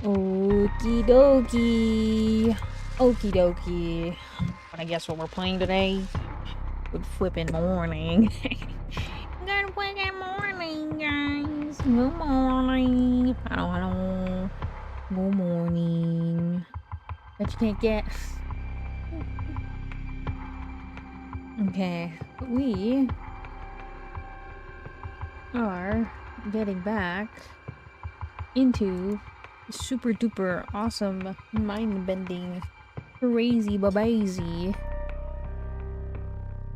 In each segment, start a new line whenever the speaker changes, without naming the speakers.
Okie dokie. Okie dokie. Wanna guess what we're playing today? Good flippin' morning. Good flippin' morning, guys. Good morning. Hello, hello. Good morning. Bet you can't guess. Okay, we are getting back into super duper awesome mind-bending crazy babazy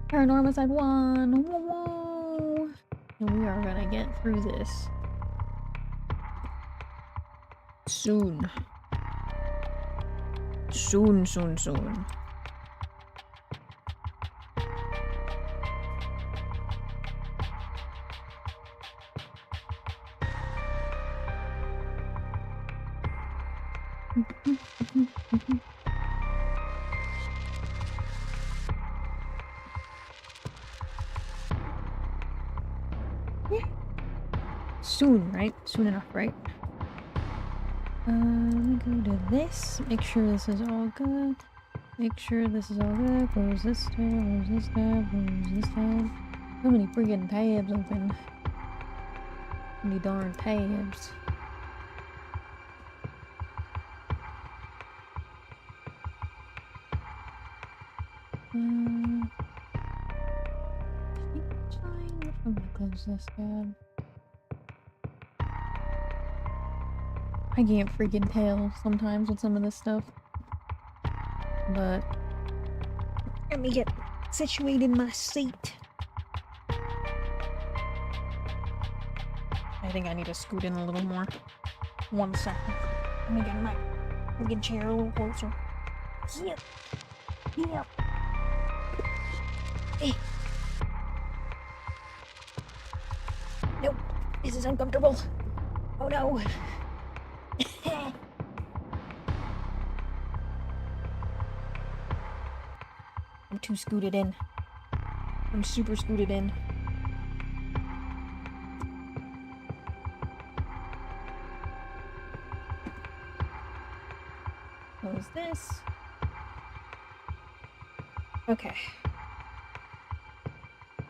Paranormasight 1. Whoa. And we are gonna get through this soon. Soon, soon, soon. Yeah. Soon, right? Soon enough, right? Let me go to this. Make sure this is all good. Make sure this is all good. Close this tab, close this tab, close this tab. So many freaking tabs open. So many darn tabs. I'm gonna close this tab. I can't freaking tell sometimes with some of this stuff. But let me get situated in my seat. I think I need to scoot in a little more. 1 second. Let me get my freaking chair a little closer. Yep. Yep. Hey. Nope. This is uncomfortable. Oh no. I'm too scooted in. I'm super scooted in. Close this. Okay.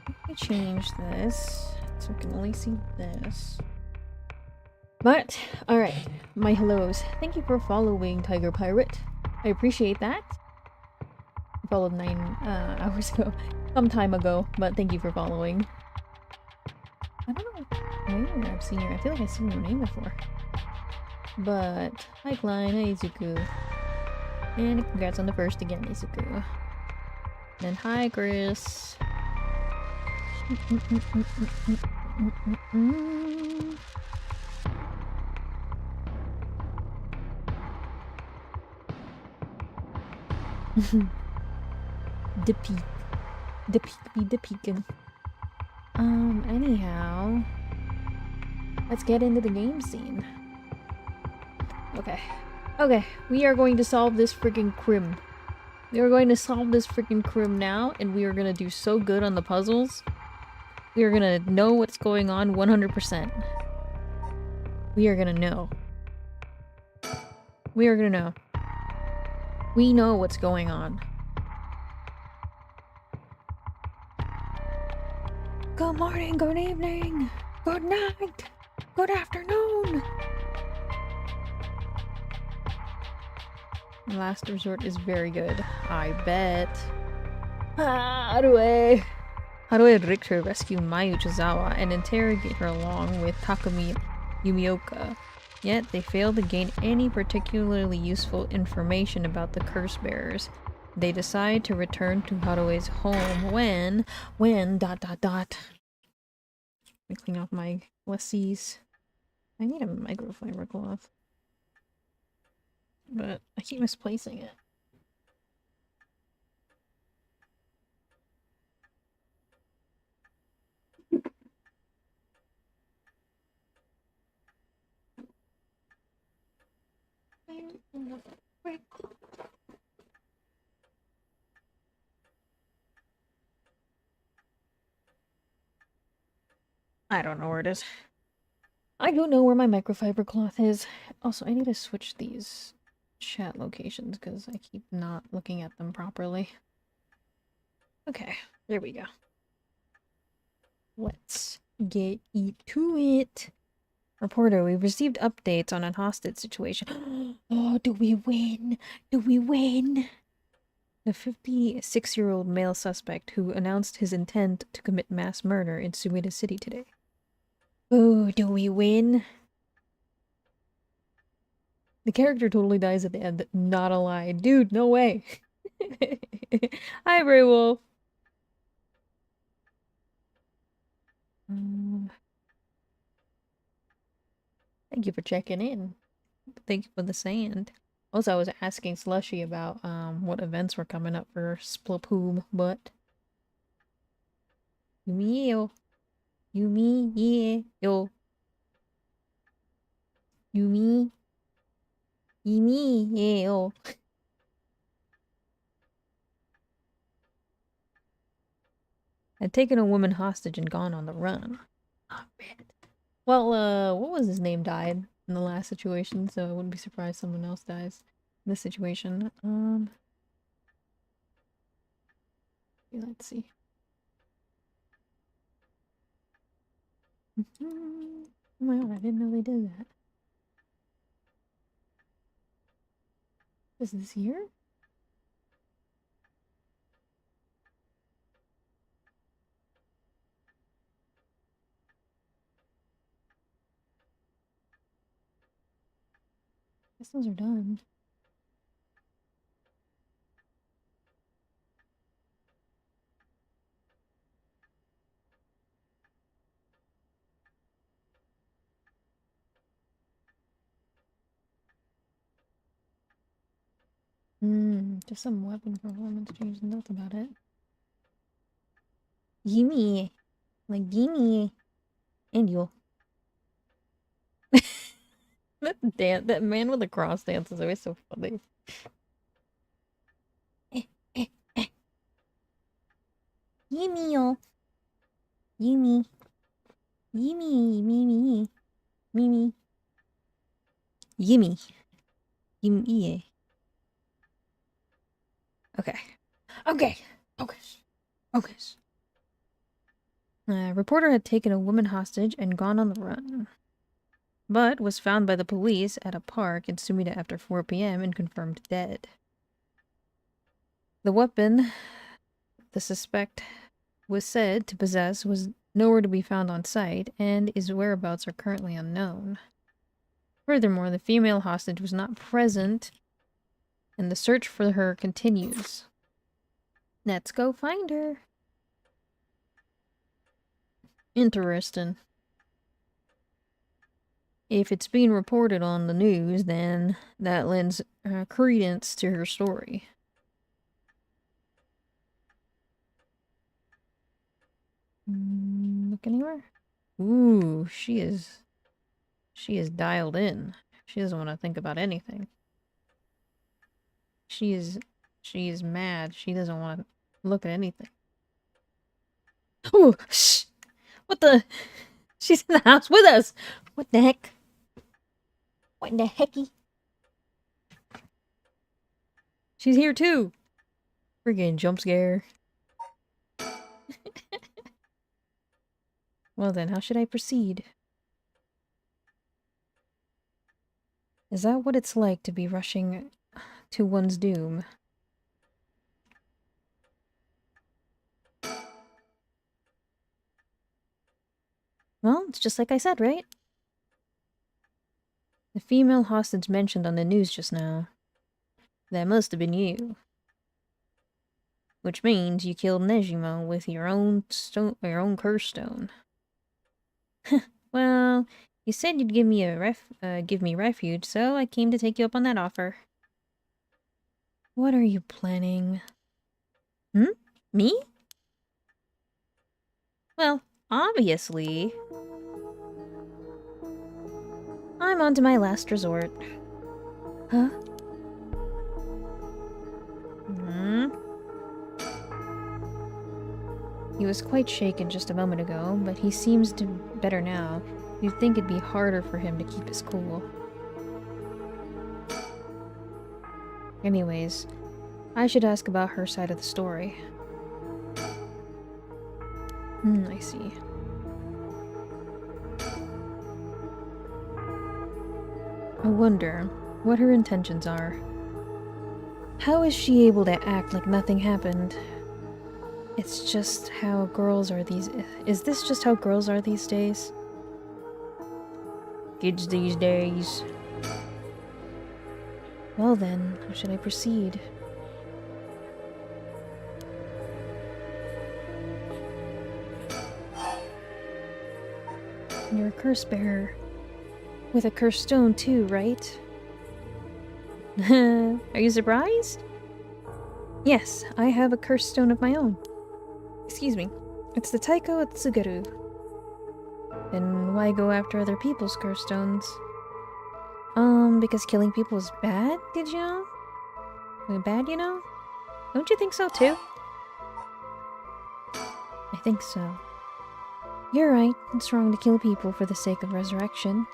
Let me change this so we can only see this. But, alright, my hellos. Thank you for following Tiger Pirate. I appreciate that. I followed 9 hours ago. Some time ago, but thank you for following. I don't know where I've seen your... I feel like I've seen your name before. But, hi Klein, hi Izuku. And congrats on the first again, Izuku. And hi Chris. The peak. The peak be the peakin'. Anyhow. Let's get into the game scene. Okay. Okay, we are going to solve this freaking crim. We are going to solve this freaking crim now, and we are gonna do so good on the puzzles. We are gonna know what's going on 100%. We are gonna know. We are gonna know. We know what's going on. Good morning, good evening, good night, good afternoon. Last Resort is very good. I bet. How do I Richter rescue Mayu Chizawa and interrogate her along with Takumi Yumioka? Yet they fail to gain any particularly useful information about the curse bearers. They decide to return to Harue's home when Let me clean off my lessees. I need a microfiber cloth. But I keep misplacing it. I don't know where it is. I don't know where my microfiber cloth is. Also, I need to switch these chat locations because I keep not looking at them properly. Okay, there we go. Let's get to it. Reporter, we've received updates on a hostage situation. Oh, do we win? Do we win? The 56-year-old male suspect who announced his intent to commit mass murder in Sumida City today. Oh, do we win? The character totally dies at the end. Not a lie. Dude, no way. Hi, Bray Wolf. Thank you for checking in. Thank you for the sand. Also, I was asking Slushy about what events were coming up for Splopoom, but Yumi Yumi yo Yumi Yumi yo. Had taken a woman hostage and gone on the run. Not bad. Well, what was his name died in the last situation, so I wouldn't be surprised someone else dies in this situation. Let's see. Oh my god, I didn't know they did that. Is this here? I guess those are done. Just some weapon performance change, and that's about it. Gimme! Like, gimme! And you. That man with the cross dance is always so funny. Gimme-yo! Gimme! Gimme! Mimi! Mimi! Gimme! Gimme! Okay. Okay! Focus! Focus! Reporter had taken a woman hostage and gone on the run, but was found by the police at a park in Sumida after 4 p.m. and confirmed dead. The weapon the suspect was said to possess was nowhere to be found on site, and his whereabouts are currently unknown. Furthermore, the female hostage was not present, and the search for her continues. Let's go find her. Interesting. If it's being reported on the news, then that lends credence to her story. Look anywhere? Ooh, she is dialed in. She doesn't want to think about anything. She is mad. She doesn't want to look at anything. Ooh, shh! What the? She's in the house with us! What the heck? What in the hecky? She's here too! Friggin' jump scare. Well then, how should I proceed? Is that what it's like to be rushing to one's doom? Well, it's just like I said, right? The female hostage mentioned on the news just now. That must have been you. Which means you killed Nejimo with your own curse stone. Well, you said you'd give me refuge, so I came to take you up on that offer. What are you planning? Me? Well, obviously. I'm on to my last resort. Huh? He was quite shaken just a moment ago, but he seems to better now. You'd think it'd be harder for him to keep his cool. Anyways, I should ask about her side of the story. I see. I wonder what her intentions are. How is she able to act like nothing happened? It's just how girls are these... Is this just how girls are these days? Kids these days. Well then, how should I proceed? You're a curse bearer. With a cursed stone too, right? Are you surprised? Yes, I have a cursed stone of my own. Excuse me. It's the Taiko Tsugaru. Then why go after other people's cursed stones? Because killing people is bad, did you know? Bad, you know? Don't you think so too? I think so. You're right, it's wrong to kill people for the sake of resurrection.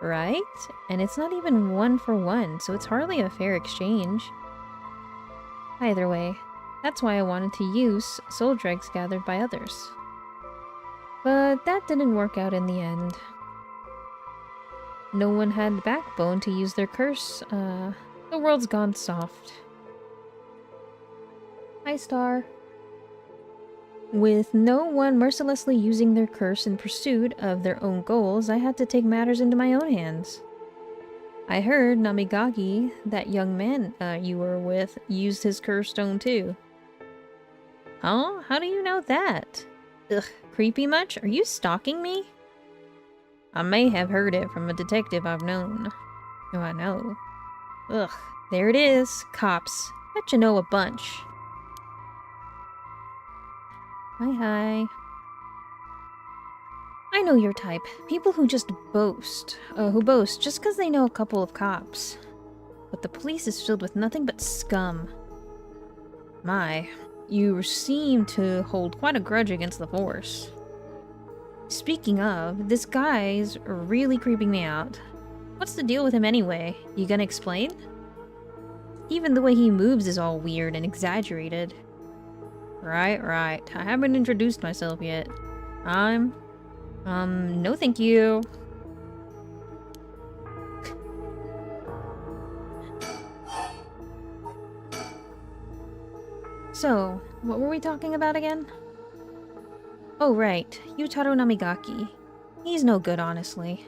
Right? And it's not even 1 for 1, so it's hardly a fair exchange. Either way, that's why I wanted to use soul dregs gathered by others. But that didn't work out in the end. No one had the backbone to use their curse. The world's gone soft. Hi, Star. With no one mercilessly using their curse in pursuit of their own goals, I had to take matters into my own hands. I heard Namigaki, that young man you were with, used his curse stone too. Huh? How do you know that? Ugh, creepy much? Are you stalking me? I may have heard it from a detective I've known. Oh, I know. Ugh, there it is. Cops. Bet you know a bunch. Hi. I know your type. People who just boast. Who boast just because they know a couple of cops. But the police is filled with nothing but scum. My, you seem to hold quite a grudge against the force. Speaking of, this guy's really creeping me out. What's the deal with him anyway? You gonna explain? Even the way he moves is all weird and exaggerated. Right. I haven't introduced myself yet. No thank you. So, what were we talking about again? Oh right, Yutaro Namigaki. He's no good, honestly.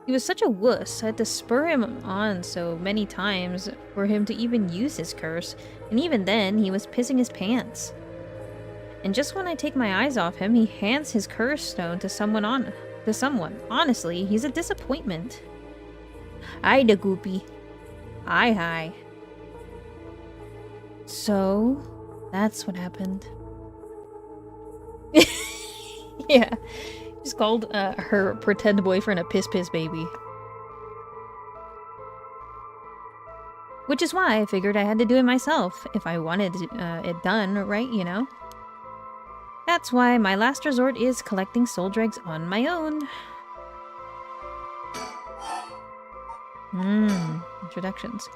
He was such a wuss, I had to spur him on so many times for him to even use his curse, and even then, he was pissing his pants. And just when I take my eyes off him, he hands his curse stone to someone. Honestly, he's a disappointment. Hi, da goopy. Hi. So, that's what happened. Yeah. Just called her pretend boyfriend a piss baby. Which is why I figured I had to do it myself, if I wanted it done, right, you know? That's why my last resort is collecting soul dregs on my own. Introductions.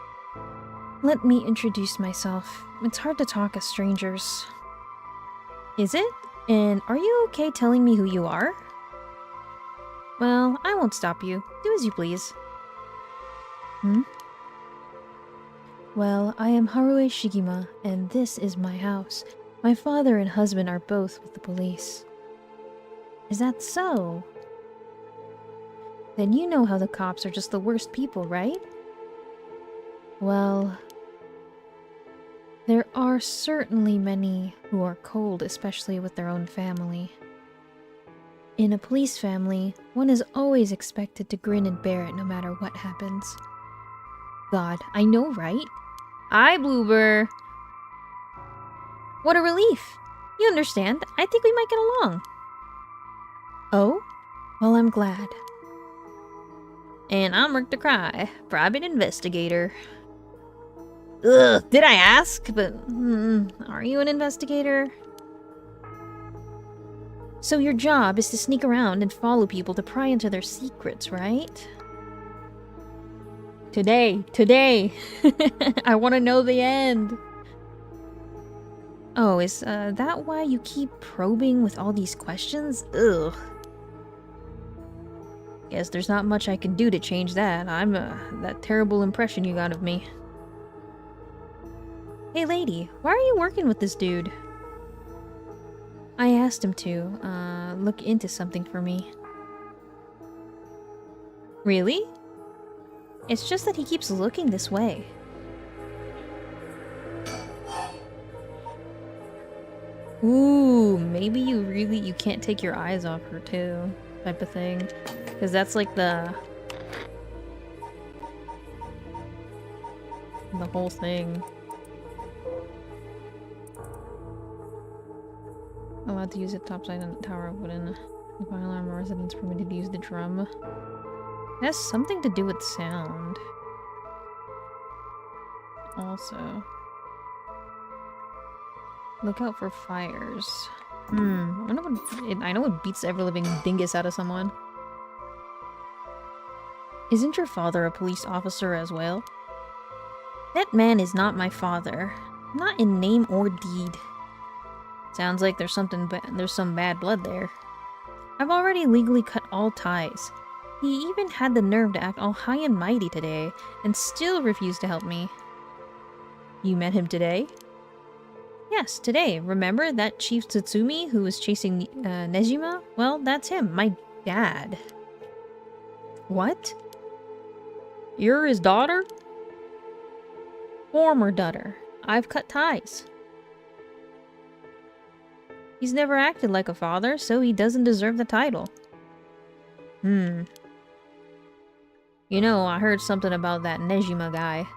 Let me introduce myself. It's hard to talk as strangers. Is it? And are you okay telling me who you are? Well, I won't stop you. Do as you please. Well, I am Harue Shigima, and this is my house. My father and husband are both with the police. Is that so? Then you know how the cops are just the worst people, right? Well, there are certainly many who are cold, especially with their own family. In a police family, one is always expected to grin and bear it no matter what happens. God, I know, right? Hi, Bloober! What a relief! You understand, I think we might get along. Oh? Well, I'm glad. And I'm Rick the Cry, private investigator. Ugh, did I ask? But, are you an investigator? So your job is to sneak around and follow people to pry into their secrets, right? Today! I want to know the end! Oh, is that why you keep probing with all these questions? Ugh. Guess there's not much I can do to change that. I'm, that terrible impression you got of me. Hey lady, why are you working with this dude? I asked him to, look into something for me. Really? It's just that he keeps looking this way. Ooh, maybe you can't take your eyes off her too, type of thing. Because that's like the whole thing. Allowed to use it topside on the tower wooden. The fire alarm residents permitted to use the drum. It has something to do with sound. Also. Look out for fires. I know it beats the ever-living dingus out of someone. Isn't your father a police officer as well? That man is not my father. Not in name or deed. Sounds like there's some bad blood there. I've already legally cut all ties. He even had the nerve to act all high and mighty today, and still refused to help me. You met him today? Yes, today. Remember that Chief Tsutsumi who was chasing Nejima? Well, that's him, my dad. What? You're his daughter? Former daughter. I've cut ties. He's never acted like a father, so he doesn't deserve the title. You know, I heard something about that Nejima guy.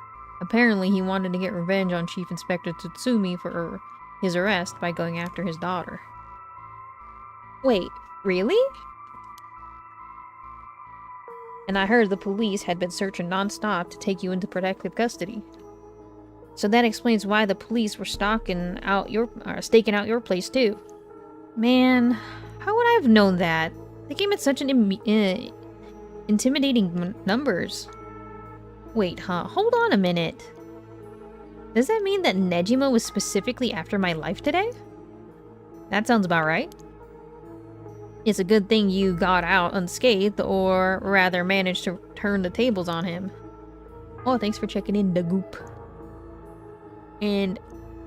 Apparently he wanted to get revenge on Chief Inspector Tsutsumi for his arrest by going after his daughter. Wait, really? And I heard the police had been searching non-stop to take you into protective custody. So that explains why the police were staking out your place too. Man, how would I have known that? They came at such an intimidating numbers. Wait, huh? Hold on a minute. Does that mean that Nejima was specifically after my life today? That sounds about right. It's a good thing you got out unscathed, or rather managed to turn the tables on him. Oh, thanks for checking in, the goop. And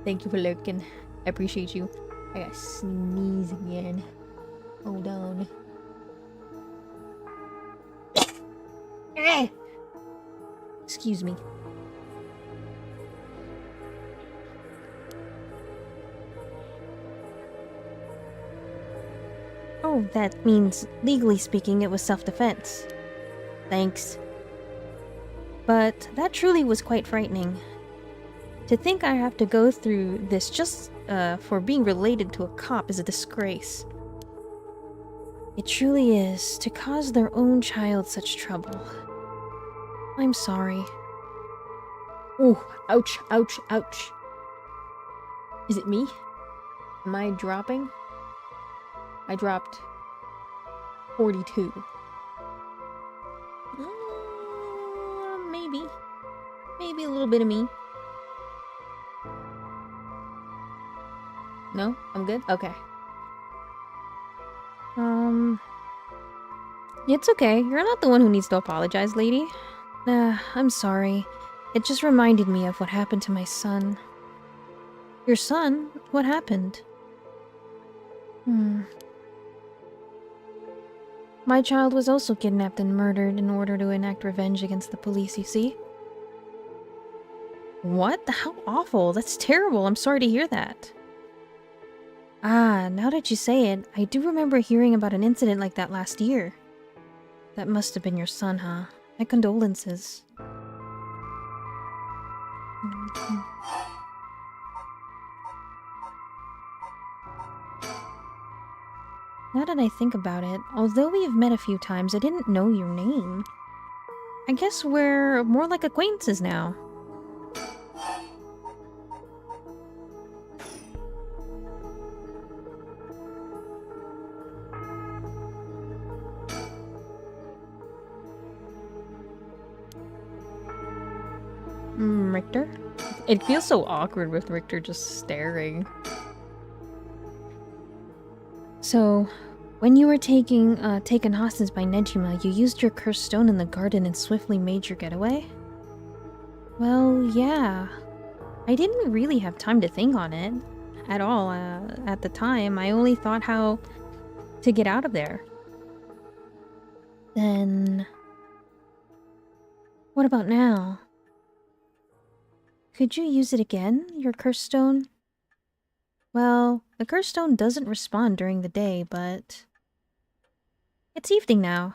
thank you for lurking. I appreciate you. I gotta sneeze again. Hold on. Excuse me. Oh, that means, legally speaking, it was self-defense. Thanks. But that truly was quite frightening. To think I have to go through this just for being related to a cop is a disgrace. It truly is, to cause their own child such trouble. I'm sorry. Oh, ouch, ouch, ouch. Is it me? Am I dropping? I dropped 42. Maybe. Maybe a little bit of me. No? I'm good? Okay. It's okay. You're not the one who needs to apologize, lady. I'm sorry. It just reminded me of what happened to my son. Your son? What happened? My child was also kidnapped and murdered in order to enact revenge against the police, you see? What? How awful. That's terrible. I'm sorry to hear that. Ah, now that you say it, I do remember hearing about an incident like that last year. That must have been your son, huh? My condolences. Now that I think about it, although we have met a few times, I didn't know your name. I guess we're more like acquaintances now. Richter? It feels so awkward with Richter just staring. So, when you were taken hostage by Nejima, you used your cursed stone in the garden and swiftly made your getaway? Well, yeah. I didn't really have time to think on it at all at the time. I only thought how to get out of there. Then... what about now? Could you use it again, your cursed stone? Well, the cursed stone doesn't respond during the day, but... it's evening now.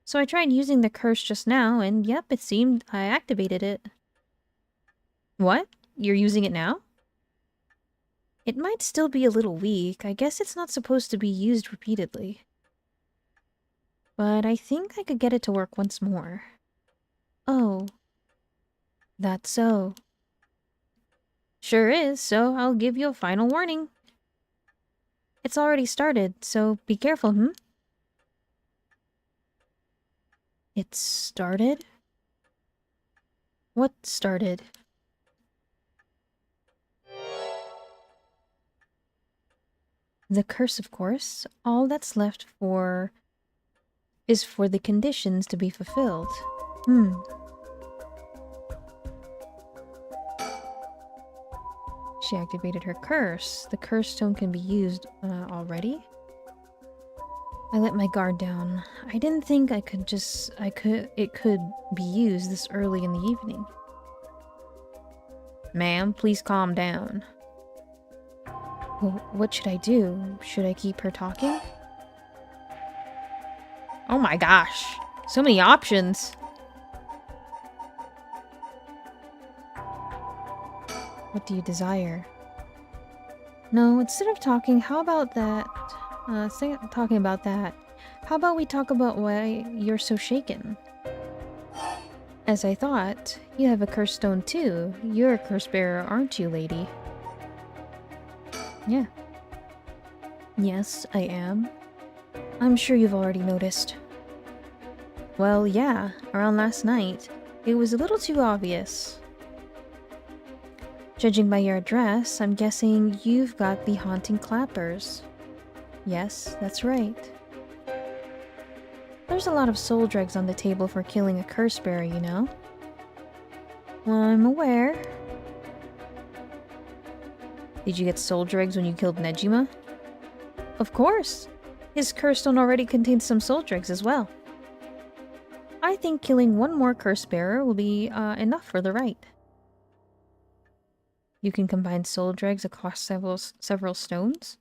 So I tried using the curse just now, and yep, it seemed I activated it. What? You're using it now? It might still be a little weak. I guess it's not supposed to be used repeatedly. But I think I could get it to work once more. Oh. That's so. Sure is, so I'll give you a final warning. It's already started, so be careful, It started? What started? The curse, of course. All that's left is for the conditions to be fulfilled. She activated her curse. The curse stone can be used already. I let my guard down. I didn't think it could be used this early in the evening. Ma'am, please calm down. Well, what should I do? Should I keep her talking? Oh my gosh. So many options. What do you desire? No, instead of talking, how about that? Talking about that, how about we talk about why you're so shaken? As I thought, you have a cursed stone too. You're a curse bearer, aren't you, lady? Yeah. Yes, I am. I'm sure you've already noticed. Well, yeah, around last night, it was a little too obvious. Judging by your address, I'm guessing you've got the haunting clappers. Yes, that's right. There's a lot of soul dregs on the table for killing a curse bearer, you know? Well, I'm aware. Did you get soul dregs when you killed Nejima? Of course! His curse stone already contains some soul dregs as well. I think killing one more curse bearer will be enough for the rite. You can combine soul dregs across several stones?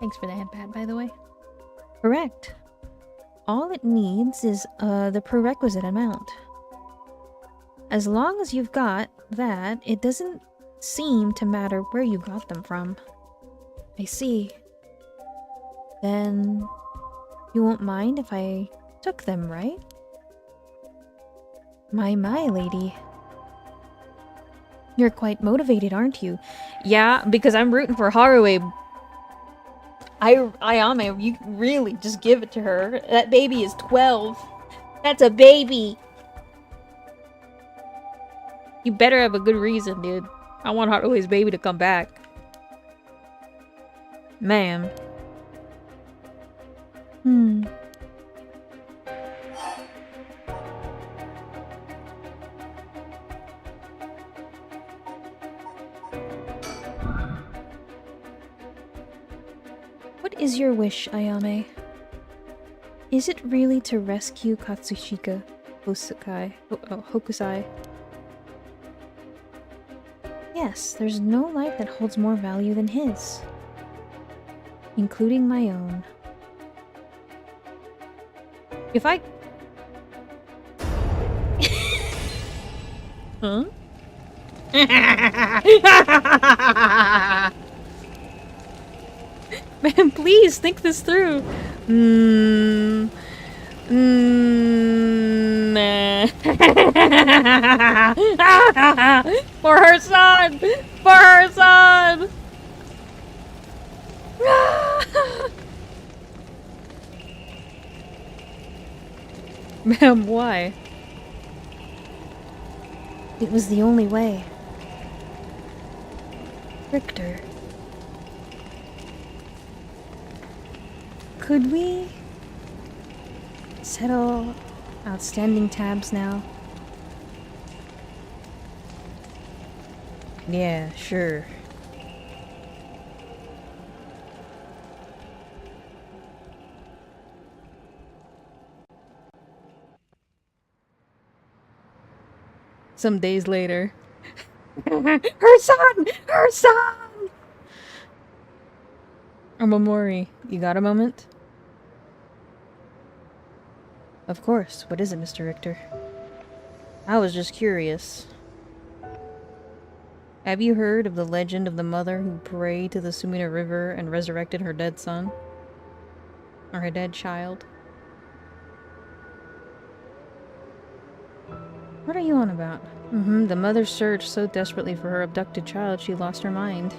Thanks for the headpad, by the way. Correct. All it needs is the prerequisite amount. As long as you've got that, it doesn't seem to matter where you got them from. I see. Then you won't mind if I took them, right? My, lady. You're quite motivated, aren't you? Yeah, because I'm rooting for Haruhi. Ayame, you really just give it to her. That baby is 12. That's a baby. You better have a good reason, dude. I want Haruhi's baby to come back. Ma'am. What is your wish, Ayame? Is it really to rescue Katsushika Hokusai? Yes, there's no life that holds more value than his. Including my own. If I... Huh? Man, please think this through. For her son! For her son! Ma'am, why? It was the only way. Richter. Could we settle outstanding tabs now? Yeah, sure. Some days later. Her son! Her son! Omamori, you got a moment? Of course. What is it, Mr. Richter? I was just curious. Have you heard of the legend of the mother who prayed to the Sumida River and resurrected her dead son? Or her dead child? What are you on about? The mother searched so desperately for her abducted child she lost her mind.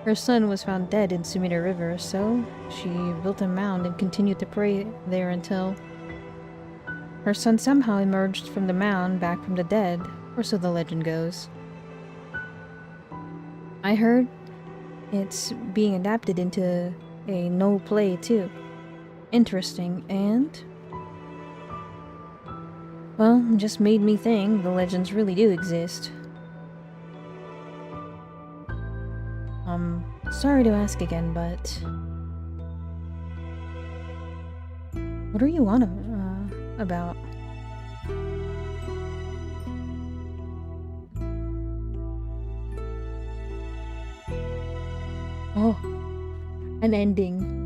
Her son was found dead in Sumida River, so she built a mound and continued to pray there until her son somehow emerged from the mound back from the dead, or so the legend goes. I heard it's being adapted into a no play too. Interesting, and well, it just made me think the legends really do exist. Sorry to ask again, but what are you on about? Oh, an ending.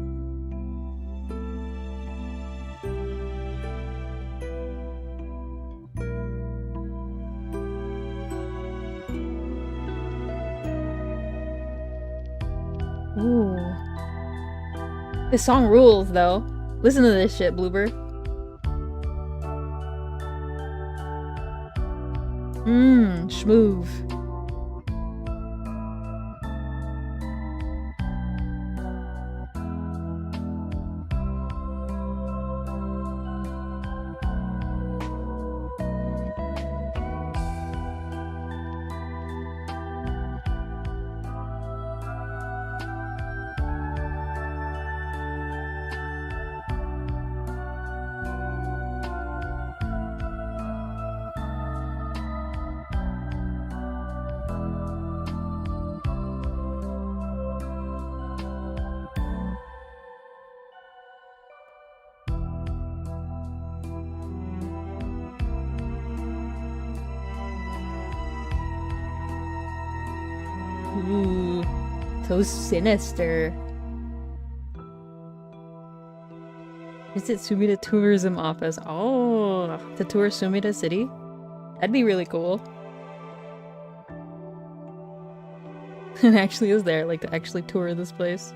Ooh. This song rules, though. Listen to this shit, Bluebird. Schmoove. Ooh, so sinister. Visit Sumida Tourism Office. Oh, to tour Sumida City? That'd be really cool. It actually is there, like to actually tour this place.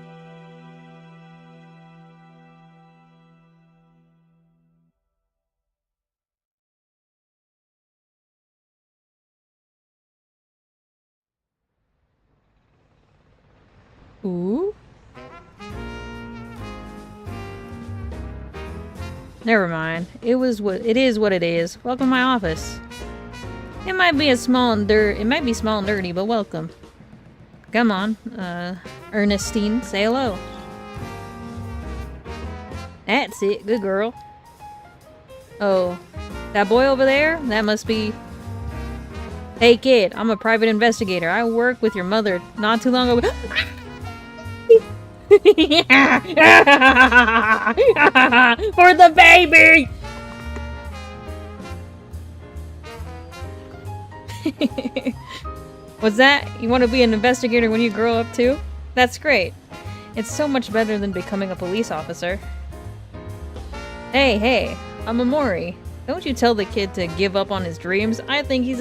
Ooh. Never mind. It is what it is. Welcome to my office. It might be small and dirty, but welcome. Come on, Ernestine, say hello. That's it, good girl. Oh, that boy over there? That must be... Hey kid, I'm a private investigator. I worked with your mother not too long ago. For the baby! What's that? You want to be an investigator when you grow up too? That's great. It's so much better than becoming a police officer. Hey, I'm Amori. Don't you tell the kid to give up on his dreams. I think it's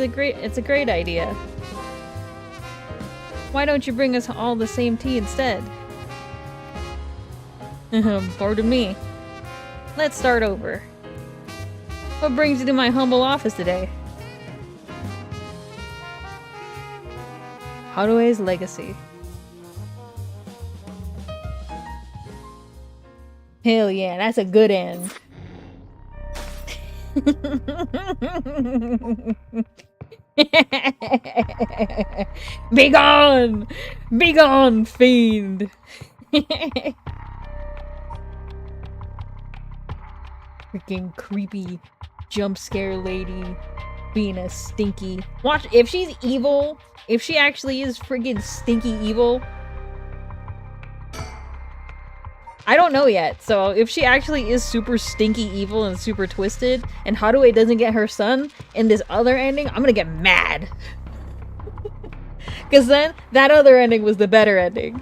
a great idea. Why don't you bring us all the same tea instead? Pardon me. Let's start over. What brings you to my humble office today? Harue's legacy. Hell yeah, that's a good end. Be gone! Be gone, fiend! Freaking creepy jump scare lady being a stinky. Watch, if she's evil, if she actually is freaking stinky evil, I don't know yet. So if she actually is super stinky evil and super twisted, and Haruhi doesn't get her son in this other ending, I'm gonna get mad. Because then that other ending was the better ending.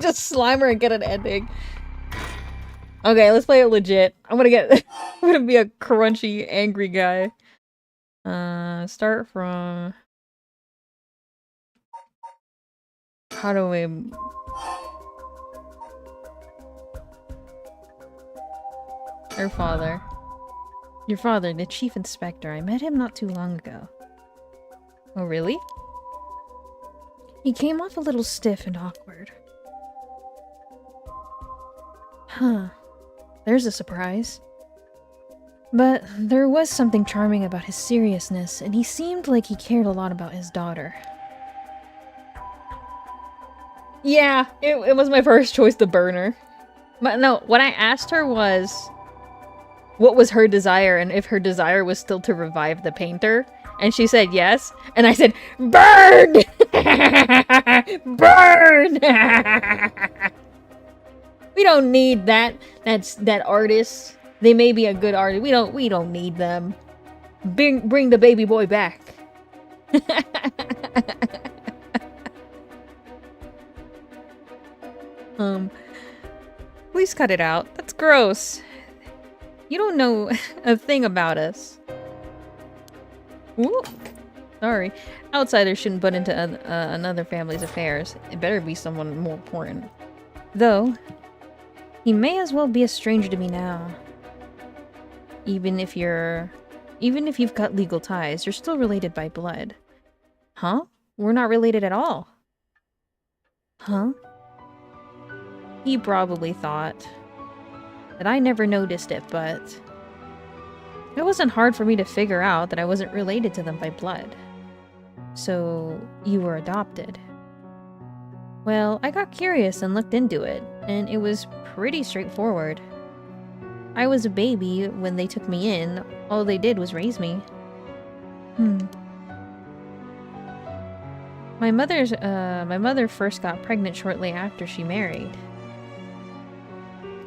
Just slime her and get an ending. Okay, let's play it legit. I'm gonna get I'm gonna be a crunchy, angry guy. Start from how do we her father. Your father, the chief inspector. I met him not too long ago. Oh, really? He came off a little stiff and awkward. Huh. There's a surprise. But there was something charming about his seriousness, and he seemed like he cared a lot about his daughter. Yeah, it was my first choice to burn her. But no, what I asked her was what was her desire and if her desire was still to revive the painter. And she said yes. And I said, burn! Burn! We don't need that. That artist. They may be a good artist. We don't need them. Bring the baby boy back. Please cut it out. That's gross. You don't know a thing about us. Ooh. Sorry. Outsiders shouldn't butt into another family's affairs. It better be someone more important. Though, he may as well be a stranger to me now. Even if you've got legal ties, you're still related by blood. Huh? We're not related at all. Huh? He probably thought that I never noticed it, but it wasn't hard for me to figure out that I wasn't related to them by blood. So, you were adopted. Well, I got curious and looked into it, and it was pretty straightforward. I was a baby when they took me in. All they did was raise me. My mother first got pregnant shortly after she married.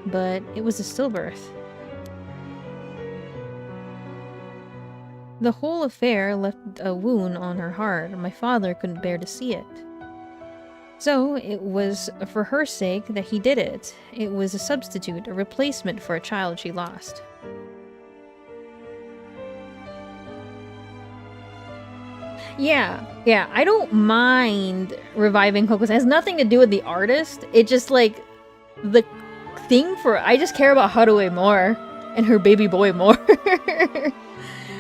But it was a stillbirth. The whole affair left a wound on her heart, and my father couldn't bear to see it. So, it was for her sake that he did it. It was a substitute, a replacement for a child she lost. Yeah, I don't mind reviving Hokusai. It has nothing to do with the artist. It just, like, the thing for... I just care about Haruhi more, and her baby boy more.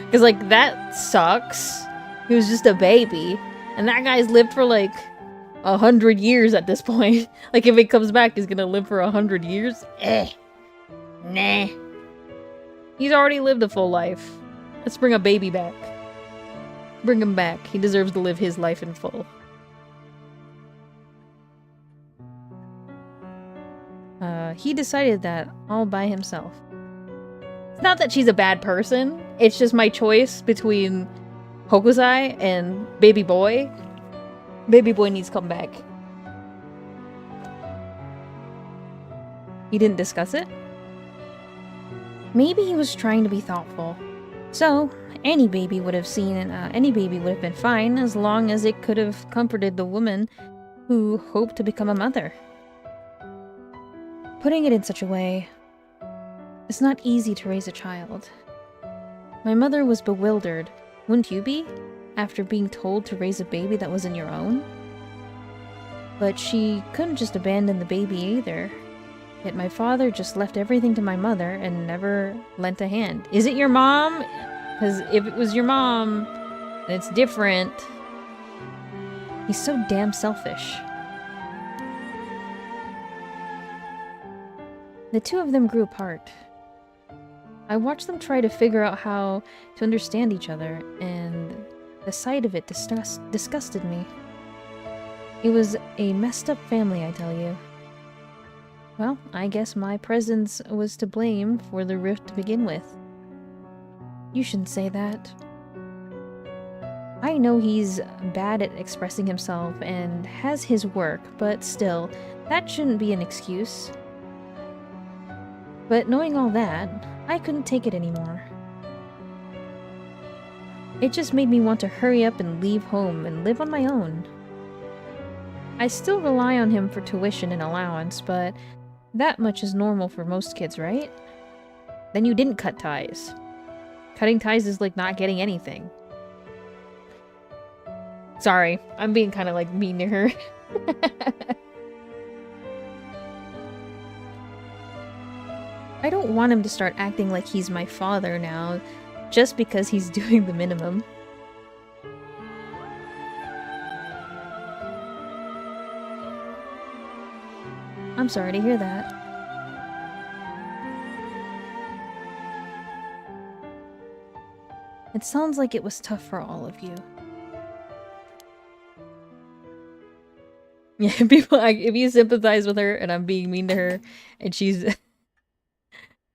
Because, like, that sucks. He was just a baby, and that guy's lived for, like, 100 years at this point. Like, if he comes back, he's gonna live for 100 years? Nah. He's already lived a full life. Let's bring a baby back. Bring him back. He deserves to live his life in full. He decided that all by himself. It's not that she's a bad person. It's just my choice between Hokusai and Baby Boy. Baby Boy needs to come back. He didn't discuss it? Maybe he was trying to be thoughtful. So, any baby would have been fine as long as it could have comforted the woman who hoped to become a mother. Putting it in such a way, it's not easy to raise a child. My mother was bewildered, wouldn't you be, after being told to raise a baby that wasn't your own? But she couldn't just abandon the baby either. Yet my father just left everything to my mother and never lent a hand. Is it your mom? Because if it was your mom, then it's different. He's so damn selfish. The two of them grew apart. I watched them try to figure out how to understand each other, and the sight of it disgusted me. It was a messed up family, I tell you. Well, I guess my presence was to blame for the rift to begin with. You shouldn't say that. I know he's bad at expressing himself and has his work, but still, that shouldn't be an excuse. But knowing all that, I couldn't take it anymore. It just made me want to hurry up and leave home and live on my own. I still rely on him for tuition and allowance, but that much is normal for most kids, right? Then you didn't cut ties. Cutting ties is like not getting anything. Sorry, I'm being kind of like mean to her. I don't want him to start acting like he's my father now, just because he's doing the minimum. I'm sorry to hear that. It sounds like it was tough for all of you. Yeah, people, like, if you sympathize with her and I'm being mean to her, and she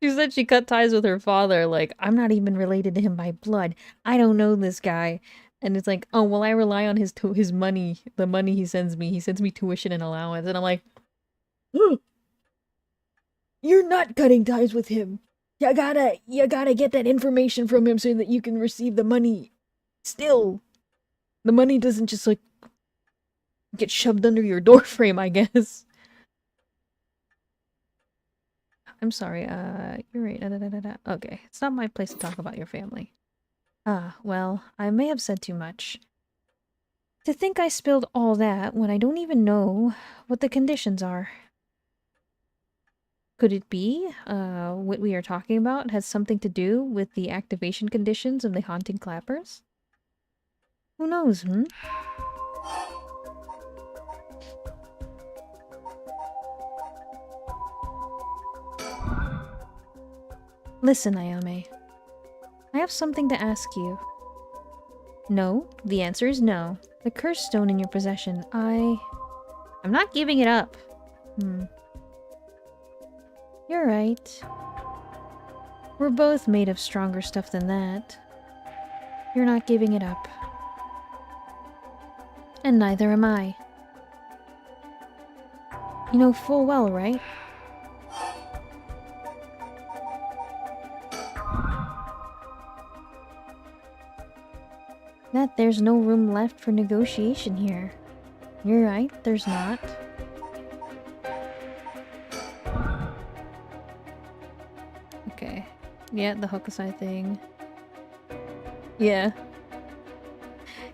said she cut ties with her father, like, I'm not even related to him by blood. I don't know this guy. And it's like, oh, well, I rely on his money, the money he sends me. He sends me tuition and allowance. And I'm like, you're not cutting ties with him. You gotta get that information from him so that you can receive the money. Still, the money doesn't just, like, get shoved under your doorframe, I guess. I'm sorry, you're right, Okay, it's not my place to talk about your family. Ah, well, I may have said too much. To think I spilled all that when I don't even know what the conditions are. Could it be, what we are talking about has something to do with the activation conditions of the haunting clappers? Who knows, hmm? Listen, Ayame. I have something to ask you. No, the answer is no. The curse stone in your possession, I'm not giving it up. You're right. We're both made of stronger stuff than that. You're not giving it up. And neither am I. You know full well, right? That there's no room left for negotiation here. You're right, there's not. Okay. Yeah, the Hokusai thing. Yeah.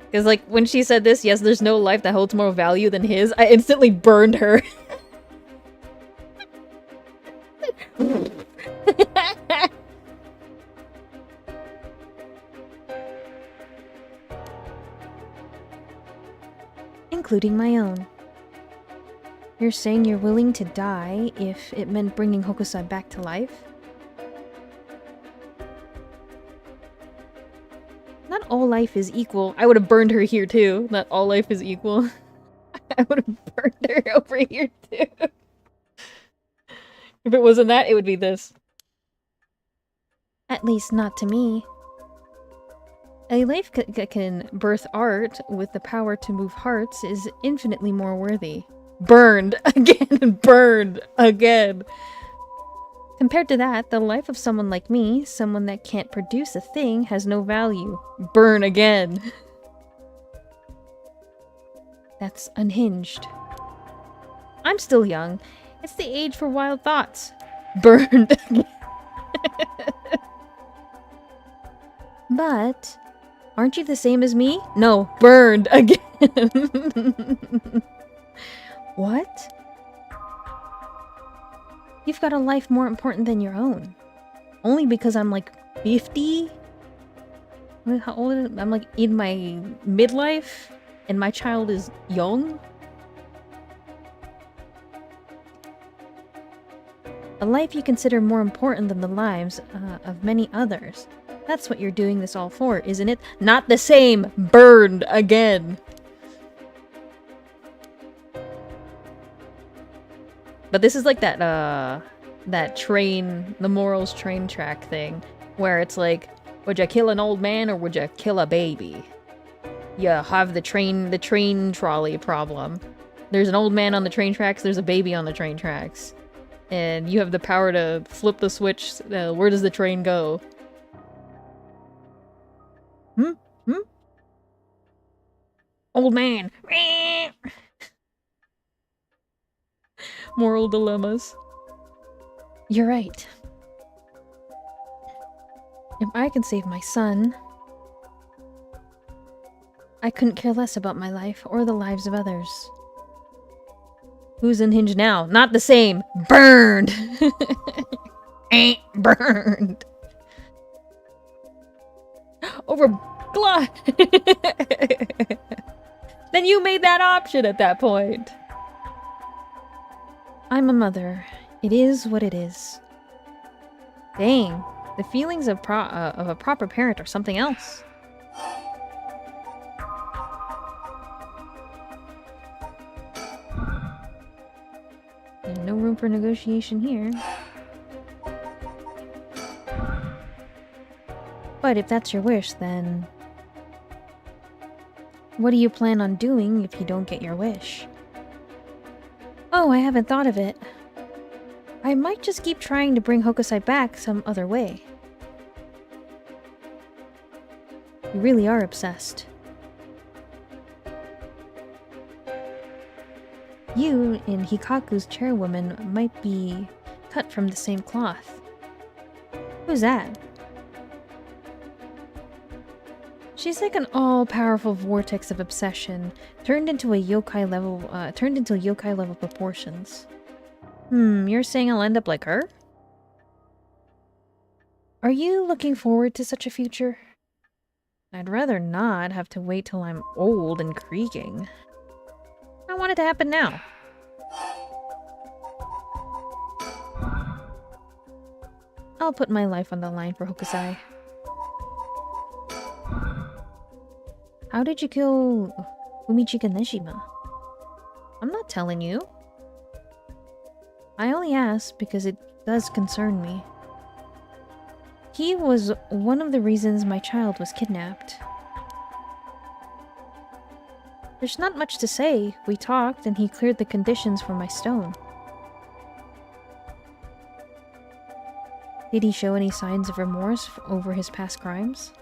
Because, like, when she said this, yes, there's no life that holds more value than his, I instantly burned her. Including my own. You're saying you're willing to die if it meant bringing Hokusai back to life? Not all life is equal. I would have burned her here too. Not all life is equal. I would have burned her over here too. If it wasn't that, it would be this. At least not to me. A life can birth art with the power to move hearts is infinitely more worthy. Burned again, burned again. Compared to that, the life of someone like me, someone that can't produce a thing, has no value. Burn again. That's unhinged. I'm still young. It's the age for wild thoughts. Burned. But aren't you the same as me? No, burned again. What? You've got a life more important than your own. Only because I'm like 50? How old is it? I'm like in my midlife and my child is young? A life you consider more important than the lives of many others. That's what you're doing this all for, isn't it? Not the same! Burned again! But this is like that train, the morals train track thing, where it's like, would you kill an old man or would you kill a baby? You have the train trolley problem. There's an old man on the train tracks, there's a baby on the train tracks. And you have the power to flip the switch, where does the train go? Old man! Moral dilemmas. You're right. If I can save my son, I couldn't care less about my life or the lives of others. Who's unhinged now? Not the same. Burned! Ain't burned. Over blood! Then you made that option at that point. I'm a mother. It is what it is. Dang. The feelings of a proper parent are something else. There's no room for negotiation here. But if that's your wish, then... what do you plan on doing if you don't get your wish? Oh, I haven't thought of it. I might just keep trying to bring Hokusai back some other way. You really are obsessed. You and Hikaku's chairwoman might be cut from the same cloth. Who's that? She's like an all-powerful vortex of obsession, turned into yokai level proportions. You're saying I'll end up like her? Are you looking forward to such a future? I'd rather not have to wait till I'm old and creaking. I want it to happen now. I'll put my life on the line for Hokusai. How did you kill Fumichika Nejima? I'm not telling you. I only asked because it does concern me. He was one of the reasons my child was kidnapped. There's not much to say. We talked and he cleared the conditions for my stone. Did he show any signs of remorse over his past crimes?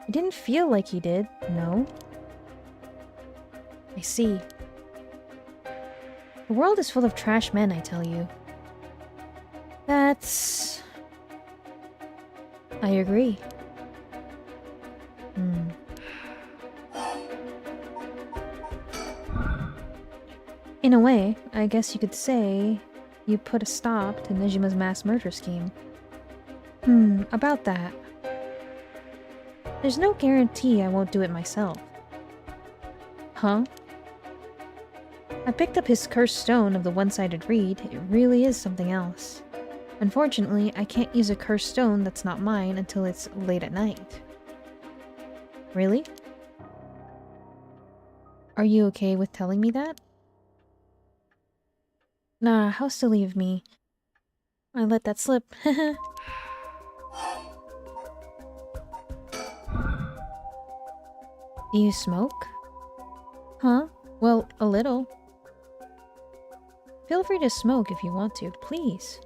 It didn't feel like he did, no. I see. The world is full of trash men, I tell you. That's... I agree. In a way, I guess you could say you put a stop to Nejima's mass murder scheme. About that. There's no guarantee I won't do it myself. Huh? I picked up his cursed stone of the one-sided reed. It really is something else. Unfortunately, I can't use a cursed stone that's not mine until it's late at night. Really? Are you okay with telling me that? Nah, how silly of me. I let that slip. Do you smoke? Huh? Well, a little. Feel free to smoke if you want to, please.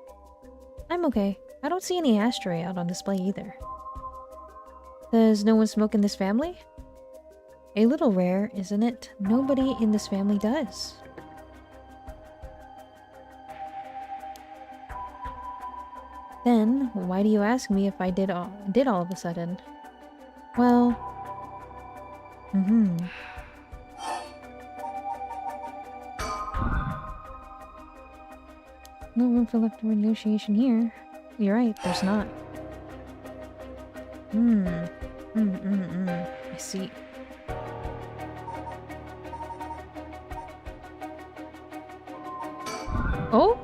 I'm okay. I don't see any ashtray out on display either. Does no one smoke in this family? A little rare, isn't it? Nobody in this family does. Then, why do you ask me if I did all of a sudden? Well... No room for left negotiation here. You're right, there's not. I see. Oh?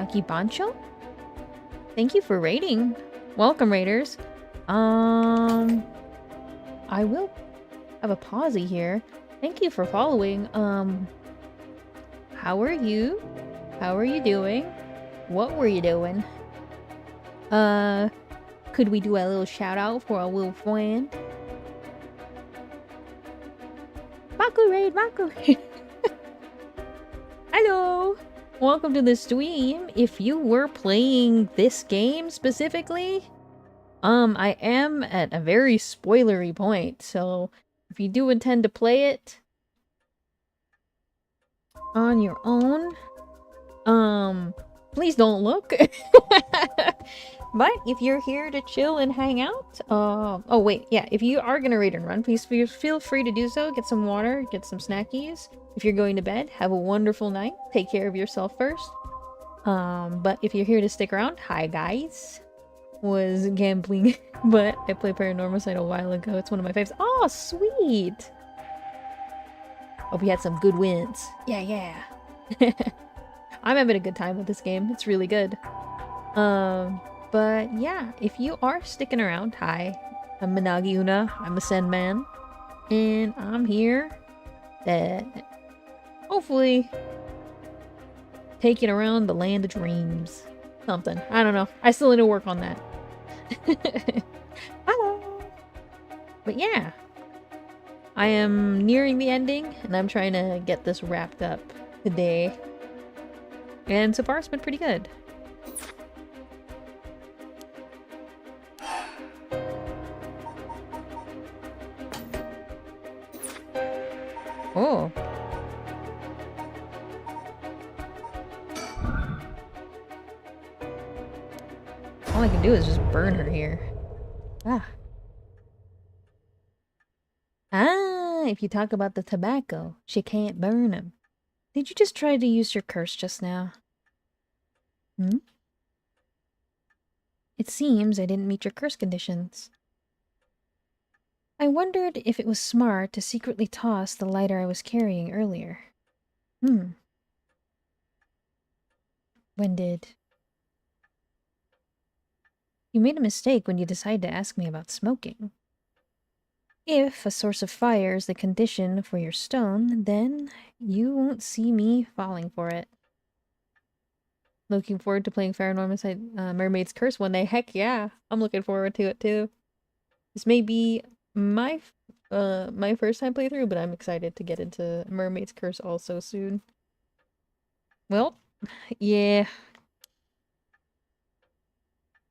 Akibancho? Thank you for raiding. Welcome, raiders. I will have a pausey here. Thank you for following. How are you? How are you doing? What were you doing? Could we do a little shout out for our little friend? Maku raid, Maku. Hello. Welcome to the stream. If you were playing this game specifically, I am at a very spoilery point, so if you do intend to play it on your own, please don't look. But if you're here to chill and hang out, oh wait, yeah, if you are gonna raid and run, please feel free to do so. Get some water, get some snackies. If you're going to bed, have a wonderful night. Take care of yourself first. But if you're here to stick around, hi guys. Was gambling, but I played Paranormasight a while ago. It's one of my faves. Oh, sweet! Hope you had some good wins. Yeah. I'm having a good time with this game. It's really good. But yeah, if you are sticking around, hi. I'm Minagi Una. I'm a Sandman. And I'm here to hopefully take it around the land of dreams. Something. I don't know. I still need to work on that. Hello! But yeah. I am nearing the ending, and I'm trying to get this wrapped up today. And so far, it's been pretty good. Oh. All I can do is just burn her here. If you talk about the tobacco, she can't burn him. Did you just try to use your curse just now? It seems I didn't meet your curse conditions. I wondered if it was smart to secretly toss the lighter I was carrying earlier. When did... You made a mistake when you decided to ask me about smoking. If a source of fire is the condition for your stone, then you won't see me falling for it. Looking forward to playing Paranormasight Mermaid's Curse one day. Heck yeah, I'm looking forward to it too. This may be my my first time playthrough, but I'm excited to get into Mermaid's Curse also soon. Well, yeah.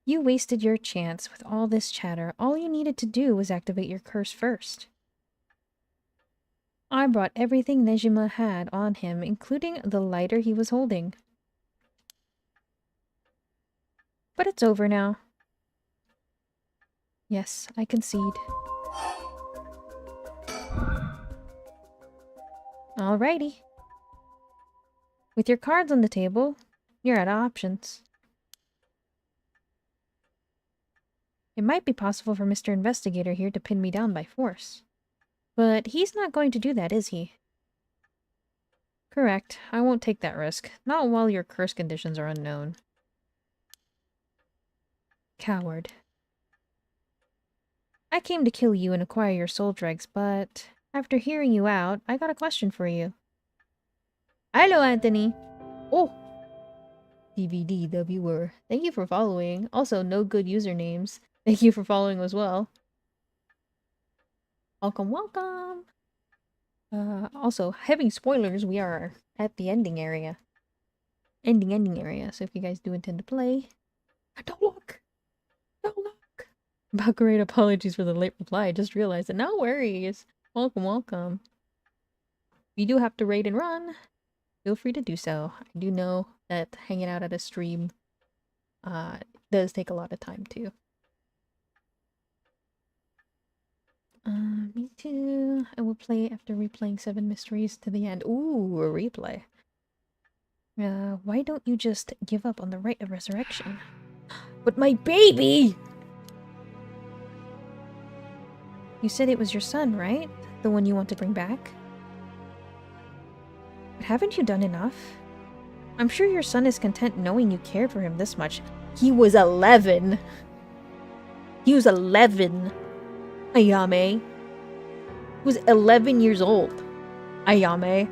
You wasted your chance with all this chatter. All you needed to do was activate your curse first. I brought everything Nejima had on him, including the lighter he was holding. But it's over now. Yes, I concede. Alrighty. With your cards on the table, you're out of options. It might be possible for Mr. Investigator here to pin me down by force. But he's not going to do that, is he? Correct. I won't take that risk. Not while your curse conditions are unknown. Coward. I came to kill you and acquire your soul dregs, but after hearing you out, I got a question for you. Hello, Anthony! Oh! DVD, the viewer. Thank you for following. Also, no good usernames. Thank you for following as well. Welcome, welcome! Also, having spoilers, we are at the ending area. Ending area, so if you guys do intend to play... Don't look! Don't look! Great apologies for the late reply, I just realized it. No worries! Welcome, welcome. If you do have to raid and run, feel free to do so. I do know that hanging out at a stream does take a lot of time too. Me too. I will play after replaying 7 mysteries to the end. Ooh, a replay. Why don't you just give up on the right of resurrection? But my baby! You said it was your son, right? The one you want to bring back? But haven't you done enough? I'm sure your son is content knowing you cared for him this much. He was 11. He was 11. Ayame. He was 11 years old. Ayame.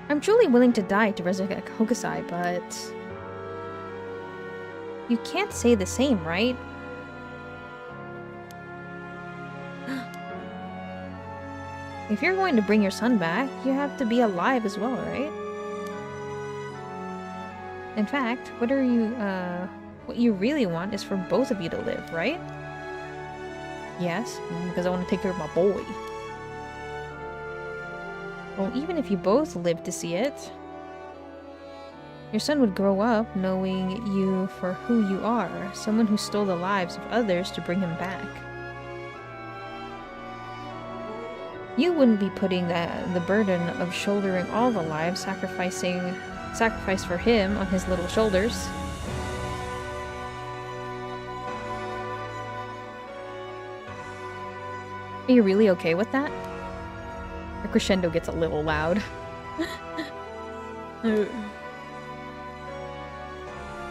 I'm truly willing to die to resurrect Hokusai, but... You can't say the same, right? If you're going to bring your son back, you have to be alive as well, right? In fact, what you really want is for both of you to live, right? Yes, because I want to take care of my boy. Well, even if you both live to see it, your son would grow up knowing you for who you are, someone who stole the lives of others to bring him back. You wouldn't be putting the burden of shouldering all the lives, sacrifice for him on his little shoulders. Are you really okay with that? The crescendo gets a little loud.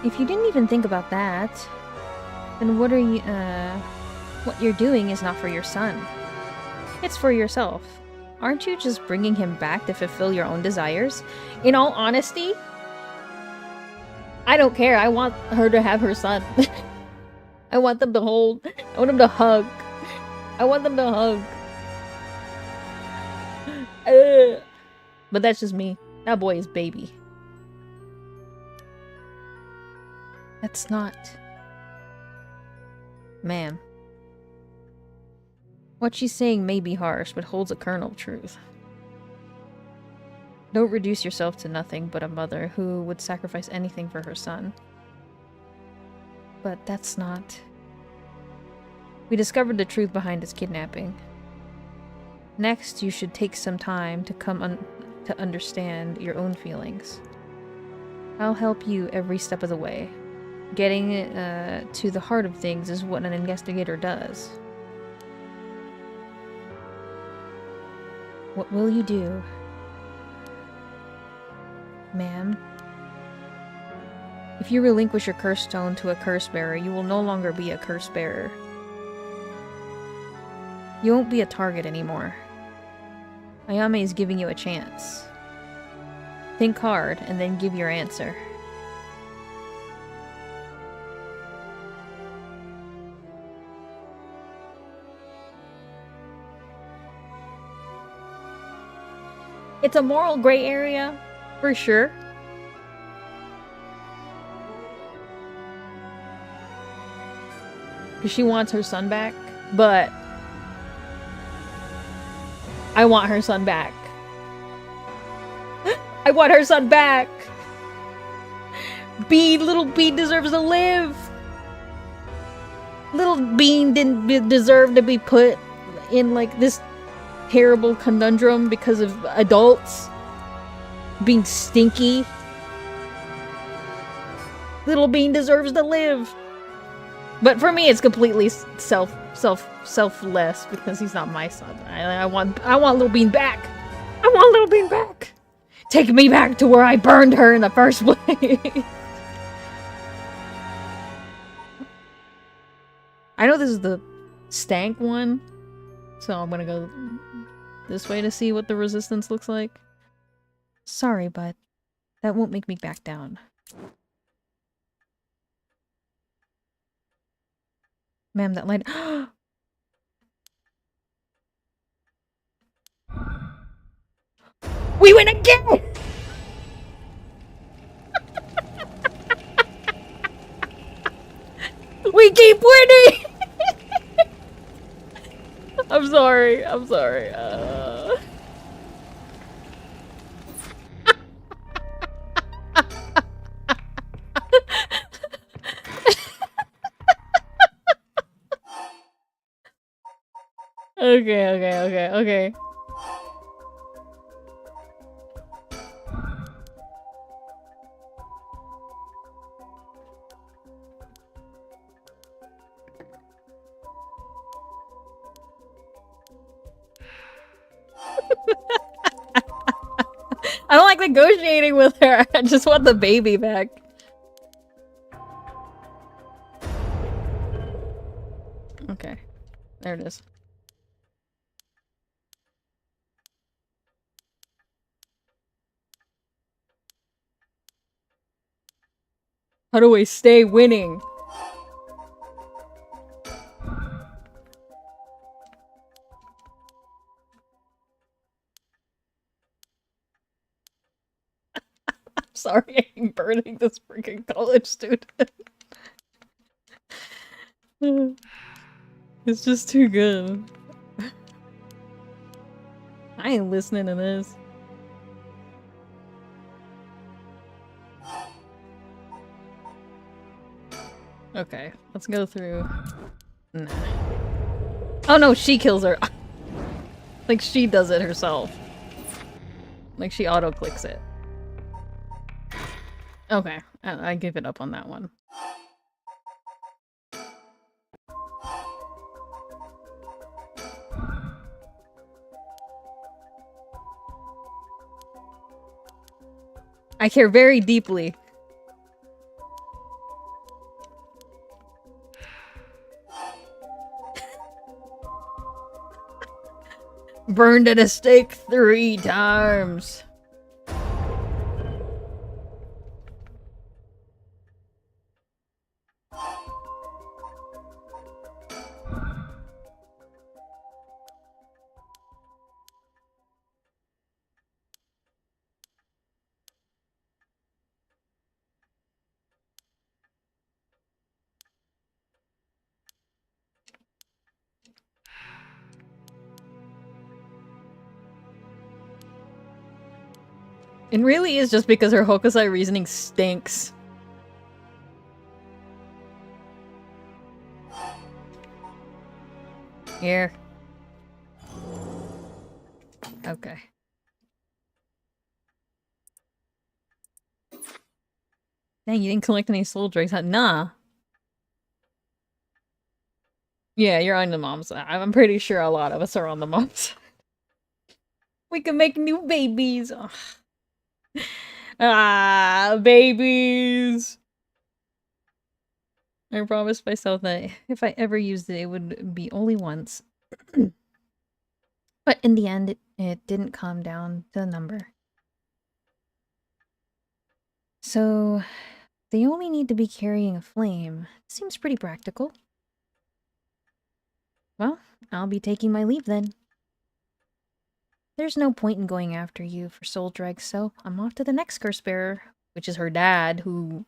If you didn't even think about that, then what you're doing is not for your son. It's for yourself. Aren't you just bringing him back to fulfill your own desires? In all honesty, I don't care. I want her to have her son. I want them to hold. I want them to hug. I want them to hug. But that's just me. That boy is baby. That's not... Ma'am. What she's saying may be harsh, but holds a kernel of truth. Don't reduce yourself to nothing but a mother who would sacrifice anything for her son. But that's not... We discovered the truth behind his kidnapping. Next, you should take some time to to understand your own feelings. I'll help you every step of the way. Getting to the heart of things is what an investigator does. What will you do? Ma'am? If you relinquish your curse stone to a curse bearer, you will no longer be a curse bearer. You won't be a target anymore. Ayame is giving you a chance. Think hard, and then give your answer. It's a moral gray area, for sure. Because she wants her son back, but I want her son back. I want her son back! Little Bean deserves to live! Little Bean didn't deserve to be put in, like, this terrible conundrum because of adults being stinky. Little Bean deserves to live. But for me, it's completely selfless because he's not my son. I want Little Bean back. I want Little Bean back. Take me back to where I burned her in the first place. I know this is the stank one, so I'm gonna go this way to see what the resistance looks like. Sorry, but that won't make me back down. Ma'am, that light... We win again! We keep winning! I'm sorry. Okay. negotiating with her. I just want the baby back. Okay. There it is. How do we stay winning? Sorry, I'm burning this freaking college student. It's just too good. I ain't listening to this. Okay, let's go through. Nah. Oh no, she kills her. Like she does it herself. Like she auto-clicks it. Okay, I give it up on that one. I care very deeply. Burned at a stake 3 times. It really is just because her Hokusai reasoning stinks. Here. Okay. Dang, you didn't collect any soul drakes, huh? Nah. Yeah, you're on the mom's side. I'm pretty sure a lot of us are on the mom's side. We can make new babies. Ugh. Ah, babies. I promised myself that if I ever used it, it would be only once. But in the end, it didn't come down to the number. So, they only need to be carrying a flame. Seems pretty practical. Well, I'll be taking my leave then. There's no point in going after you for soul dregs, so I'm off to the next curse bearer, which is her dad, who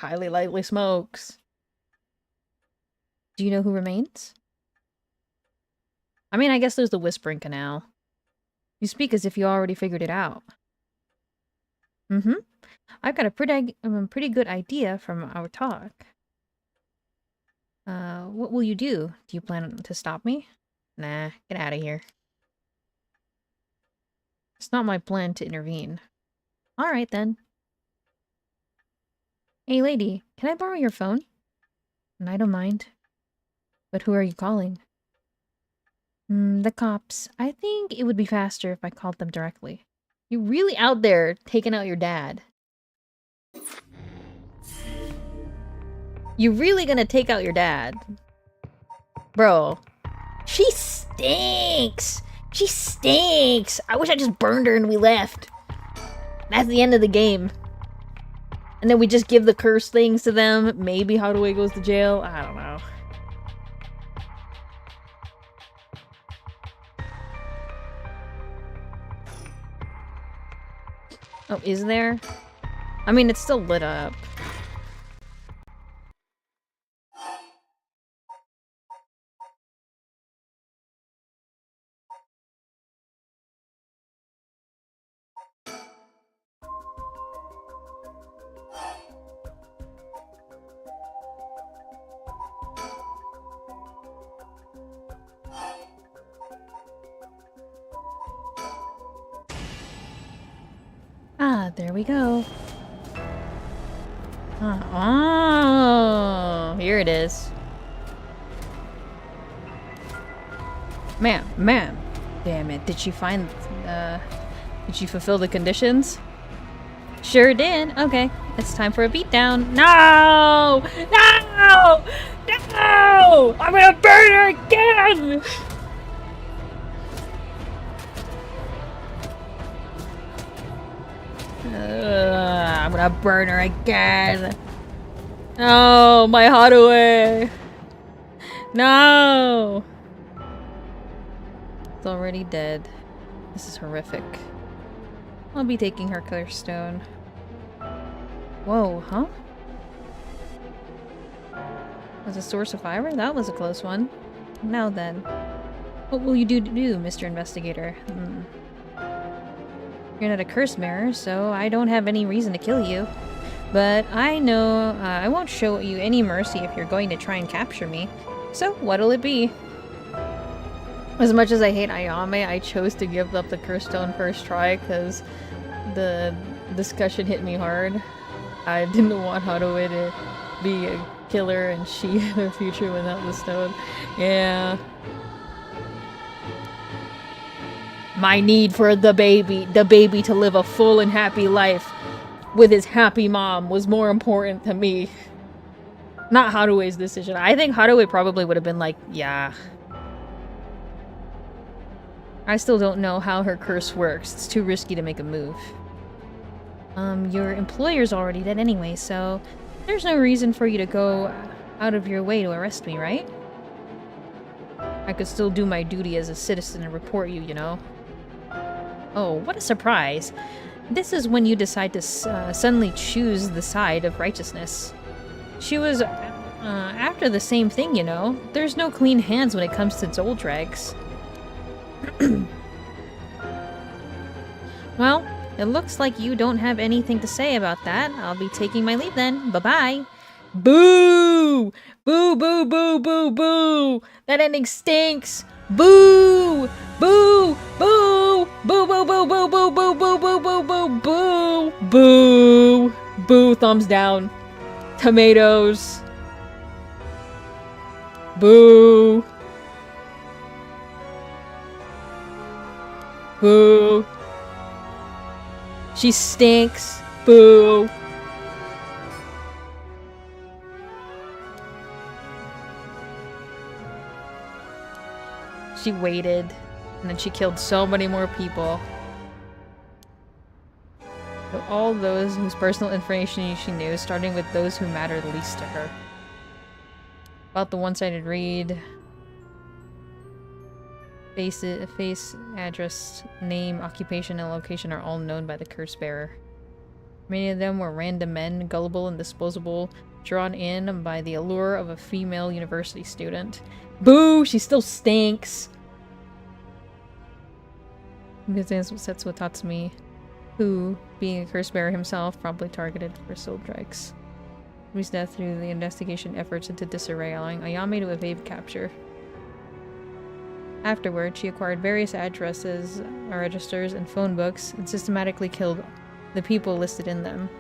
highly likely smokes. Do you know who remains? I mean, I guess there's the Whispering Canal. You speak as if you already figured it out. Mm-hmm. I've got a pretty good idea from our talk. What will you do? Do you plan to stop me? Nah, get out of here. It's not my plan to intervene. Alright then. Hey lady, can I borrow your phone? I don't mind. But who are you calling? The cops. I think it would be faster if I called them directly. You're really out there taking out your dad. You're really gonna take out your dad? Bro. She stinks! She stinks! I wish I just burned her and we left. That's the end of the game. And then we just give the curse things to them. Maybe Hadouei goes to jail. I don't know. Oh, is there? I mean, it's still lit up. Ah, there we go. Oh, here it is. Ma'am. Damn it, did she find, did she fulfill the conditions? Sure did. Okay, it's time for a beatdown. No! No! No! I'm gonna burn her again! I'm gonna burn her again. No, my Hadouay. No! It's already dead. This is horrific. I'll be taking her clear stone. Whoa, huh? Was a source of fire? That was a close one. Now then, what will you do, Mr. Investigator? You're not a curse mirror, so I don't have any reason to kill you. But I know I won't show you any mercy if you're going to try and capture me. So, what'll it be? As much as I hate Ayame, I chose to give up the curse stone first try because the discussion hit me hard. I didn't want Hadouay to be a killer and she in her future without the stone. Yeah. My need for the baby to live a full and happy life with his happy mom was more important to me. Not Hadouay's decision. I think Hadouay probably would have been like, yeah. I still don't know how her curse works. It's too risky to make a move. Your employer's already dead anyway, so there's no reason for you to go out of your way to arrest me, right? I could still do my duty as a citizen and report you, you know? Oh, what a surprise. This is when you decide to suddenly choose the side of righteousness. She was after the same thing, you know? There's no clean hands when it comes to Zoldrags. Well, it looks like you don't have anything to say about that. I'll be taking my leave then. Bye-bye. Boo! Boo, boo, boo, boo, boo! That ending stinks! Boo! Boo! Boo! Boo, boo, boo, boo, boo, boo, boo, boo, boo, boo, boo! Boo! Boo, thumbs down. Tomatoes. Boo! Boo! She stinks. Boo! She waited, and then she killed so many more people. So all those whose personal information she knew, starting with those who mattered least to her. About the one-sided read. Face, address, name, occupation, and location are all known by the curse bearer. Many of them were random men, gullible and disposable, drawn in by the allure of a female university student. Boo! She still stinks! Setsuo Tatsumi, who, being a curse bearer himself, promptly targeted for Zoldrags. His death through the investigation efforts into disarray, allowing Ayame to evade capture. Afterward, she acquired various addresses, registers, and phone books, and systematically killed the people listed in them.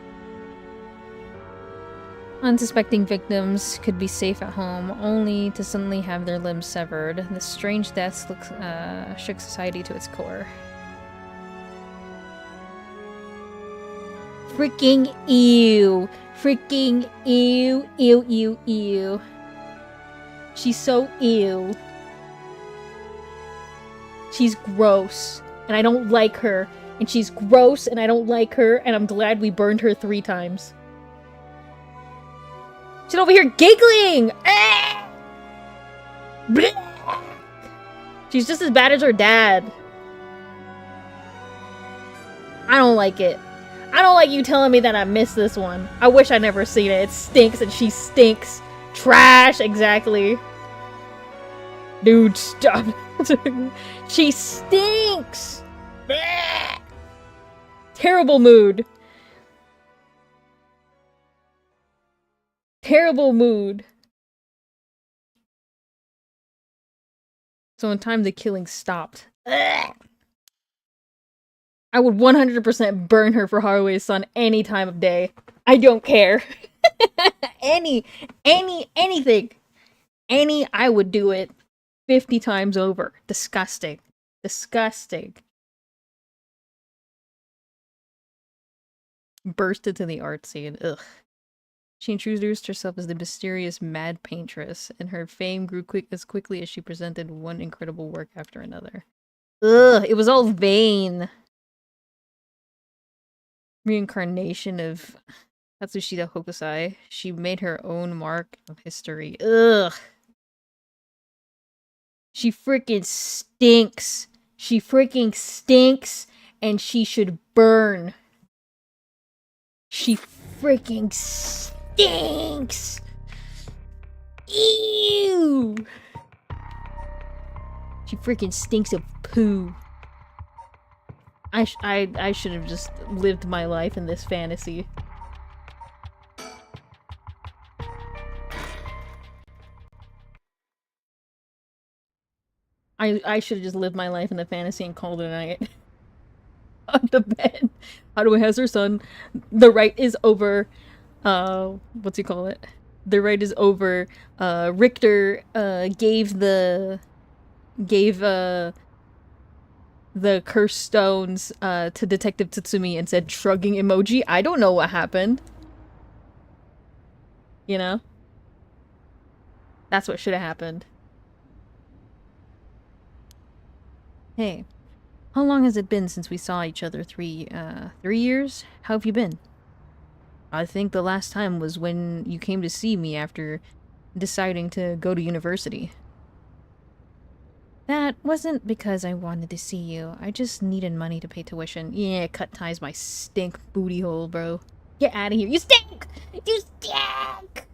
Unsuspecting victims could be safe at home, only to suddenly have their limbs severed. The strange deaths shook society to its core. Freaking ew! Freaking ew, ew, ew, ew. She's so ew. She's gross, and I don't like her. And she's gross, and I don't like her, and I'm glad we burned her 3 times. She's over here giggling! Ah! She's just as bad as her dad. I don't like it. I don't like you telling me that I missed this one. I wish I'd never seen it. It stinks, and she stinks. Trash, exactly. Dude, stop. She stinks! Terrible mood. Terrible mood. So in time the killing stopped. I would 100% burn her for Harue's son any time of day. I don't care. Anything. I would do it 50 times over. Disgusting. Disgusting. Burst into the art scene. Ugh. She introduced herself as the mysterious Mad Paintress, and her fame grew as quickly as she presented one incredible work after another. Ugh, it was all vain. Reincarnation of Katsushita Hokusai. She made her own mark of history. Ugh. She freaking stinks. She freaking stinks, and she should burn. She freaking stinks. Ew. She freaking stinks of poo. I should have just lived my life in this fantasy. I should have just lived my life in the fantasy and called it a night. On the bed. How do I has her son? The right is over. What's he call it? The right is over. Richter gave the cursed stones to Detective Tatsumi and said shrugging emoji. I don't know what happened. You know? That's what should have happened. Hey, how long has it been since we saw each other? 3 years? How have you been? I think the last time was when you came to see me after deciding to go to university. That wasn't because I wanted to see you. I just needed money to pay tuition. Yeah, cut ties my stink booty hole, bro. Get out of here. You stink! You stink!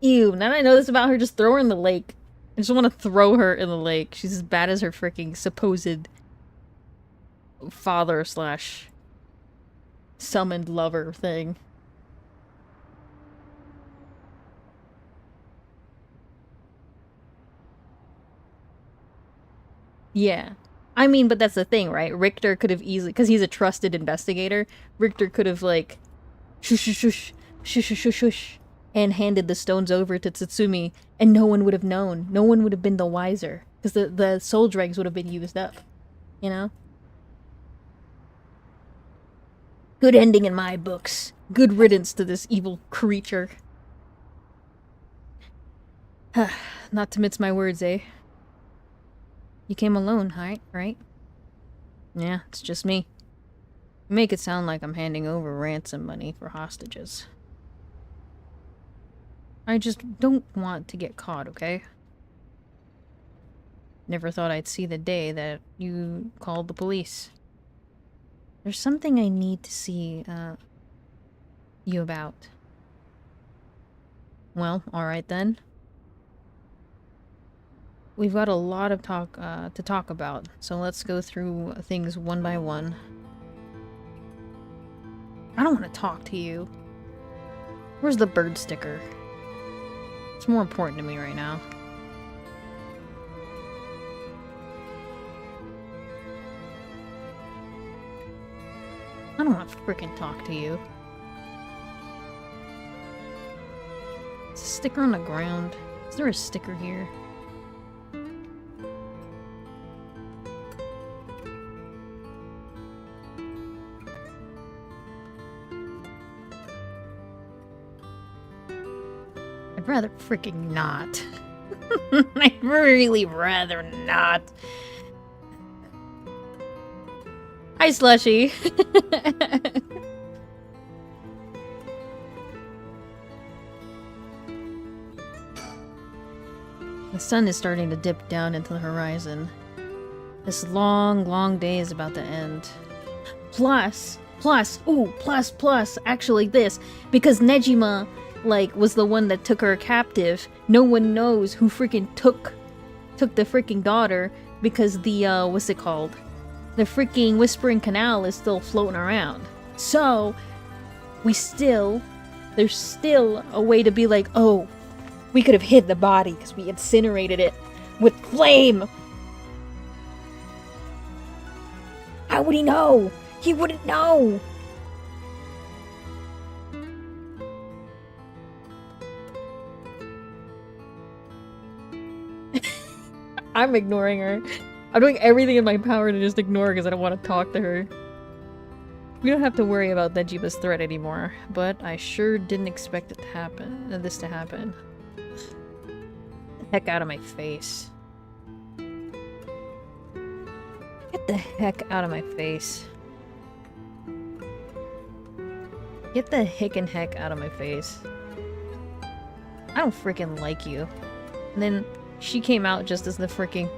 Ew, now that I know this about her, just throw her in the lake. I just want to throw her in the lake. She's as bad as her freaking supposed father slash summoned lover thing. Yeah. I mean, but that's the thing, right? Richter could have easily, because he's a trusted investigator, Richter could have, like, shush, shush, shush, shush, shush, shush, shush, and handed the stones over to Tatsumi, and no one would have known. No one would have been the wiser, because the soul dregs would have been used up. You know? Good ending in my books. Good riddance to this evil creature. Not to mince my words, eh? You came alone, right? Yeah, it's just me. You make it sound like I'm handing over ransom money for hostages. I just don't want to get caught, okay? Never thought I'd see the day that you called the police. There's something I need to see, you about. Well, alright then. We've got a lot of to talk about, so let's go through things one by one. I don't want to talk to you. Where's the bird sticker? It's more important to me right now. I don't want to frickin' talk to you. Is a sticker on the ground? Is there a sticker here? I'd rather freaking not. I'd really rather not. Hi, Slushy. The sun is starting to dip down into the horizon. This long, long day is about to end. Plus, actually this, because Nejima, like, was the one that took her captive, no one knows who freaking took the freaking daughter, because the, what's it called? The freaking Whispering Canal is still floating around. So, there's still a way to be like, oh, we could have hid the body because we incinerated it with flame. How would he know? He wouldn't know. I'm ignoring her. I'm doing everything in my power to just ignore her because I don't want to talk to her. We don't have to worry about Nejima's threat anymore, but I sure didn't expect it to happen. This to happen. Get the heck out of my face. Get the heck out of my face. Get the hickin' heck out of my face. I don't freaking like you. And then she came out just as the freaking,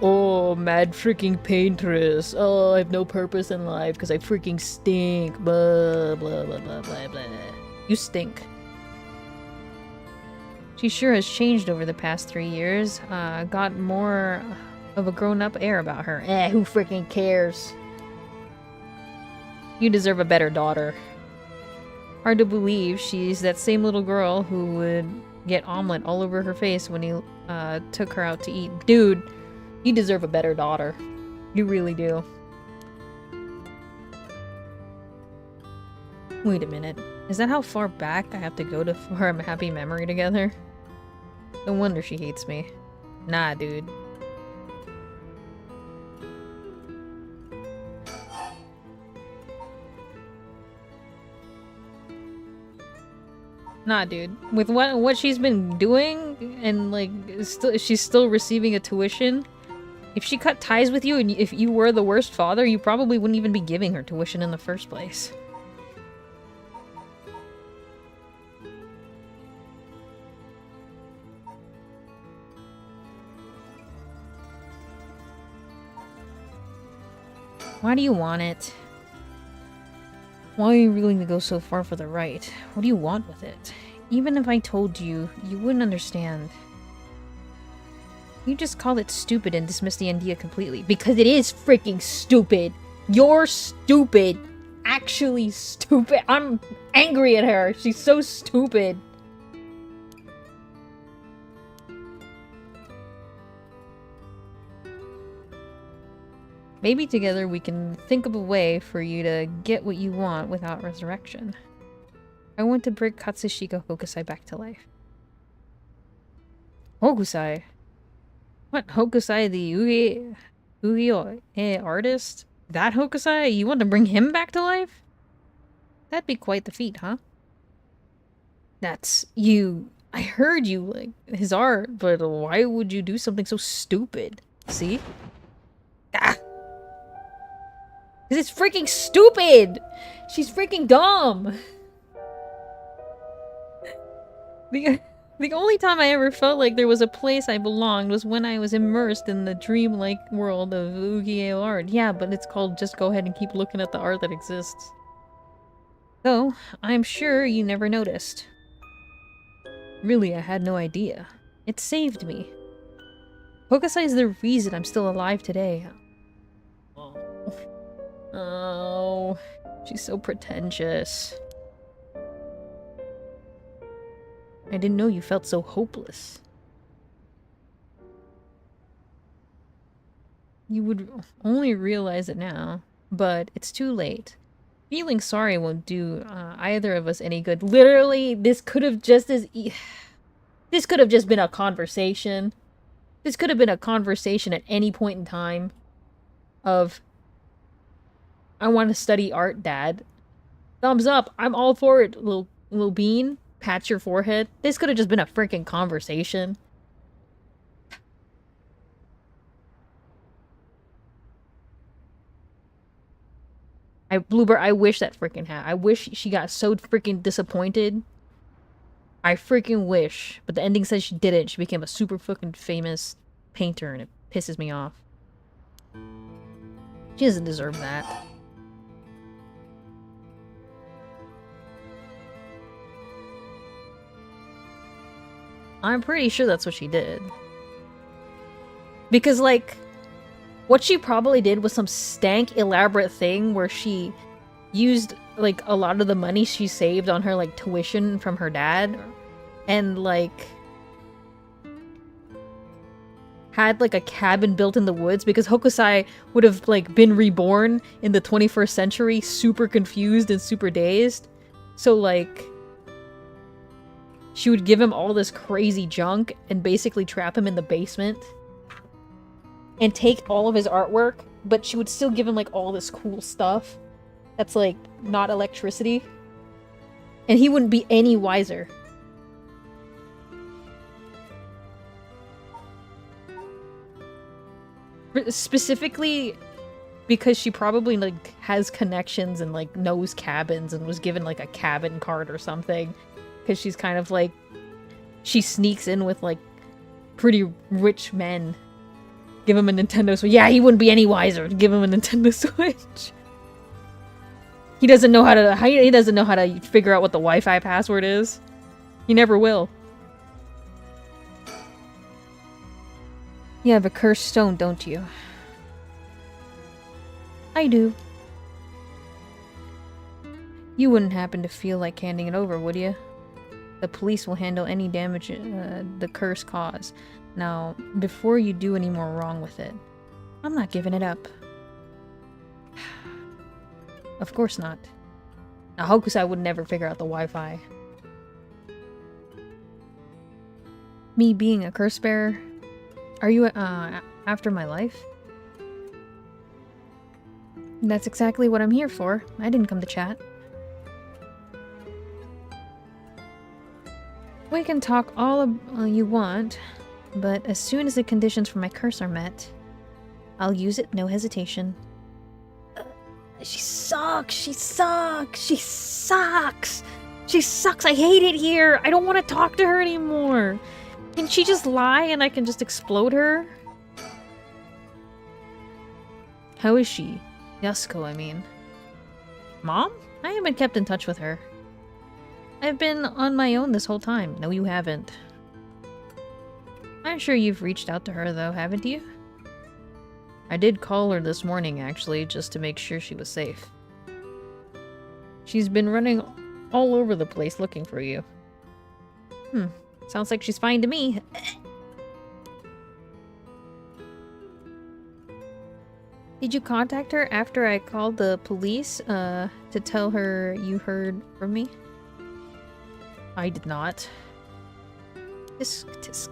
oh, mad freaking paintress. Oh, I have no purpose in life because I freaking stink. Blah, blah, blah, blah, blah, blah. You stink. She sure has changed over the past 3 years. Got more of a grown-up air about her. Who freaking cares? You deserve a better daughter. Hard to believe she's that same little girl who would get omelet all over her face when he took her out to eat. Dude, you deserve a better daughter. You really do. Wait a minute. Is that how far back I have to go to for a happy memory together? No wonder she hates me. Nah, dude. Nah, dude. With what she's been doing, and like, she's still receiving a tuition. If she cut ties with you, and if you were the worst father, you probably wouldn't even be giving her tuition in the first place. Why do you want it? Why are you willing to go so far for the right? What do you want with it? Even if I told you, you wouldn't understand. You just call it stupid and dismiss the idea completely. Because it is freaking stupid! You're stupid! Actually stupid! I'm angry at her! She's so stupid! Maybe together we can think of a way for you to get what you want without resurrection. I want to bring Katsushika Hokusai back to life. Hokusai? What, Hokusai the Yu-Gi-Oh artist? That Hokusai? You want to bring him back to life? That'd be quite the feat, huh? That's you. I heard you like his art, but why would you do something so stupid? See? Ah! Because it's freaking stupid! She's freaking dumb! The only time I ever felt like there was a place I belonged was when I was immersed in the dreamlike world of Yu-Gi-Oh art. Yeah, but it's called just go ahead and keep looking at the art that exists. Though, I'm sure you never noticed. Really, I had no idea. It saved me. Hokusai is the reason I'm still alive today. Oh, she's so pretentious. I didn't know you felt so hopeless. You would only realize it now, but it's too late. Feeling sorry won't do either of us any good. Literally, this could have just this could have just been a conversation. This could have been a conversation at any point in time of, I want to study art, Dad. Thumbs up. I'm all for it, little bean. Pat your forehead. This could have just been a freaking conversation. Bluebird, I wish that freaking hat. I wish she got so freaking disappointed. I freaking wish. But the ending says she didn't. She became a super fucking famous painter, and it pisses me off. She doesn't deserve that. I'm pretty sure that's what she did. Because, like, what she probably did was some stank, elaborate thing where she used, like, a lot of the money she saved on her, like, tuition from her dad. And, like, had, like, a cabin built in the woods. Because Hokusai would have, like, been reborn in the 21st century, super confused and super dazed. So, like, she would give him all this crazy junk and basically trap him in the basement. and take all of his artwork, but she would still give him like all this cool stuff that's like not electricity. And he wouldn't be any wiser. Specifically because she probably like has connections and like knows cabins and was given like a cabin card or something. Because she's kind of like, she sneaks in with like pretty rich men. Give him a Nintendo Switch. Yeah, he wouldn't be any wiser to give him a Nintendo Switch. He doesn't know how to figure out what the Wi-Fi password is. He never will. You have a cursed stone, don't you? I do. You wouldn't happen to feel like handing it over, would you? The police will handle any damage the curse cause. Now, before you do any more wrong with it, I'm not giving it up. Of course not. Now, Hokusai would never figure out the Wi-Fi. Me being a curse bearer? Are you, after my life? That's exactly what I'm here for. I didn't come to chat. We can talk all you want, but as soon as the conditions for my curse are met, I'll use it, no hesitation. She sucks! She sucks! She sucks! She sucks! I hate it here! I don't want to talk to her anymore! Can she just lie and I can just explode her? How is she? Yasuko, I mean. Mom? I haven't kept in touch with her. I've been on my own this whole time. No, you haven't. I'm sure you've reached out to her, though, haven't you? I did call her this morning, actually, just to make sure she was safe. She's been running all over the place looking for you. Sounds like she's fine to me. Did you contact her after I called the police, to tell her you heard from me? I did not. Tisk, tisk.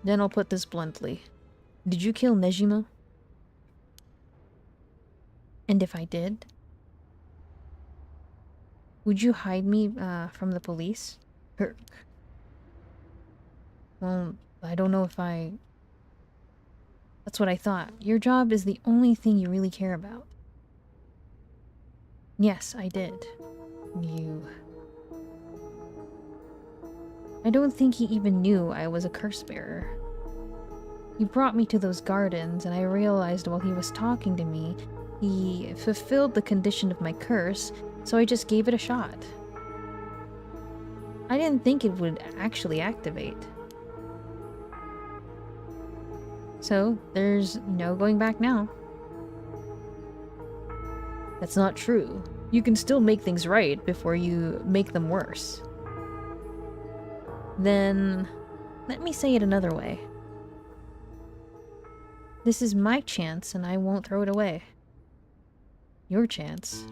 Then I'll put this bluntly. Did you kill Nejima? And if I did, would you hide me from the police? Well, I don't know if I... That's what I thought. Your job is the only thing you really care about. Yes, I did. You... I don't think he even knew I was a curse bearer. He brought me to those gardens, and I realized while he was talking to me, he fulfilled the condition of my curse, so I just gave it a shot. I didn't think it would actually activate. So, there's no going back now. That's not true. You can still make things right before you make them worse. Then, let me say it another way. This is my chance, and I won't throw it away. Your chance.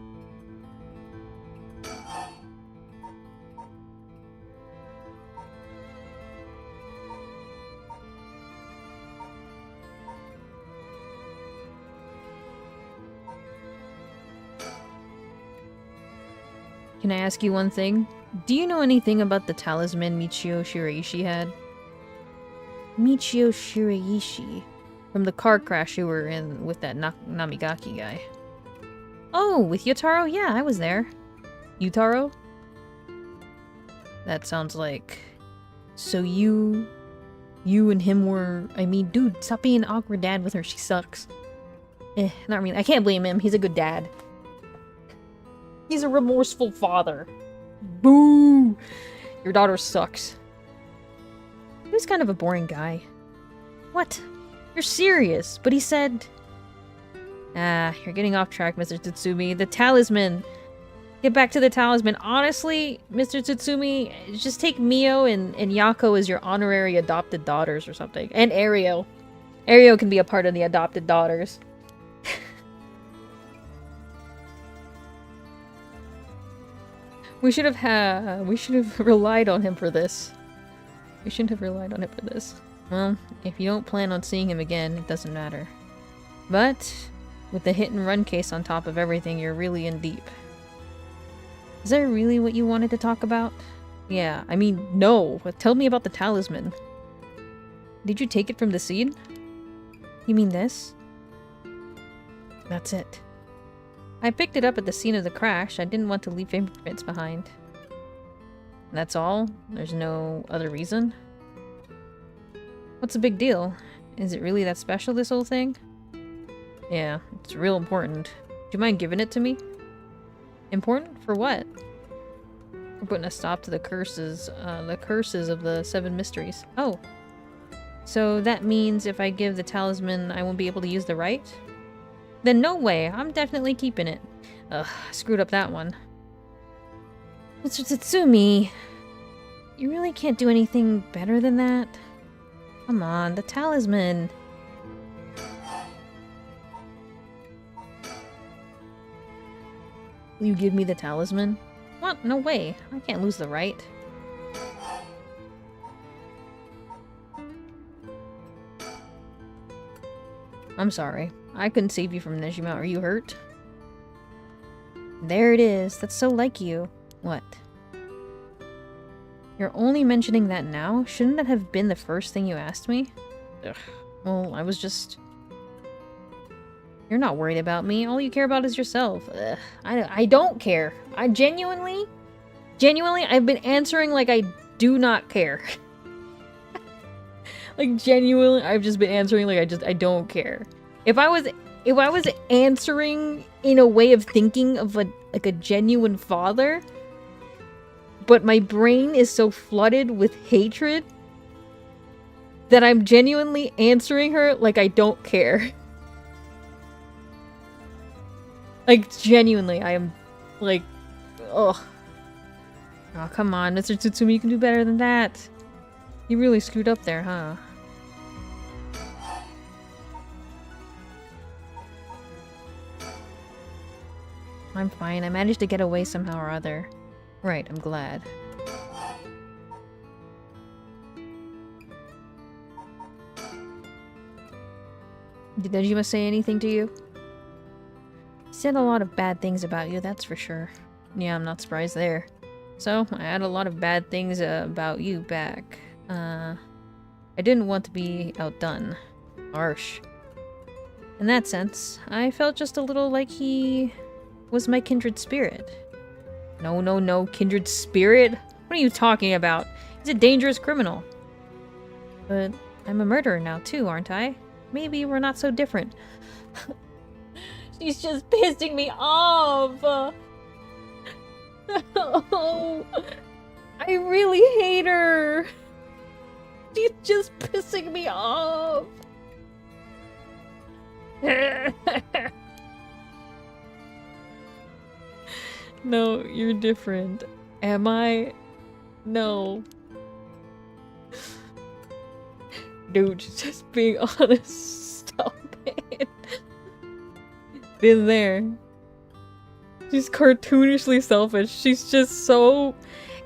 Can I ask you one thing? Do you know anything about the talisman Michio Shiraishi had? Michio Shiraishi? From the car crash you were in with that Namigaki guy. Oh, with Yutaro? Yeah, I was there. Yutaro? That sounds like... So you and him were... I mean, dude, stop being an awkward dad with her. She sucks. Not really. I can't blame him. He's a good dad. He's a remorseful father. Boo! Your daughter sucks. He was kind of a boring guy. What? You're serious, but he said... you're getting off track, Mr. Tsutsumi. The talisman! Get back to the talisman. Honestly, Mr. Tsutsumi, just take Mio and Yako as your honorary adopted daughters or something. And Ario. Ario can be a part of the adopted daughters. We should have relied on him for this. We shouldn't have relied on him for this. Well, if you don't plan on seeing him again, it doesn't matter. But with the hit and run case on top of everything, you're really in deep. Is that really what you wanted to talk about? Yeah, I mean, no. Tell me about the talisman. Did you take it from the scene? You mean this? That's it. I picked it up at the scene of the crash. I didn't want to leave fingerprints behind. That's all? There's no other reason? What's the big deal? Is it really that special, this whole thing? Yeah, it's real important. Do you mind giving it to me? Important? For what? We're putting a stop to the curses of the 7 mysteries. Oh. So that means if I give the talisman, I won't be able to use the right? Then no way. I'm definitely keeping it. Ugh, I screwed up that one. Mr. Tatsumi, you really can't do anything better than that? Come on, the talisman. Will you give me the talisman? What? No way. I can't lose the right. I'm sorry. I couldn't save you from Nejima. Are you hurt? There it is. That's so like you. What? You're only mentioning that now? Shouldn't that have been the first thing you asked me? Ugh. Well, I was just... You're not worried about me. All you care about is yourself. Ugh. I don't care. I genuinely, I've been answering like I do not care. Like, genuinely, I've just been answering like I don't care. If I was answering in a way of thinking of a genuine father, but my brain is so flooded with hatred that I'm genuinely answering her like I don't care. Like, genuinely, I am, like, ugh. Oh, come on, Mr. Tsutsumi, you can do better than that. You really screwed up there, huh? I'm fine. I managed to get away somehow or other. Right, I'm glad. Did Nejima say anything to you? He said a lot of bad things about you, that's for sure. Yeah, I'm not surprised there. So, I had a lot of bad things about you back. I didn't want to be outdone. Harsh. In that sense, I felt just a little like he was my kindred spirit. No, kindred spirit? What are you talking about? He's a dangerous criminal. But I'm a murderer now too, aren't I? Maybe we're not so different. She's just pissing me off! Oh, I really hate her! She's just pissing me off! No, you're different. Am I? No. Dude, just being honest. Stop it. Been there. She's cartoonishly selfish. She's just so...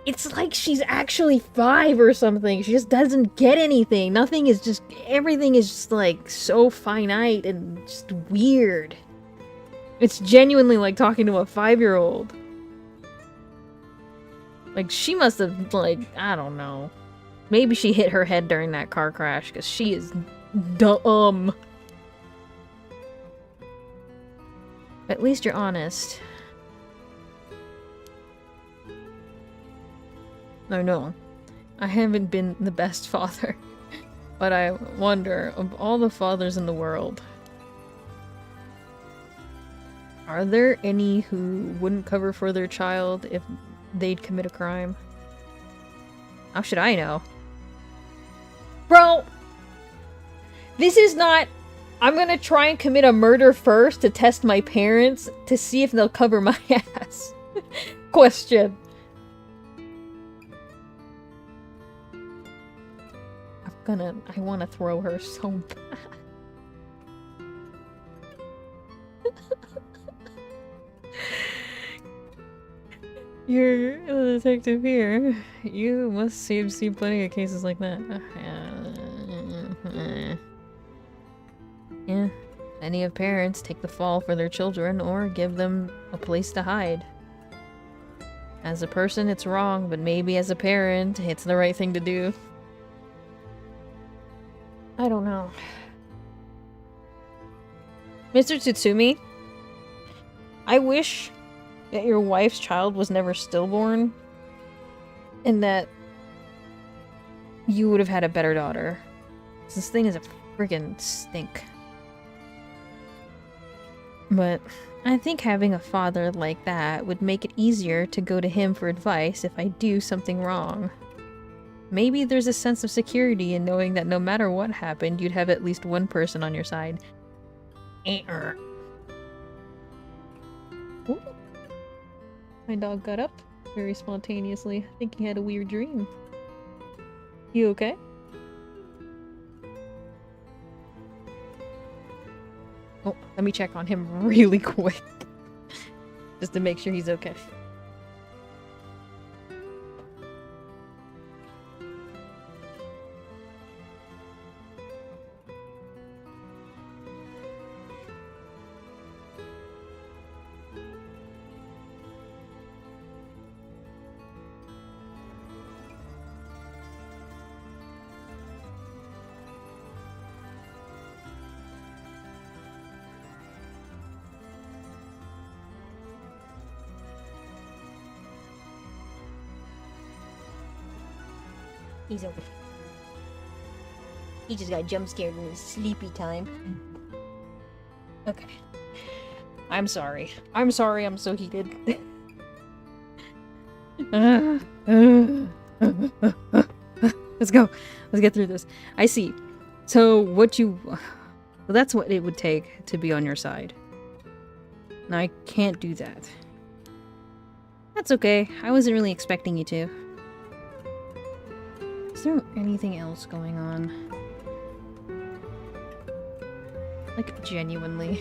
It's like she's actually 5 or something. She just doesn't get anything. Nothing is just... Everything is just like so finite and just weird. It's genuinely like talking to a 5-year-old. Like, she must have, like, I don't know. Maybe she hit her head during that car crash, because she is dumb. At least you're honest. No. I haven't been the best father. But I wonder, of all the fathers in the world, are there any who wouldn't cover for their child if they'd commit a crime? How should I know? Bro! This is not... I'm gonna try and commit a murder first to test my parents to see if they'll cover my ass. Question. I wanna throw her so bad. You're a detective here. You must have seen plenty of cases like that. Yeah. Many of parents take the fall for their children or give them a place to hide. As a person, it's wrong, but maybe as a parent, it's the right thing to do. I don't know. Mr. Tsutsumi, I wish that your wife's child was never stillborn, and that you would have had a better daughter. This thing is a friggin' stink. But I think having a father like that would make it easier to go to him for advice if I do something wrong. Maybe there's a sense of security in knowing that no matter what happened, you'd have at least one person on your side. Ooh. My dog got up very spontaneously. I think he had a weird dream. You okay? Oh, let me check on him really quick. Just to make sure he's okay.
He's okay. He just got jump scared in his sleepy time.
Okay. I'm sorry. I'm sorry I'm so heated. Let's go. Let's get through this. I see. So well, that's what it would take to be on your side. Now I can't do that. That's okay. I wasn't really expecting you to. Is there anything else going on? Like, genuinely.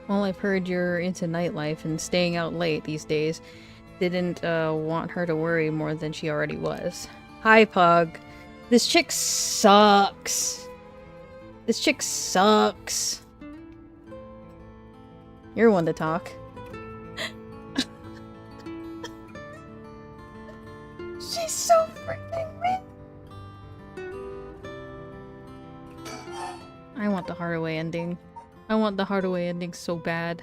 Well, I've heard you're into nightlife and staying out late these days. Didn't want her to worry more than she already was. Hi, Pug. This chick sucks. This chick sucks. You're one to talk. She's so freaking weak. I want the Hardaway ending. I want the Hardaway ending so bad.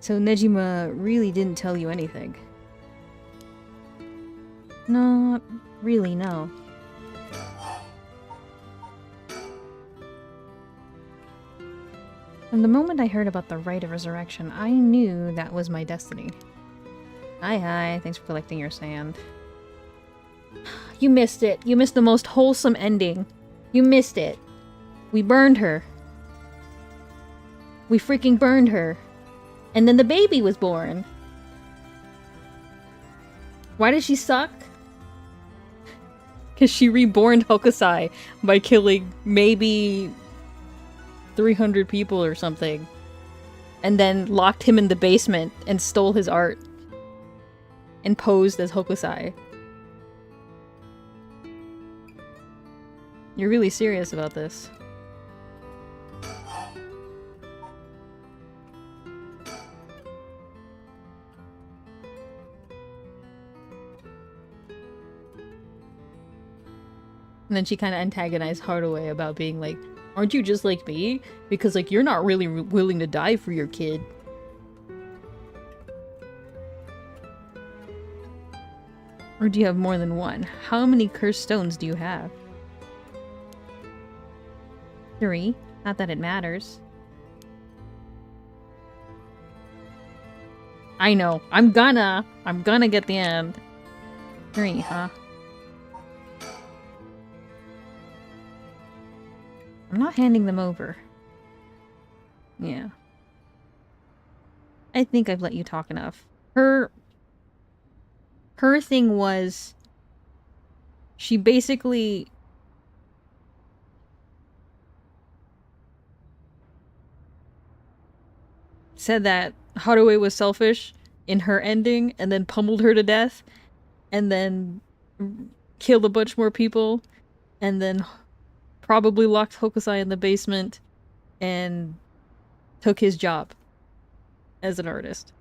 So Nejima really didn't tell you anything? Not really, no. From the moment I heard about the rite of resurrection, I knew that was my destiny. Hi, thanks for collecting your sand. You missed it. You missed the most wholesome ending. You missed it. We burned her. We freaking burned her. And then the baby was born. Why does she suck? Because she reborn Hokusai by killing maybe 300 people or something. And then locked him in the basement and stole his art. And posed as Hokusai. You're really serious about this. And then she kind of antagonized Hardaway about being like, aren't you just like me? Because, like, you're not really willing to die for your kid. Or do you have more than one? How many cursed stones do you have? 3. Not that it matters. I know. I'm gonna get the end. 3, huh? I'm not handing them over. Yeah. I think I've let you talk enough. Her thing was, she basically said that Haruo was selfish in her ending, and then pummeled her to death, and then killed a bunch more people, and then probably locked Hokusai in the basement and took his job as an artist.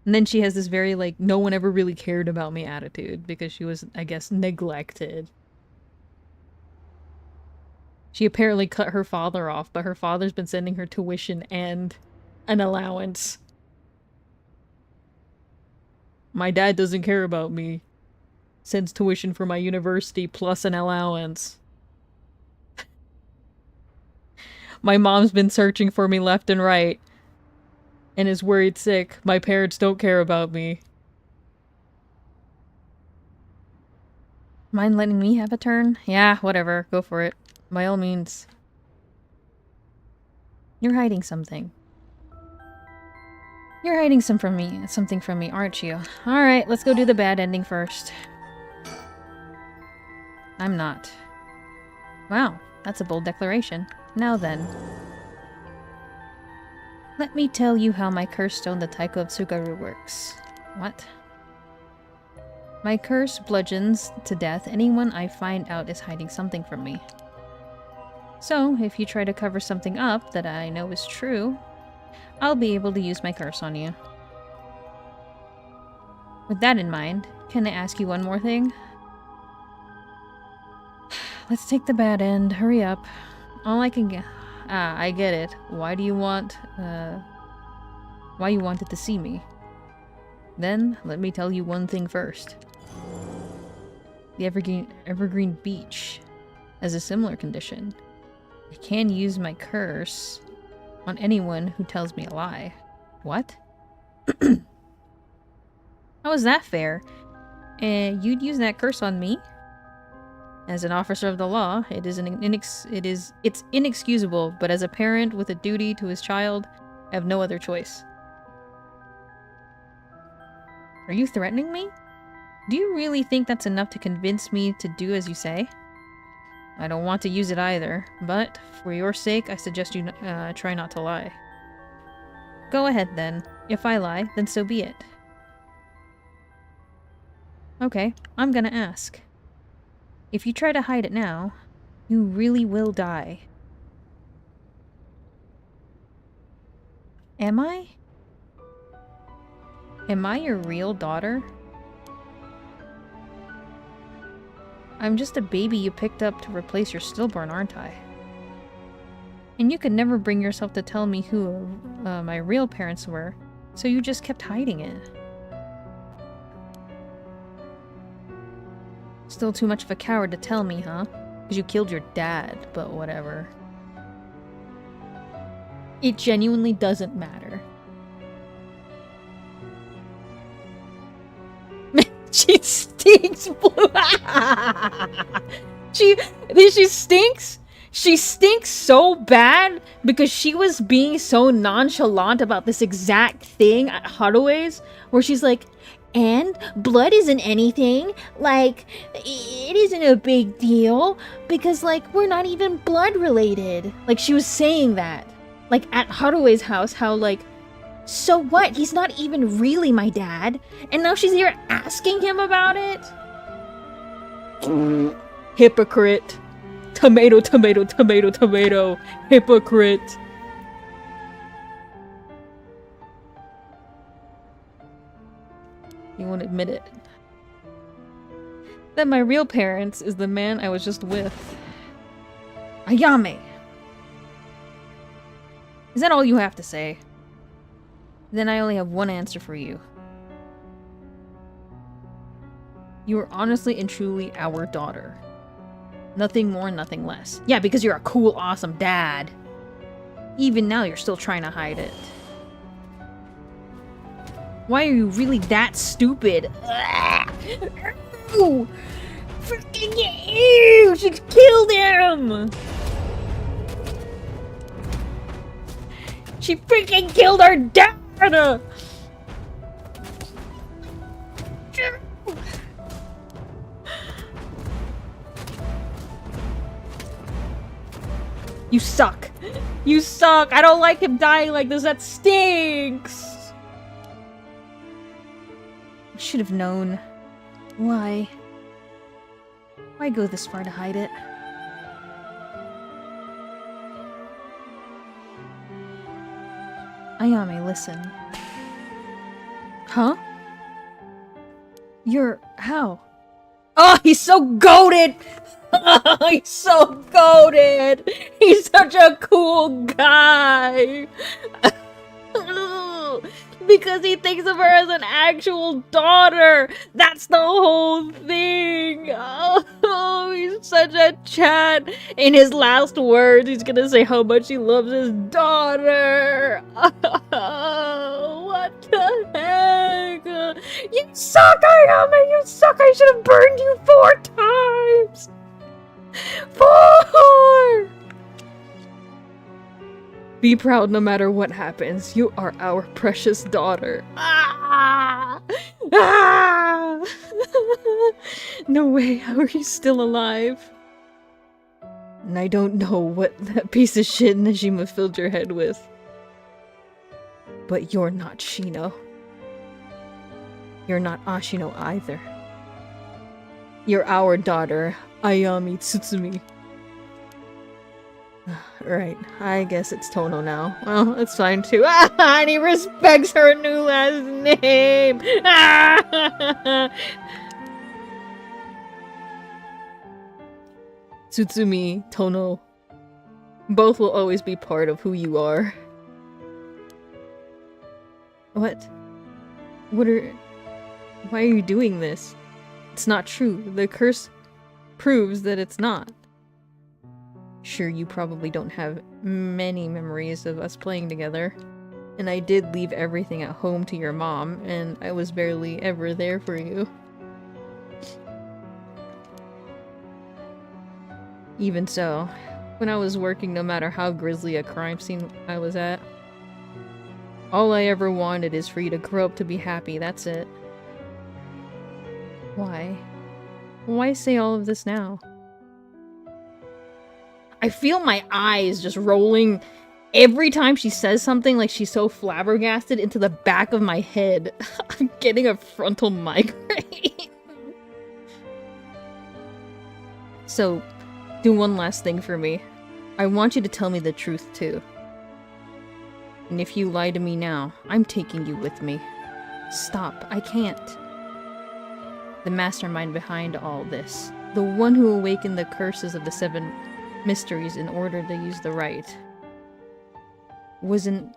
And then she has this very, like, no one ever really cared about me attitude because she was, I guess, neglected. She apparently cut her father off, but her father's been sending her tuition and an allowance. My dad doesn't care about me. Sends tuition for my university plus an allowance. My mom's been searching for me left and right and is worried sick. My parents don't care about me. Mind letting me have a turn? Yeah, whatever. Go for it. By all means. You're hiding something. You're hiding something from me, aren't you? Alright, let's go do the bad ending first. I'm not. Wow, that's a bold declaration. Now then. Let me tell you how my curse stone, the Taiko of Tsugaru, works. What? My curse bludgeons to death anyone I find out is hiding something from me. So, if you try to cover something up that I know is true, I'll be able to use my curse on you. With that in mind, can I ask you one more thing? Let's take the bad end. Hurry up. All I can get... Ah, I get it. Why do you want... why you wanted to see me? Then, let me tell you one thing first. The Evergreen Beach has a similar condition. I can use my curse on anyone who tells me a lie. What? How is that fair? You'd use that curse on me? As an officer of the law, it's inexcusable, but as a parent with a duty to his child, I have no other choice. Are you threatening me? Do you really think that's enough to convince me to do as you say? I don't want to use it either, but for your sake, I suggest you try not to lie. Go ahead then. If I lie, then so be it. Okay, I'm gonna ask. If you try to hide it now, you really will die. Am I? Am I your real daughter? I'm just a baby you picked up to replace your stillborn, aren't I? And you could never bring yourself to tell me who my real parents were, so you just kept hiding it. Still too much of a coward to tell me, huh? Because you killed your dad, but whatever. It genuinely doesn't matter. She stinks blue. She stinks. She stinks so bad because she was being so nonchalant about this exact thing at Harue's, where she's like, and blood isn't anything, like, it isn't a big deal, because, like, we're not even blood related. Like, she was saying that, like, at Harue's house, how, like, so what? He's not even really my dad. And now she's here asking him about it? Hypocrite. Tomato, tomato, tomato, tomato. Hypocrite. You won't admit it. That my real parents is the man I was just with. Ayame! Is that all you have to say? Then I only have one answer for you. You are honestly and truly our daughter. Nothing more, nothing less. Yeah, because you're a cool, awesome dad. Even now, you're still trying to hide it. Why are you really that stupid? Ooh. Freaking ew! She killed him! She freaking killed our dad! You suck. You suck. I don't like him dying like this. That stinks. I should have known. Why? Why go this far to hide it? Ayame, listen. Huh? You're... how? Oh, he's so goated! He's so goated! He's such a cool guy! Because he thinks of her as an actual daughter! That's the whole thing! Oh, he's such a Chad! In his last words, he's gonna say how much he loves his daughter! Oh, what the heck? You suck, Ayame! You suck! I should have burned you 4 times! 4! Be proud no matter what happens. You are our precious daughter. Ah! Ah! No way, how are you still alive? And I don't know what that piece of shit Najima filled your head with. But you're not Shino. You're not Ashino either. You're our daughter, Ayami Tsutsumi. Right, I guess it's Tono now. Well, that's fine too. And he respects her new last name! Tsutsumi, Tono. Both will always be part of who you are. What? Why are you doing this? It's not true. The curse proves that it's not. Sure, you probably don't have many memories of us playing together. And I did leave everything at home to your mom, and I was barely ever there for you. Even so, when I was working, no matter how grisly a crime scene I was at, all I ever wanted is for you to grow up to be happy, that's it. Why? Why say all of this now? I feel my eyes just rolling every time she says something, like she's so flabbergasted, into the back of my head. I'm getting a frontal migraine. So, do one last thing for me. I want you to tell me the truth too. And if you lie to me now, I'm taking you with me. Stop, I can't. The mastermind behind all this, the one who awakened the curses of the 7 mysteries in order to use the right, wasn't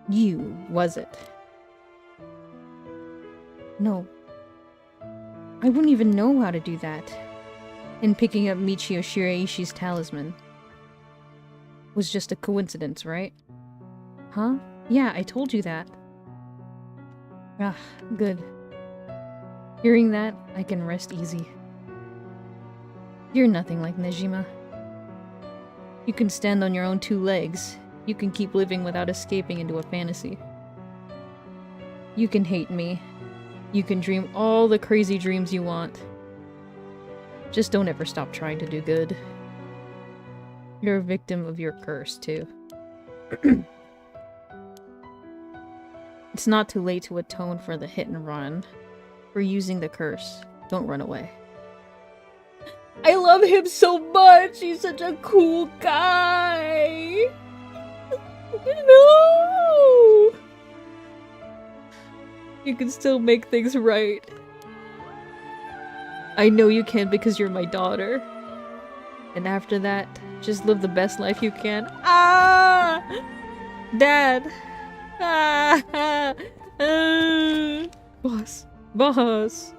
you, was it? No. I wouldn't even know how to do that. And picking up Michio Shiraishi's talisman was just a coincidence, right? Huh? Yeah, I told you that. Ah, good. Hearing that, I can rest easy. You're nothing like Najima. You can stand on your own 2 legs. You can keep living without escaping into a fantasy. You can hate me. You can dream all the crazy dreams you want. Just don't ever stop trying to do good. You're a victim of your curse, too. It's not too late to atone for the hit and run. For using the curse. Don't run away. I love him so much! He's such a cool guy! No! You can still make things right. I know you can because you're my daughter. And after that, just live the best life you can. Ah! Dad! Ah! Boss. Boss!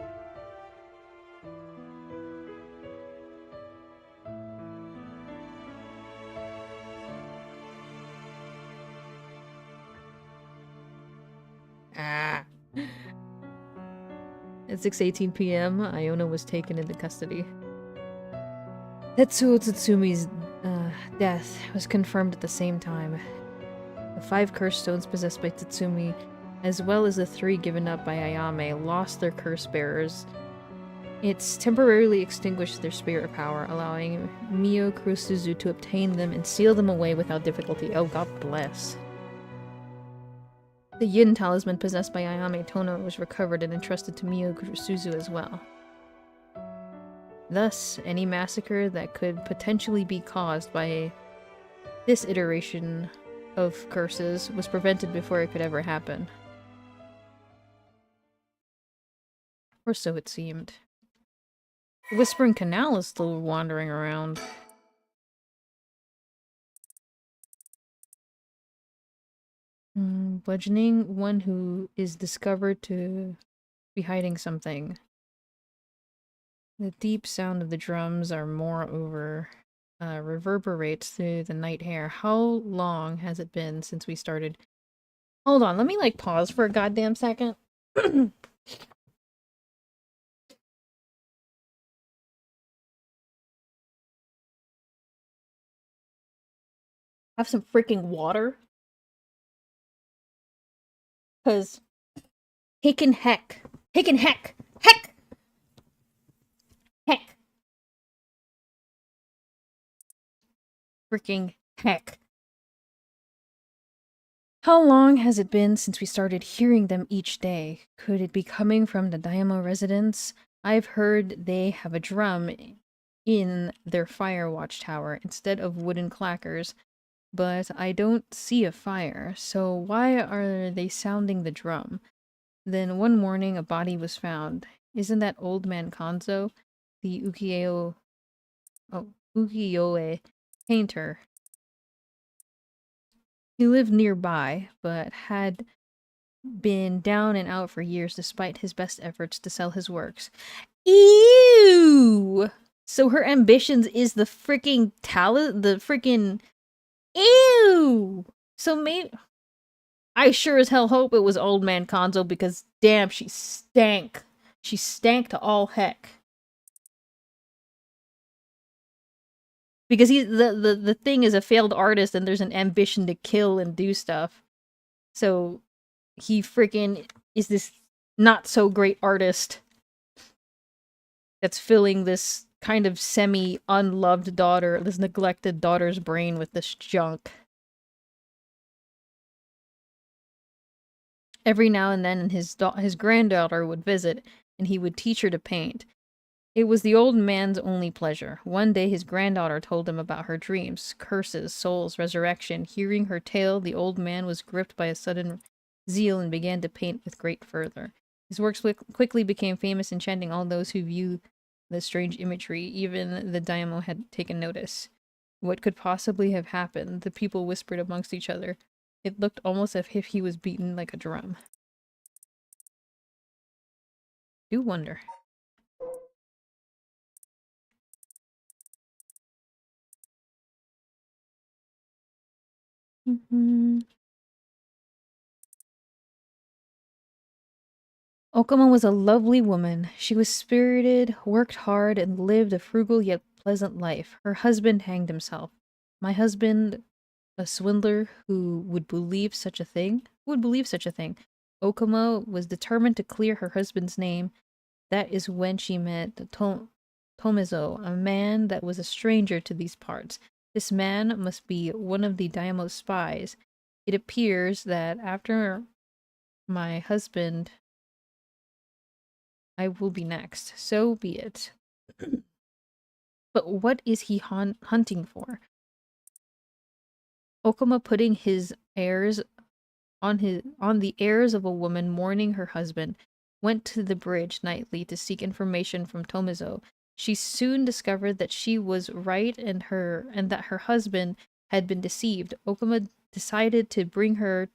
At 6:18 p.m., Iona was taken into custody. Tetsuo Tsutsumi's death was confirmed at the same time. The 5 curse stones possessed by Tatsumi, as well as the 3 given up by Ayame, lost their curse bearers. It's temporarily extinguished their spirit power, allowing Mio Kurosuzu to obtain them and seal them away without difficulty. Oh, God bless. The Yin talisman possessed by Ayame Tono was recovered and entrusted to Mio Kurosuzu as well. Thus, any massacre that could potentially be caused by this iteration of curses was prevented before it could ever happen. Or so it seemed. The Whispering Canal is still wandering around. Bludgeoning one who is discovered to be hiding something. The deep sound of the drums are moreover reverberates through the night air. How long has it been since we started? Hold on, let me like pause for a goddamn second. Have some freaking water. Cause Hicken heck. Hicken heck. Heck! Heck. Freaking heck. How long has it been since we started hearing them each day? Could it be coming from the Daimyo residence? I've heard they have a drum in their fire watchtower instead of wooden clackers, but I don't see a fire, so why are they sounding the drum? Then one morning a body was found. Isn't that old man Kanzo, the ukiyo-e painter? He lived nearby, but had been down and out for years despite his best efforts to sell his works. Ew! So her ambitions is the freaking talent, the freaking... Ew! So maybe... I sure as hell hope it was old man Konzo because damn, she stank. She stank to all heck. Because the thing is a failed artist and there's an ambition to kill and do stuff. So he freaking is this not so great artist that's filling this kind of semi-unloved daughter, this neglected daughter's brain with this junk. Every now and then his granddaughter would visit, and he would teach her to paint. It was the old man's only pleasure. One day his granddaughter told him about her dreams, curses, souls, resurrection. Hearing her tale, the old man was gripped by a sudden zeal and began to paint with great fervor. His works quickly became famous, enchanting all those who viewed the strange imagery. Even the daimyo had taken notice. What could possibly have happened? The people whispered amongst each other. It looked almost as if he was beaten like a drum. Do wonder. Okama was a lovely woman. She was spirited, worked hard, and lived a frugal yet pleasant life. Her husband hanged himself. My husband, a swindler who would believe such a thing? Who would believe such a thing? Okama was determined to clear her husband's name. That is when she met Tomizo, a man that was a stranger to these parts. This man must be one of the daimyo's spies. It appears that after my husband, I will be next. So be it. But what is he hunting for? Okama putting his heirs on the heirs of a woman mourning her husband, went to the bridge nightly to seek information from Tomizo. She soon discovered that she was right and that her husband had been deceived. Okama decided to bring her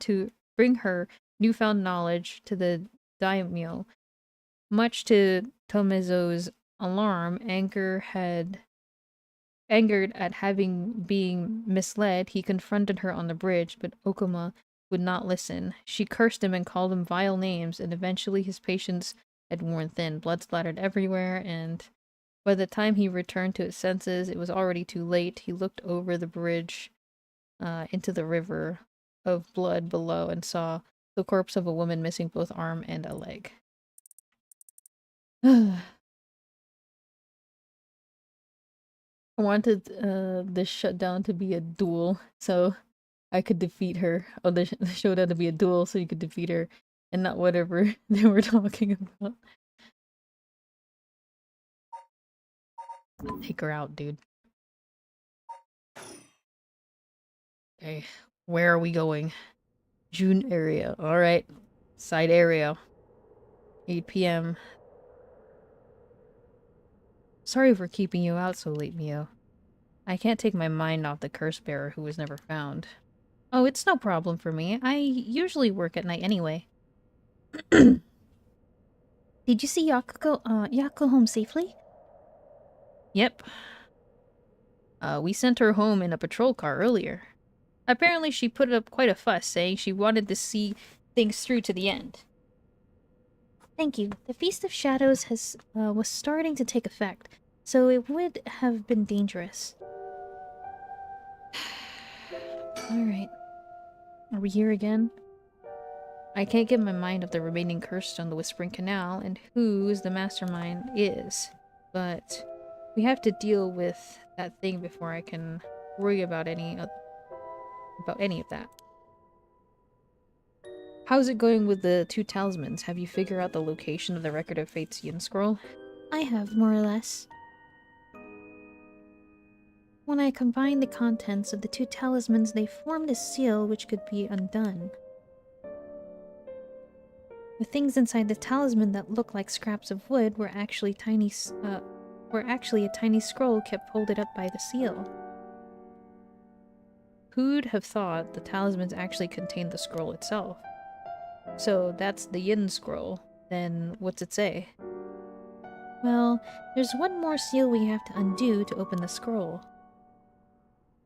newfound knowledge to the daimyo. Much to Tomizo's alarm, angered at being misled, he confronted her on the bridge, but Okama would not listen. She cursed him and called him vile names, and eventually his patience had worn thin, blood splattered everywhere, and by the time he returned to his senses, it was already too late. He looked over the bridge into the river of blood below and saw the corpse of a woman missing both arm and a leg. I wanted this shutdown to be a duel, so I could defeat her. Oh, the showdown to be a duel, so you could defeat her, and not whatever they were talking about. Take her out, dude. Okay, where are we going? June area. Alright. Side area. 8 p.m. Sorry for keeping you out so late, Mio. I can't take my mind off the curse bearer who was never found. Oh, it's no problem for me. I usually work at night anyway. Did you see Yako home safely? Yep. We sent her home in a patrol car earlier. Apparently she put up quite a fuss, saying she wanted to see things through to the end. Thank you. The Feast of Shadows was starting to take effect, so it would have been dangerous. Alright. Are we here again? I can't get my mind off the remaining curse on the Whispering Canal and whose the mastermind is, but we have to deal with that thing before I can worry about any of that. How's it going with the two talismans? Have you figured out the location of the Record of Fate's Yin Scroll? I have, more or less. When I combined the contents of the two talismans, they formed a seal which could be undone. The things inside the talisman that looked like scraps of wood were actually a tiny scroll kept folded up by the seal. Who'd have thought the talismans actually contained the scroll itself? So that's the Yin Scroll. Then what's it say? Well, there's one more seal we have to undo to open the scroll.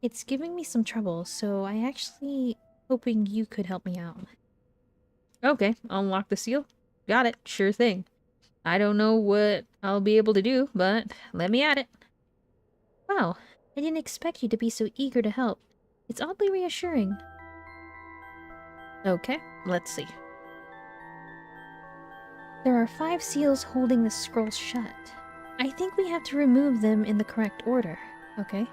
It's giving me some trouble, so I actually hoping you could help me out. Okay, unlock the seal. Got it, sure thing. I don't know what I'll be able to do, but let me at it. Wow, I didn't expect you to be so eager to help. It's oddly reassuring. Okay, let's see. There are 5 seals holding the scroll shut. I think we have to remove them in the correct order, okay?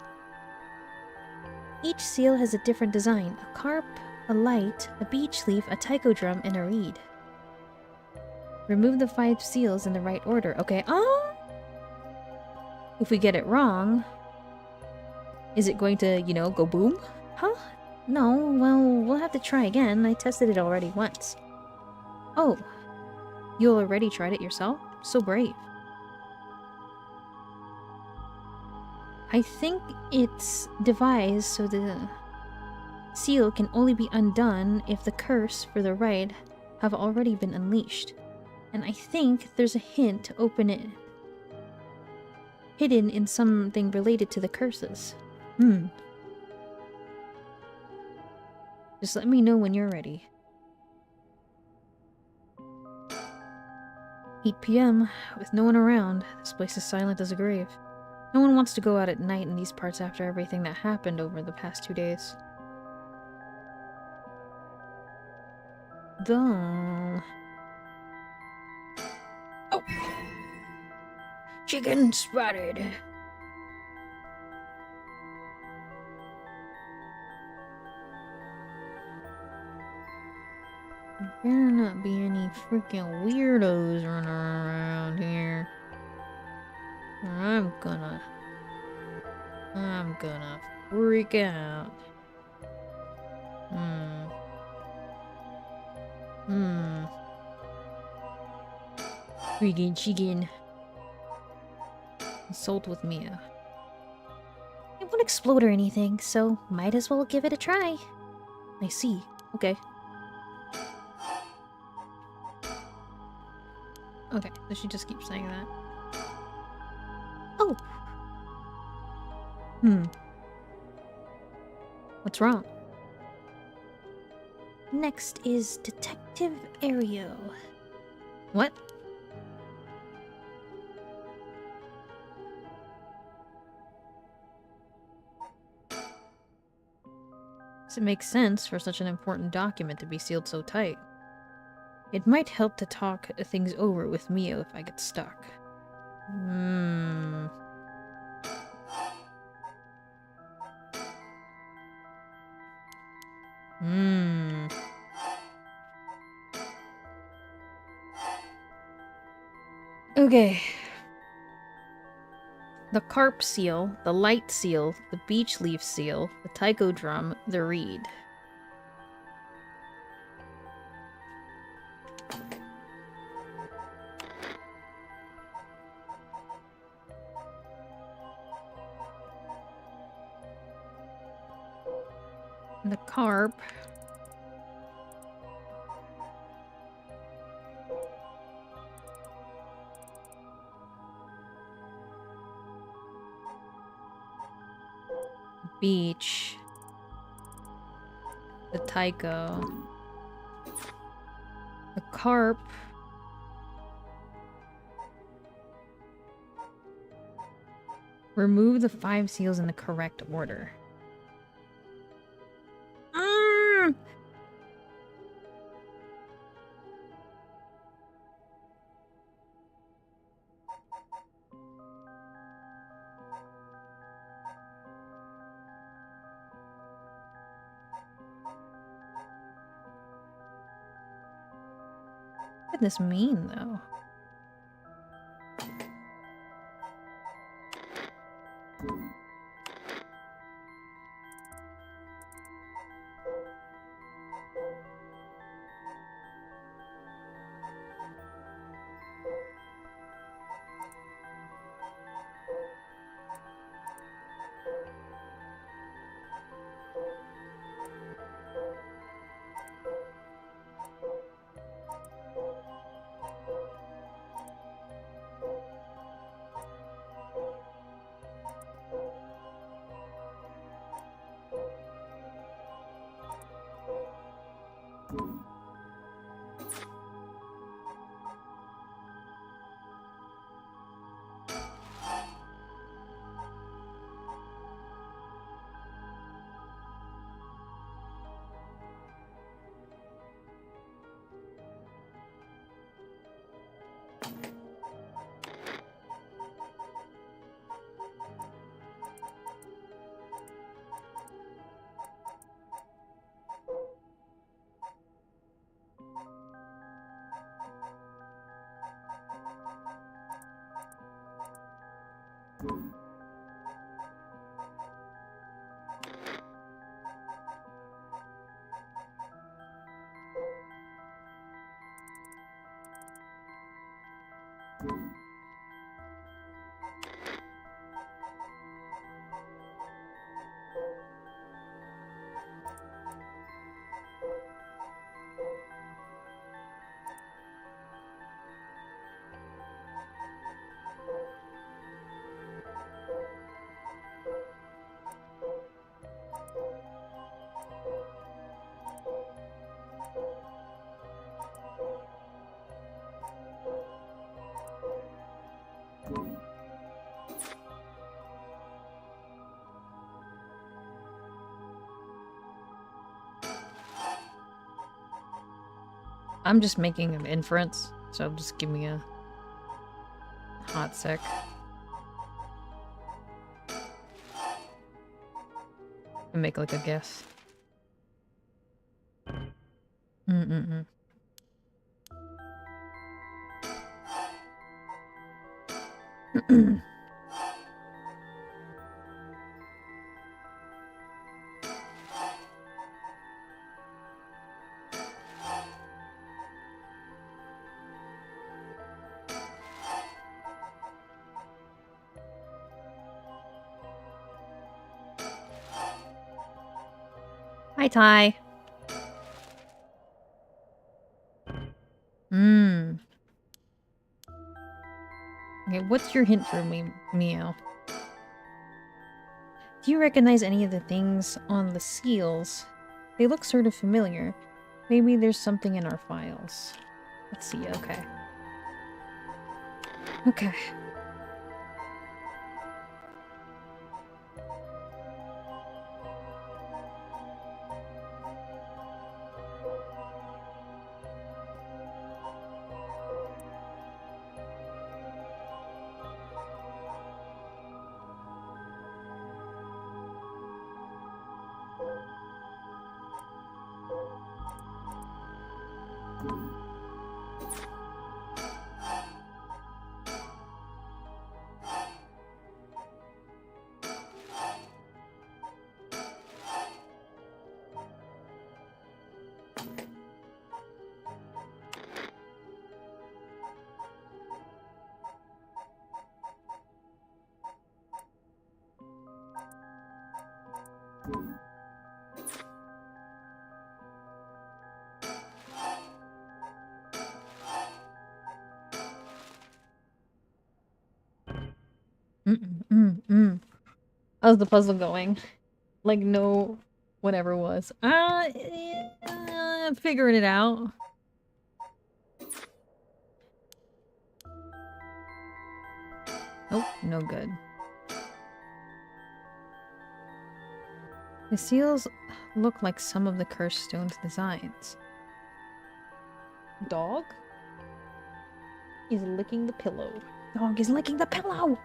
Each seal has a different design. A carp, a light, a beech leaf, a taiko drum, and a reed. Remove the 5 seals in the right order. Okay, if we get it wrong, is it going to, you know, go boom? Huh? No, well, we'll have to try again. I tested it already once. Oh, you already tried it yourself? So brave. I think it's devised so the seal can only be undone if the curse for the right have already been unleashed. And I think there's a hint to open it hidden in something related to the curses. Just let me know when you're ready. 8 p.m. with no one around. This place is silent as a grave. No one wants to go out at night in these parts after everything that happened over the past 2 days. Though... Oh! Chicken spotted! There better not be any freaking weirdos running around here. I'm gonna freak out. Freaking chicken. Assault with Mia. It won't explode or anything, so might as well give it a try. I see. Okay. Okay, so she just keeps saying that. Oh! What's wrong? Next is Detective Ario. What? It makes sense for such an important document to be sealed so tight. It might help to talk things over with Mio if I get stuck. Hmm. Hmm. Okay. The carp seal, the light seal, the beech leaf seal, the taiko drum, the reed. The carp. Beach. The taiko. The carp. Remove the 5 seals in the correct order. What does this mean, though? I'm just making an inference, so just give me a hot sec. And make like a guess. Hi, Ty. Okay, what's your hint for me, Mio? Do you recognize any of the things on the seals? They look sort of familiar. Maybe there's something in our files. Let's see, okay. Okay. How's the puzzle going? Like, no, whatever was. Figuring it out. Oh, no good. The seals look like some of the cursed stone's designs. Dog is licking the pillow. Dog is licking the pillow!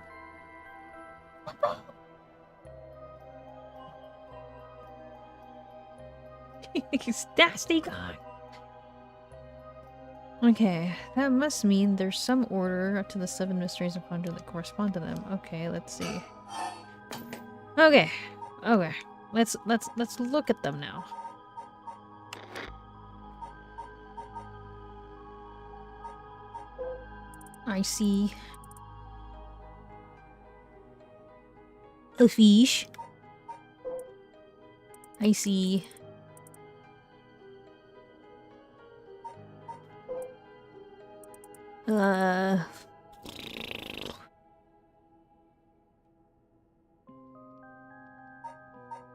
He's nasty guy. Okay, that must mean there's some order to the 7 mysteries of Honjo that correspond to them. Okay, let's see. Okay, let's look at them now. I see a fish. I see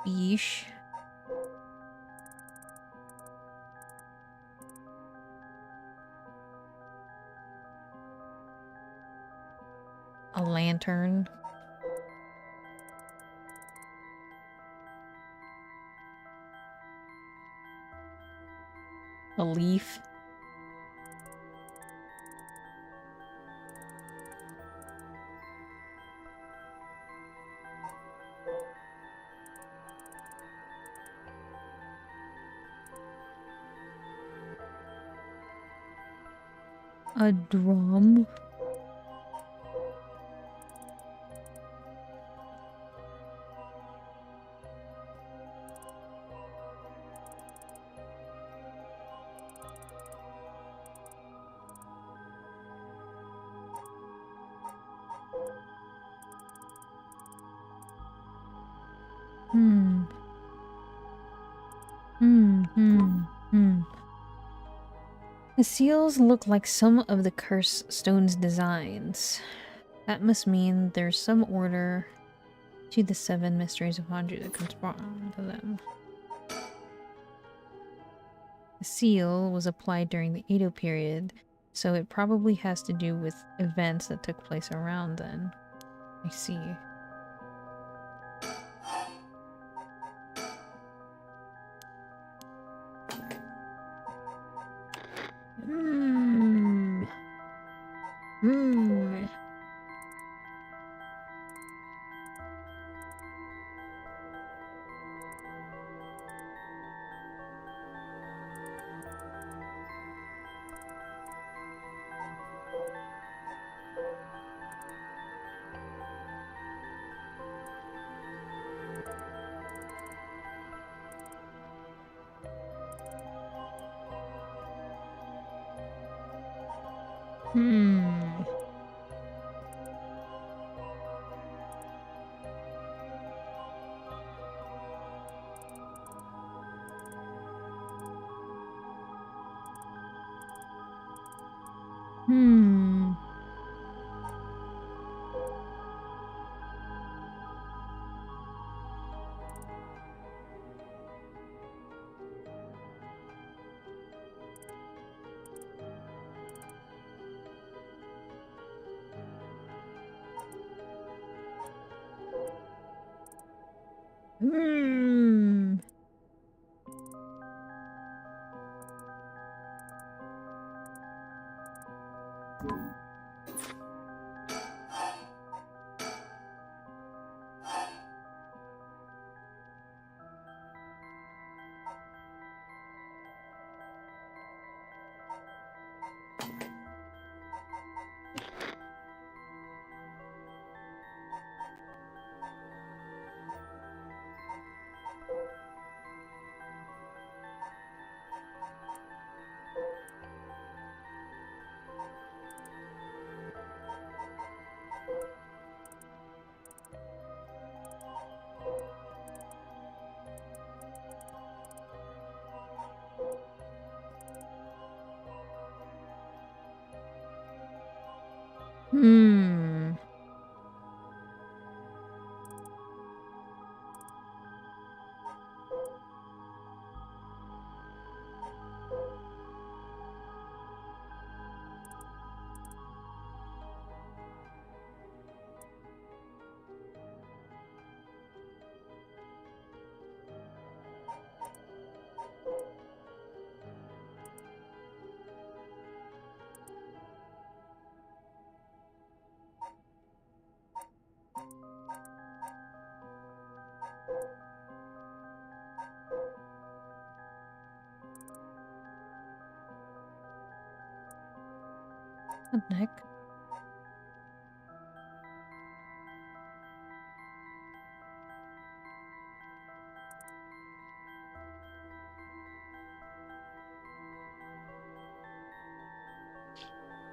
fish. A lantern. A leaf. A drum. The seals look like some of the cursed stone's designs. That must mean there's some order to the 7 mysteries of Honjo that correspond to them. The seal was applied during the Edo period, so it probably has to do with events that took place around then. I see. Hmm. What the heck?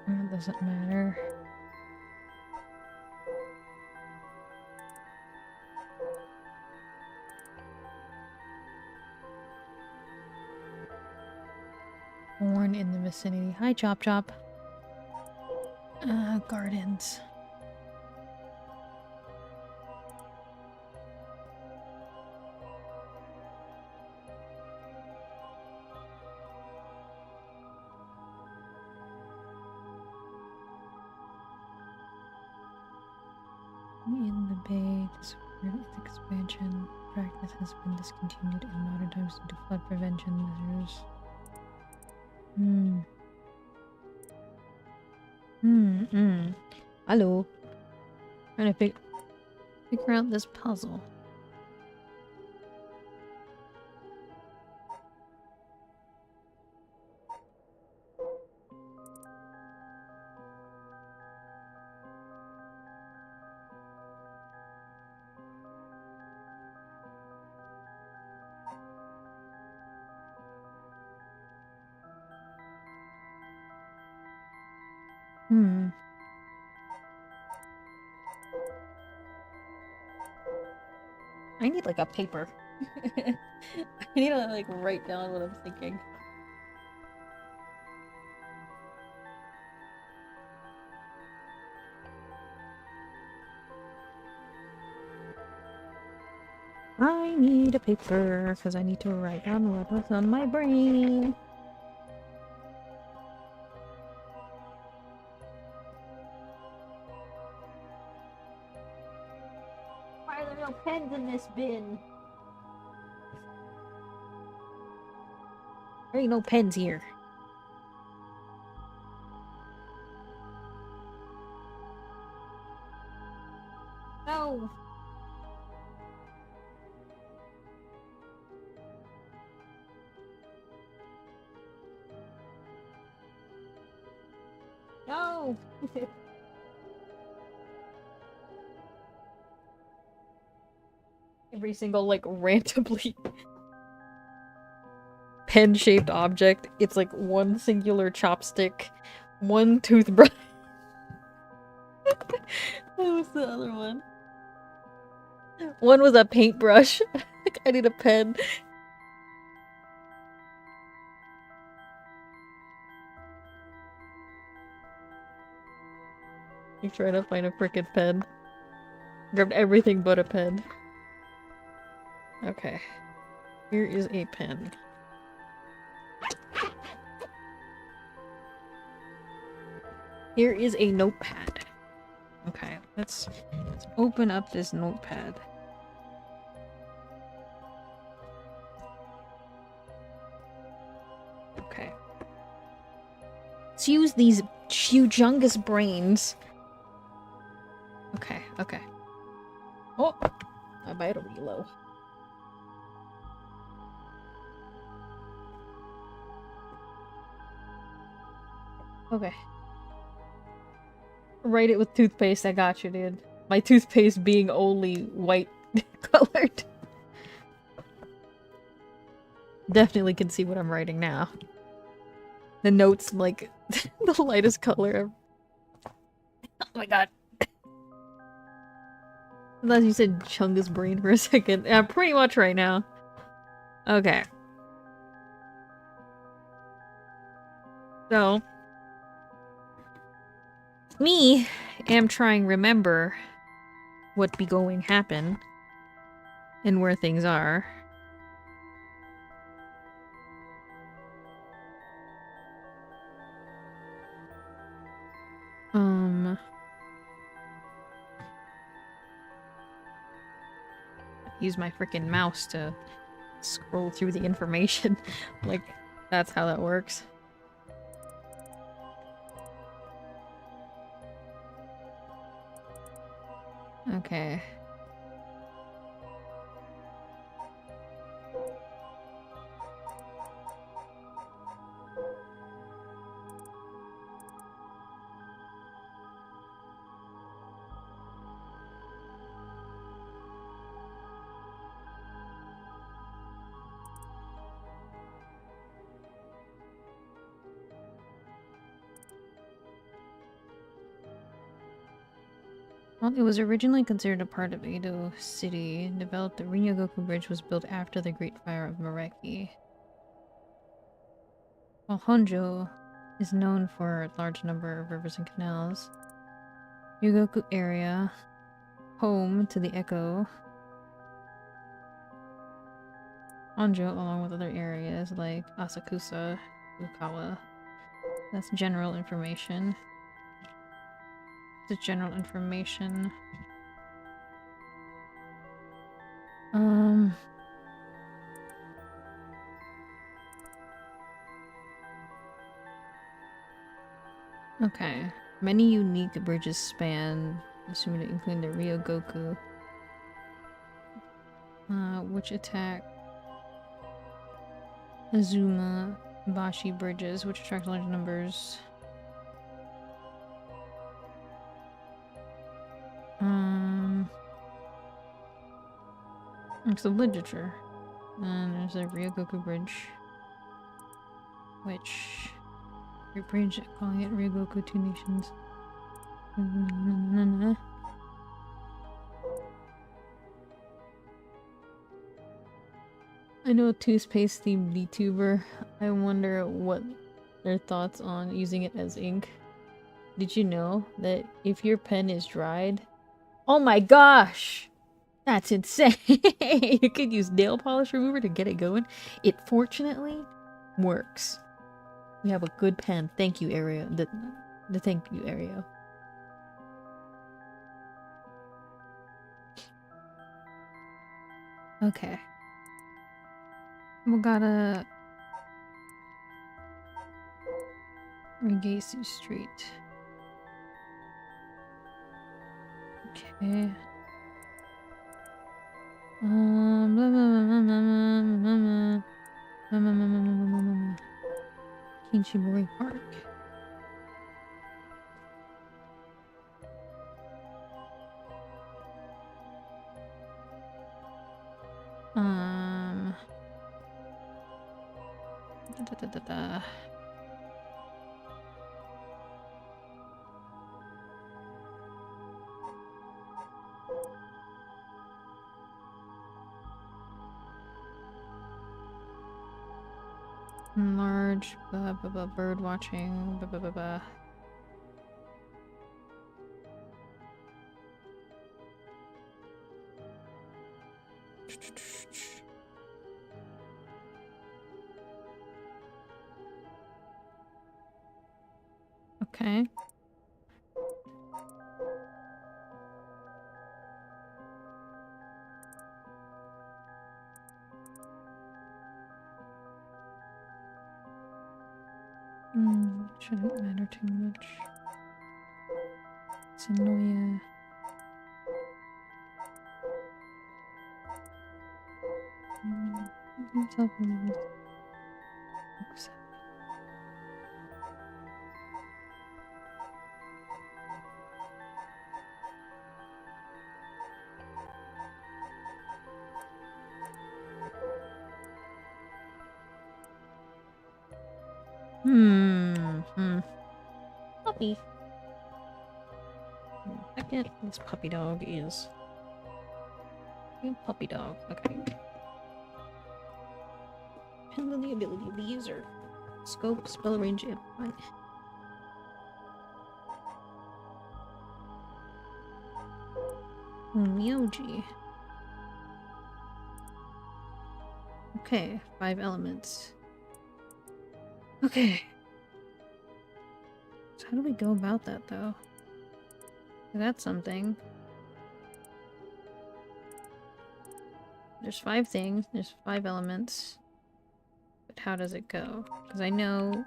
It doesn't matter. Born in the vicinity. Hi, Chop Chop. Gardens. In the bay, this expansion practice has been discontinued in modern times due to flood prevention measures. Hello. Trying to figure out this puzzle. I need like a paper. I need to like write down what I'm thinking. I need a paper because I need to write down what was on my brain.
Why are there no pens in this bin?
There ain't no pens here.
No. No.
Every single like randomly pen-shaped object, it's like one singular chopstick, one toothbrush. What was the other one? One was a paintbrush. Like, I need a pen. You trying to find a frickin' pen. Grabbed everything but a pen. Okay. Here is a pen. Here is a notepad. Okay, let's open up this notepad. Okay. Let's use these humongous brains. Okay, okay. Oh! My battery low. Okay. Write it with toothpaste, I got you, dude. My toothpaste being only white colored. Definitely can see what I'm writing now. The notes, like, the lightest color. Oh my god. Unless you said Chungus brain for a second. Yeah, pretty much right now. Okay. So. Me am trying remember what be going happen and where things are. Use my freaking mouse to scroll through the information. Like, that's how that works. Okay. Well, it was originally considered a part of Edo City. Developed, the Ryogoku Bridge was built after the Great Fire of Mareki. While Honjo is known for a large number of rivers and canals, Ryogoku area, home to the Echo, Honjo, along with other areas like Asakusa, Fukawa. That's general information. The general information. Okay. Many unique bridges span, assuming to include the Ryogoku, which attack Azuma Bashi bridges, which attract large numbers. It's the literature. And there's a Ryogoku bridge, which bridge calling it Ryogoku Two Nations. I know a toothpaste themed VTuber. I wonder what their thoughts on using it as ink. Did you know that if your pen is dried? Oh my gosh! That's insane! You could use nail polish remover to get it going. It fortunately works. We have a good pen. Thank you, Aereo. The thank you, Aereo. Okay. We gotta... Regasu Street. Okay. Kinshimori Park. Large, bird watching, Okay. Shouldn't matter too much. Sonoya. Puppy. Second, this puppy dog is. Puppy dog. Okay. Depends on the ability of the user. Scope, spell range, amplify. Myoji. Okay, 5 elements. Okay. So how do we go about that, though? That's something. There's 5 things, there's 5 elements. But how does it go? Because I know...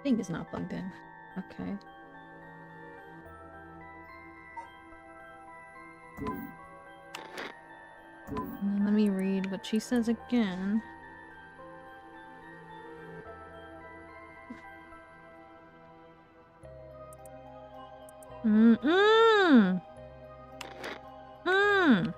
Thing is not plugged in. Okay. And then let me read what she says again. Mm-mm! Mm!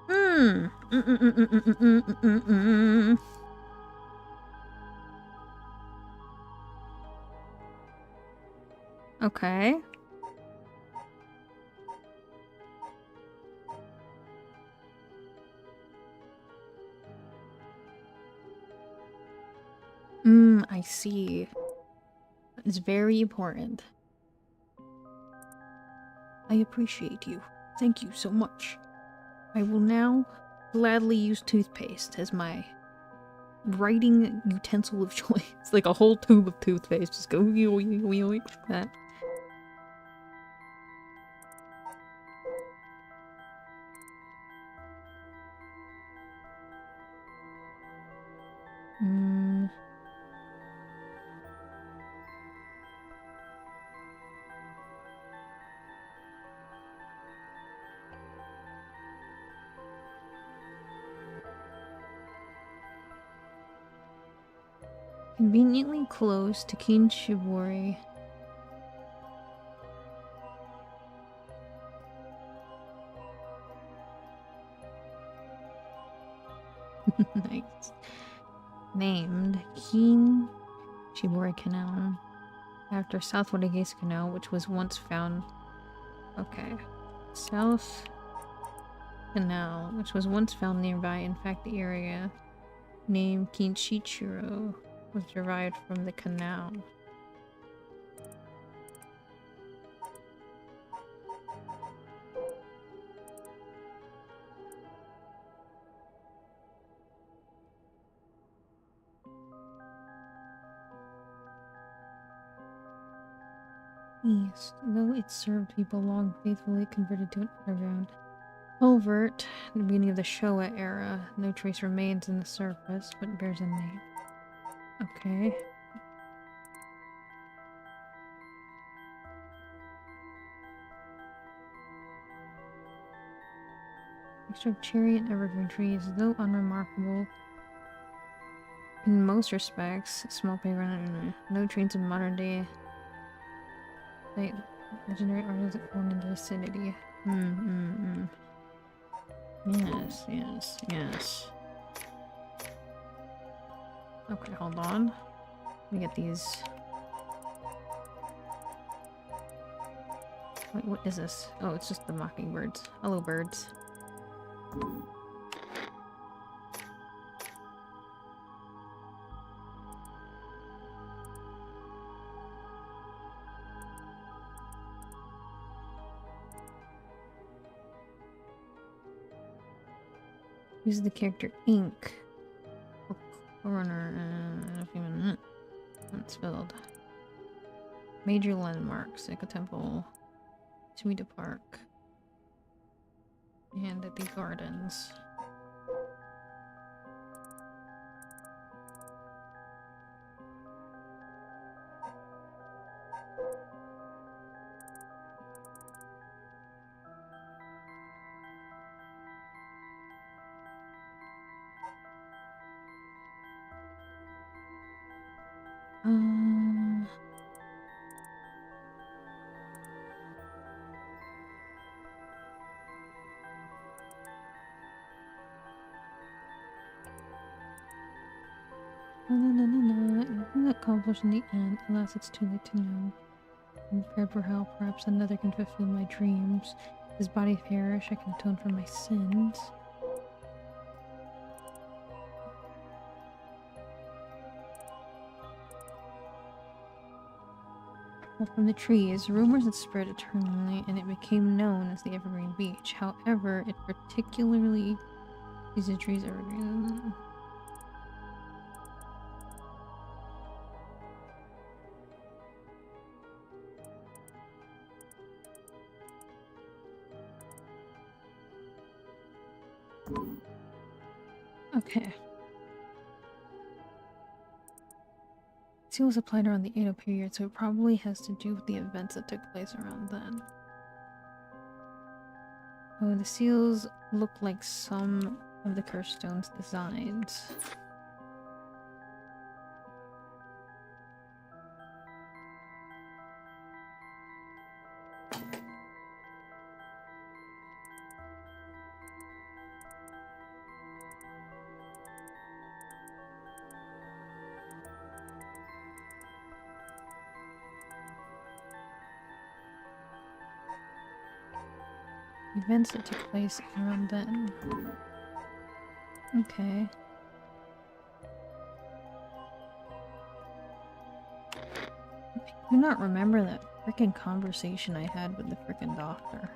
Mm! Mm-mm-mm-mm-mm-mm-mm-mm-mm. Okay. I see. It's very important. I appreciate you. Thank you so much. I will now gladly use toothpaste as my writing utensil of choice. Like a whole tube of toothpaste. Just go like that. Conveniently close to Kinshibori. Nice. Named Kinshibori Canal. After South Wadagase Canal, which was once found... Okay. South Canal, which was once found nearby. In fact, the area named Kinshichiro was derived from the canal. East, though it served people long faithfully converted to an underground culvert. The beginning of the Showa era. No trace remains in the surface, but bears a name. Okay. Mixture of cherry and evergreen trees, though unremarkable in most respects. Small playground, no trains in modern day. Legendary artists born in the vicinity. Yes, yes, yes. Okay, hold on. Let me get these. Wait, what is this? Oh, it's just the mockingbirds. Hello, birds. Use the character ink. Coroner, unspilled. Major landmarks, like a temple, Tomita Park, and at the gardens. Anything accomplished in the end, alas, it's too late to know. I'm prepared for hell, perhaps another can fulfill my dreams. If his body perish, I can atone for my sins. Well, from the trees, rumors had spread eternally, and it became known as the Evergreen Beach. However, it particularly... These are trees evergreen. Okay. Seal was applied around the Edo period, so it probably has to do with the events that took place around then. Oh, the seals look like some of the cursed stone's designs. Events that took place around then. Okay. I do not remember that frickin' conversation I had with the frickin' doctor.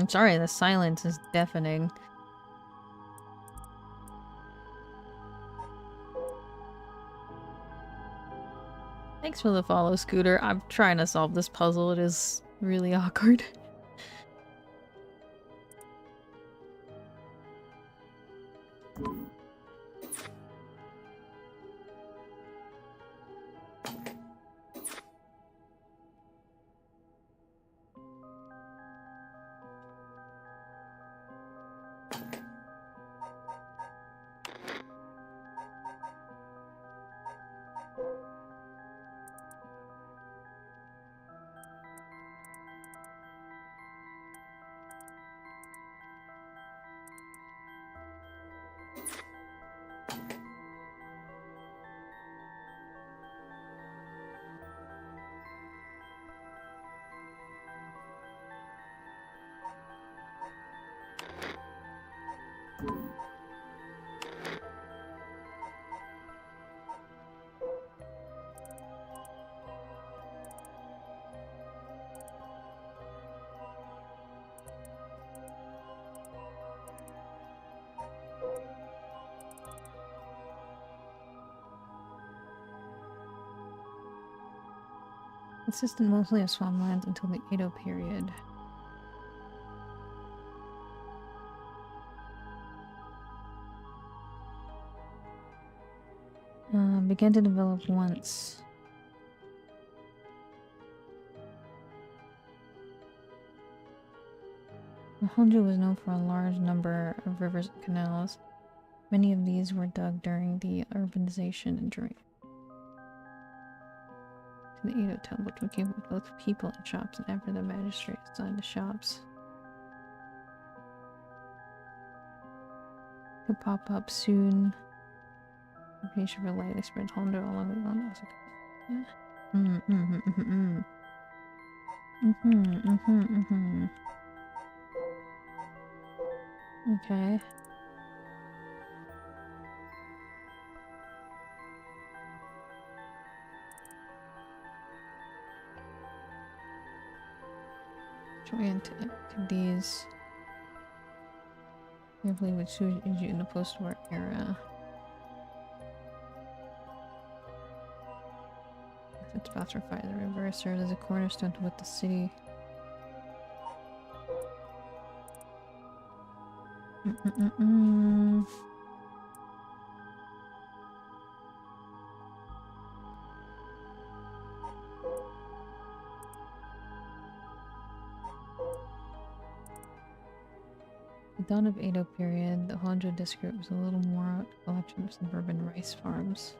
Sorry, the silence is deafening. Thanks for the follow, Scooter. I'm trying to solve this puzzle. It is really awkward. Consisted mostly of swamplands until the Edo period. Began to develop once. Honjo was known for a large number of rivers and canals. Many of these were dug during the urbanization and during the Edo temple, which became both people and shops, and after the magistrate assigned the shops could pop up soon. Location for lightly spread Honjo along the island. I was like, yeah. Okay. Joint activities. Carefully with Suji in the post-war era. Its baths were fired. The river served as a cornerstone to what the city. The dawn of Edo period, the Honjo district was a little more a collection of suburban rice farms.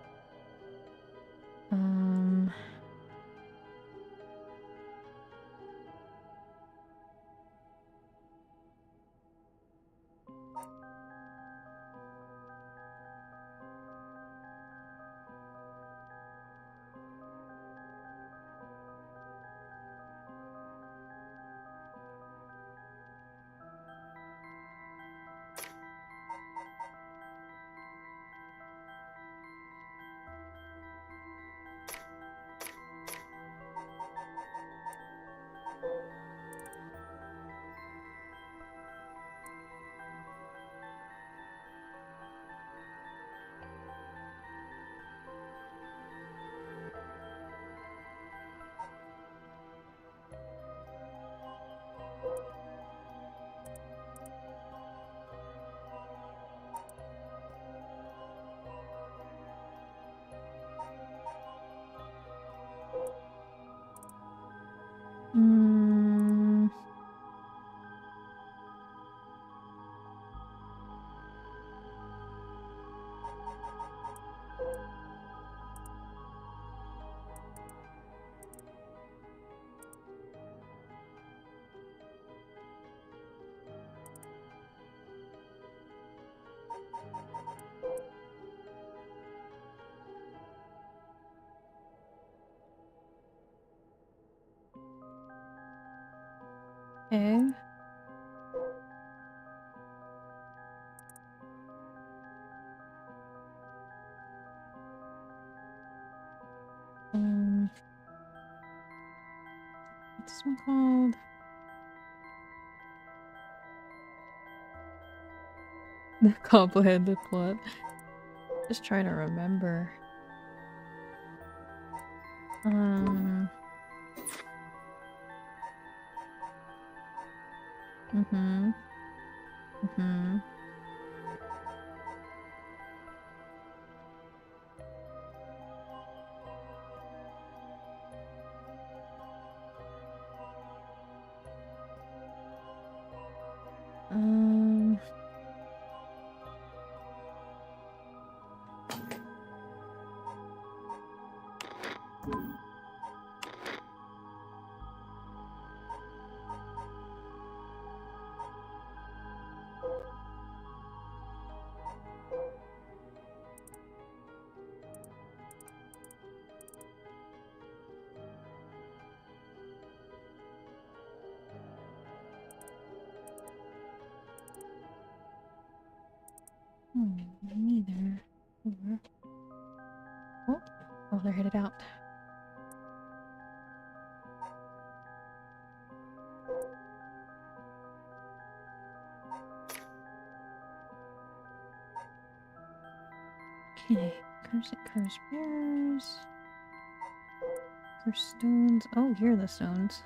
Okay. What's this one called? The complicated plot. Just trying to remember. Neither. Oh, they're headed out. Okay, curse bears. Curse stones. Oh, here are the stones.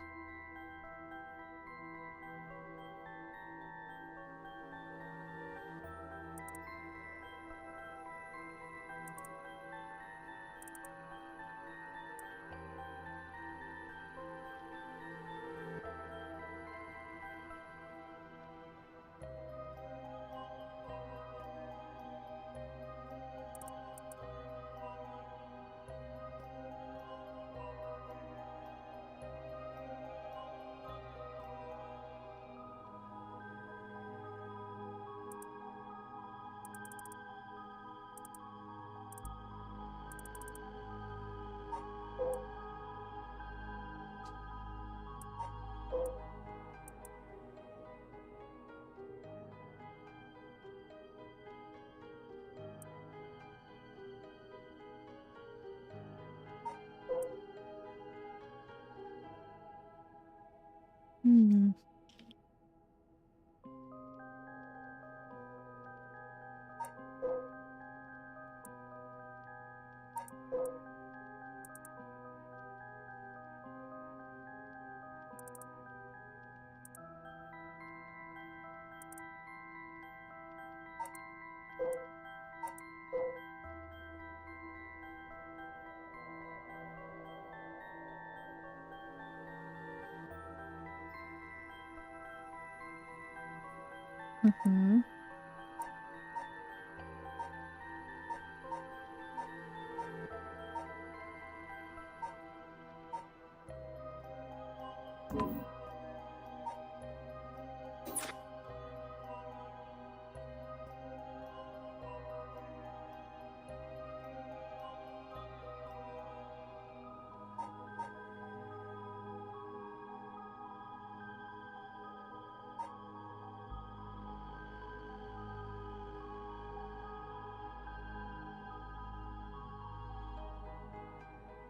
Mm-hmm.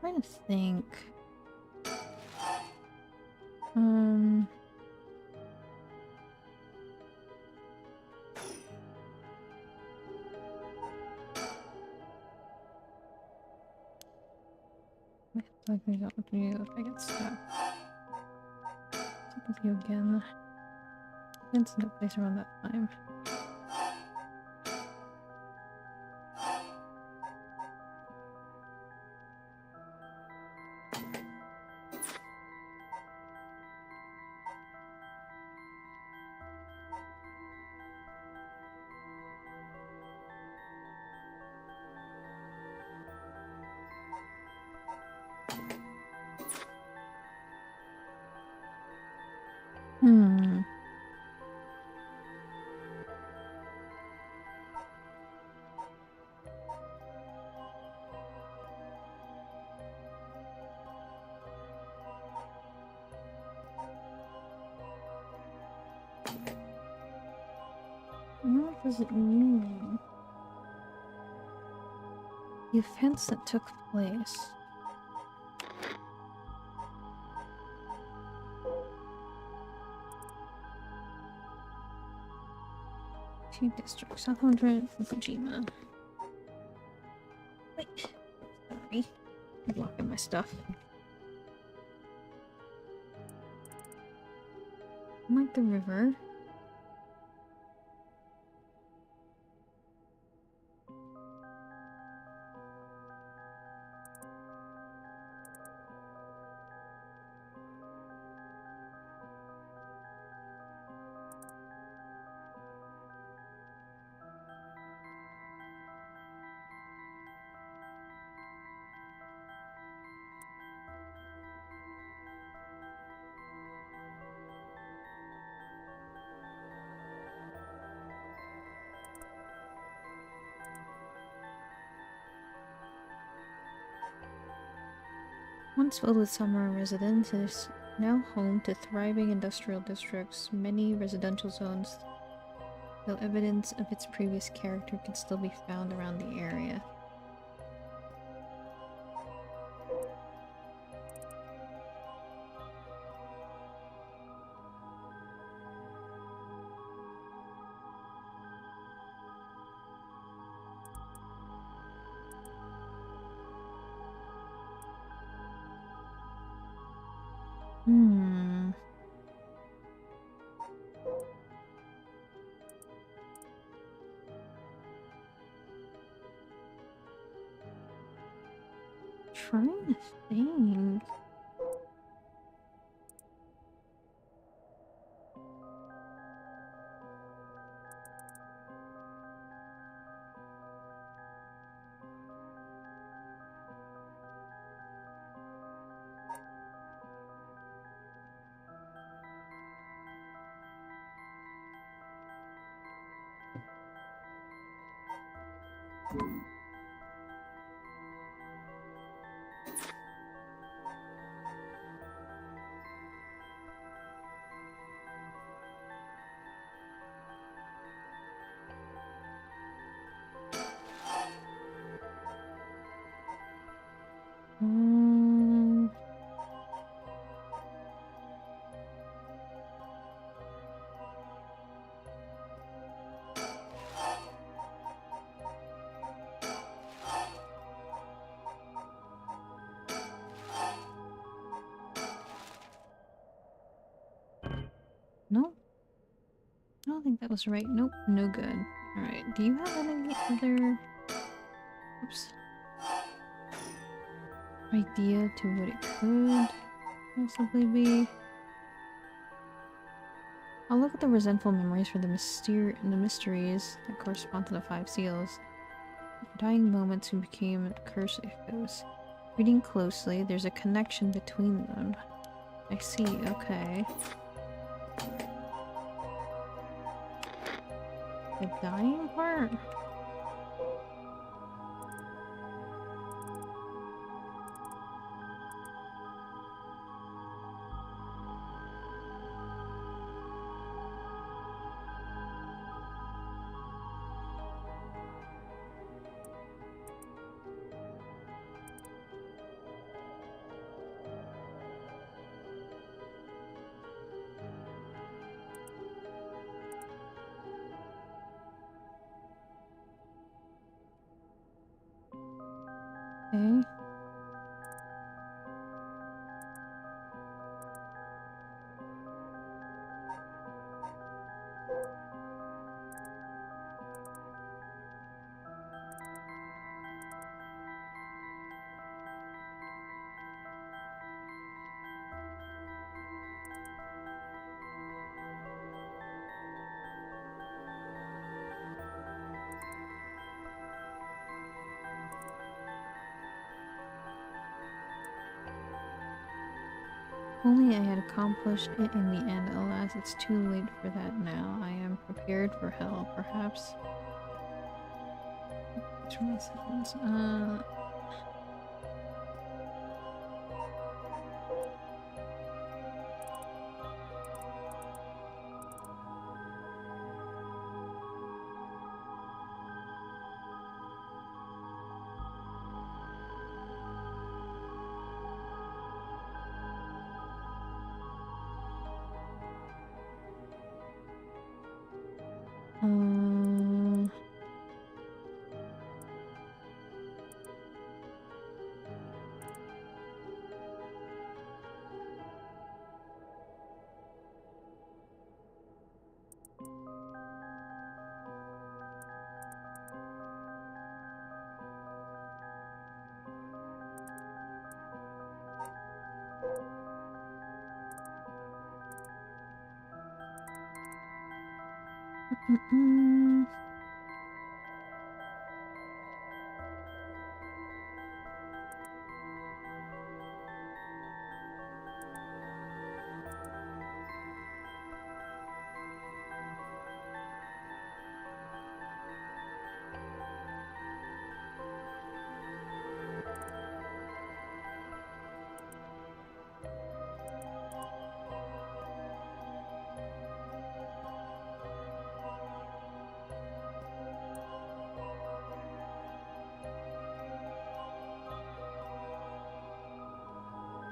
Trying to think. Um. I can go with you if I get stuck. Check with you again. It's no place around that time. Hmm. What does it mean? The offense that took place. Two districts, South 100, Fukushima. Wait. Sorry. I'm blocking my stuff. Like the river. Once filled with summer residents, it is now home to thriving industrial districts, many residential zones, though evidence of its previous character can still be found around the area. Hmm. Trying to think. Hmm. Nope. I don't think that was right. Nope, no good. Alright, do you have any other... Oops. Idea to what it could possibly be? I'll look at the resentful memories for the mysteries that correspond to the 5 seals. The dying moments who became curse echoes. Reading closely, there's a connection between them. I see, okay. The dying part? Okay. Only I had accomplished it in the end. Alas, it's too late for that now. I am prepared for hell, perhaps. Which one seconds?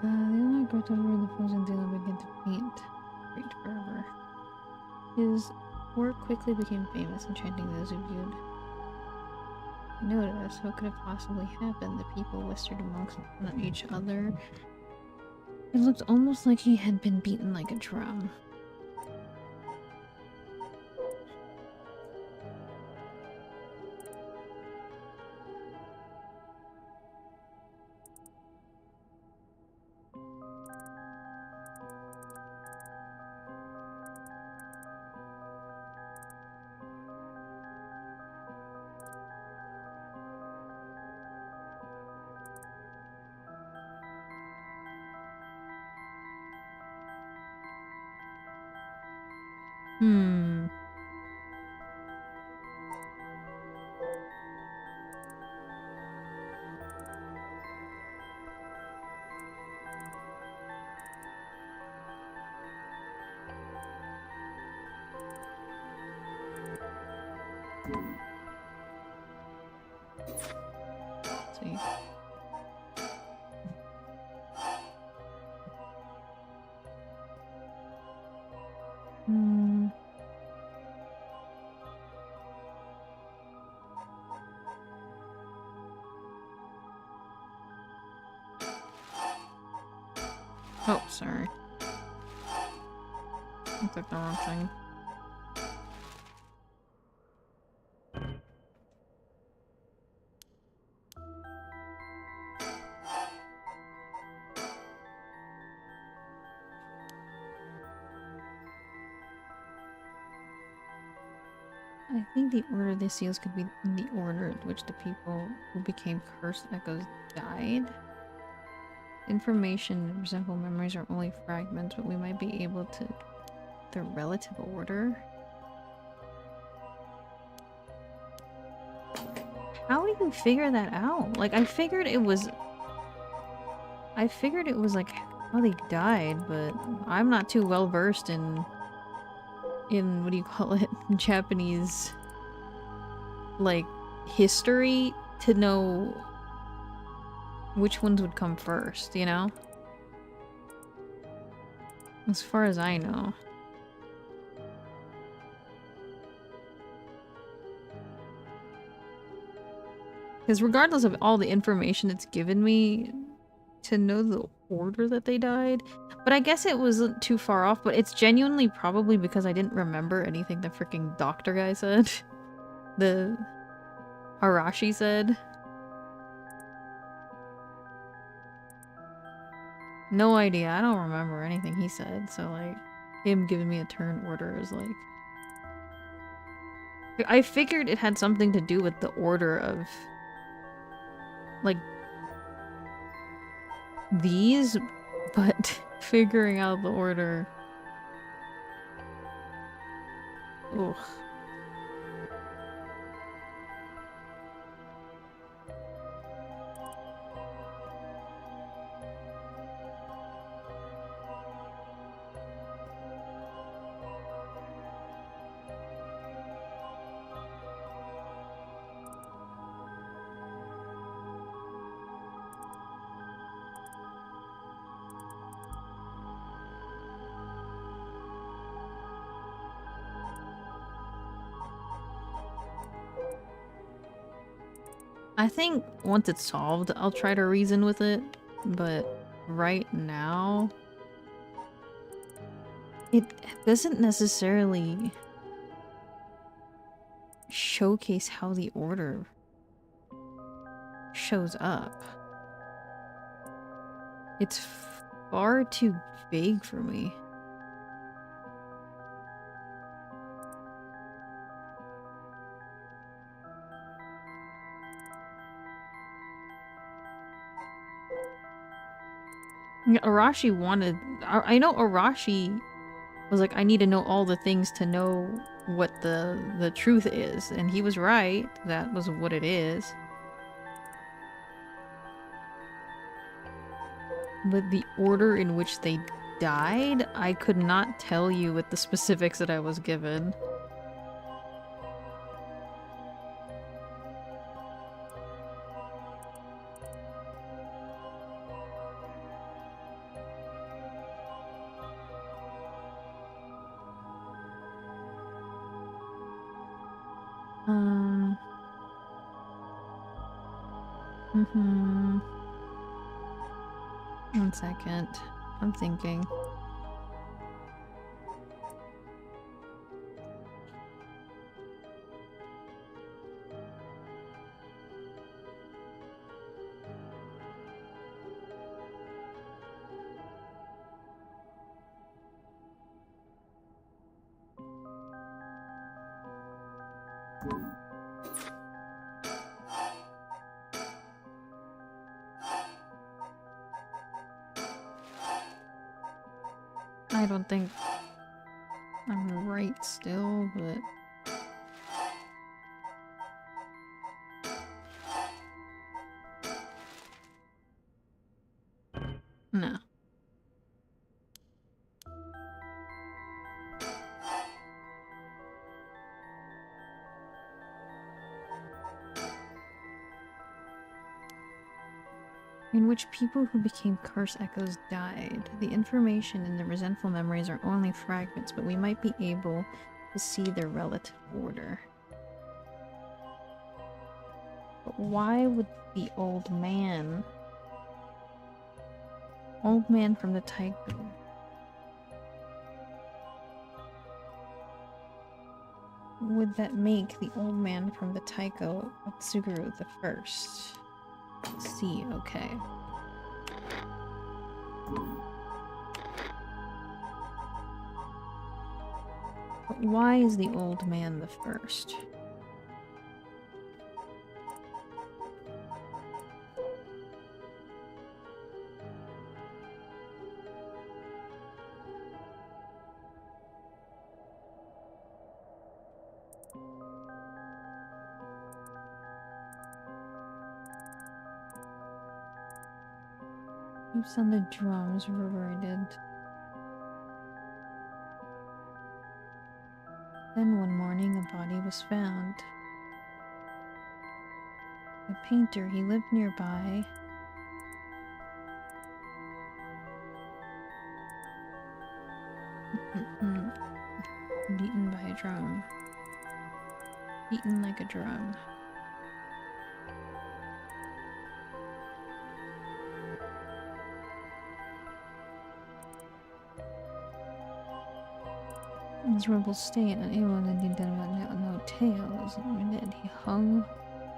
The only brought over the frozen dealer began to paint great fervor. His work quickly became famous, enchanting those who viewed. Notice what could have possibly happened. The people whispered amongst each other. It looked almost like he had been beaten like a drum. See. Oh, sorry. I took the wrong thing. I think the order of the seals could be in the order in which the people who became cursed echoes died. Information and resentful memories are only fragments, but we might be able to... their relative order? How do you figure that out? Like, I figured it was like how they died, but I'm not too well versed in what do you call it? Japanese, like, history to know which ones would come first, you know? As far as I know. Because regardless of all the information it's given me, to know the order that they died, but I guess it wasn't too far off, but it's genuinely probably because I didn't remember anything the freaking doctor guy said. The Arashi said. No idea, I don't remember anything he said, so like, him giving me a turn order is like... I figured it had something to do with the order of... like... these, but figuring out the order... Ugh. I think once it's solved, I'll try to reason with it, but right now... it doesn't necessarily showcase how the order shows up. It's far too vague for me. Arashi wanted... I know Arashi was like, I need to know all the things to know what the truth is. And he was right. That was what it is. But the order in which they died, I could not tell you with the specifics that I was given. One second. I'm thinking. I don't think I'm right still, but... no. In which people who became curse echoes died. The information in the resentful memories are only fragments, but we might be able to see their relative order. But why would the old man from the Taiko... would that make the old man from the Taiko Tsuguru the first? See, okay. But why is the old man the first? You sounded drums reverted. Then one morning a body was found. A painter, he lived nearby. Beaten by a drum. Beaten like a drum. Miserable state, unable to identify no tales. Did he hung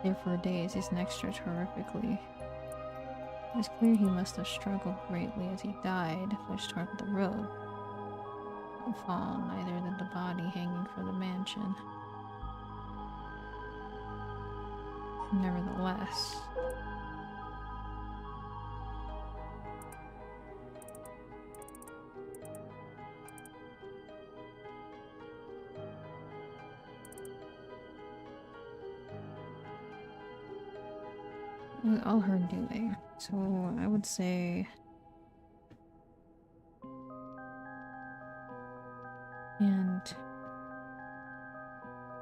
there for days? His neck stretched horrifically. It was clear he must have struggled greatly as he died, flesh toward the road. No fall, neither did the body hanging from the mansion. Nevertheless. All her doing. So I would say and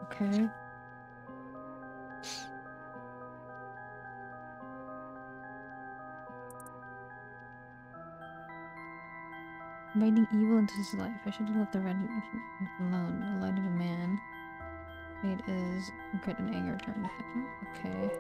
okay. Inviting evil into his life. I should have left the red alone. The light of a man. Fate is regret and anger turned to him. Okay.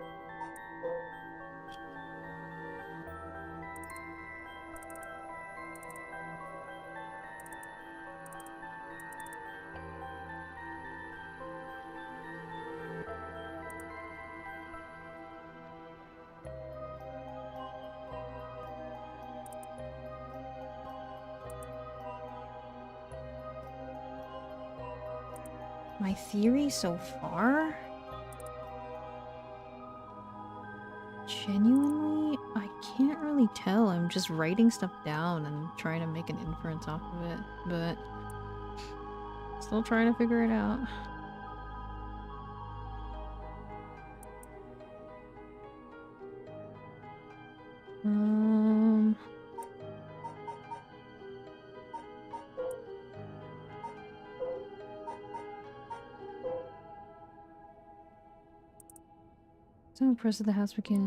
My theory so far? Genuinely, I can't really tell. I'm just writing stuff down and trying to make an inference off of it, but still trying to figure it out. So impressed with the house became.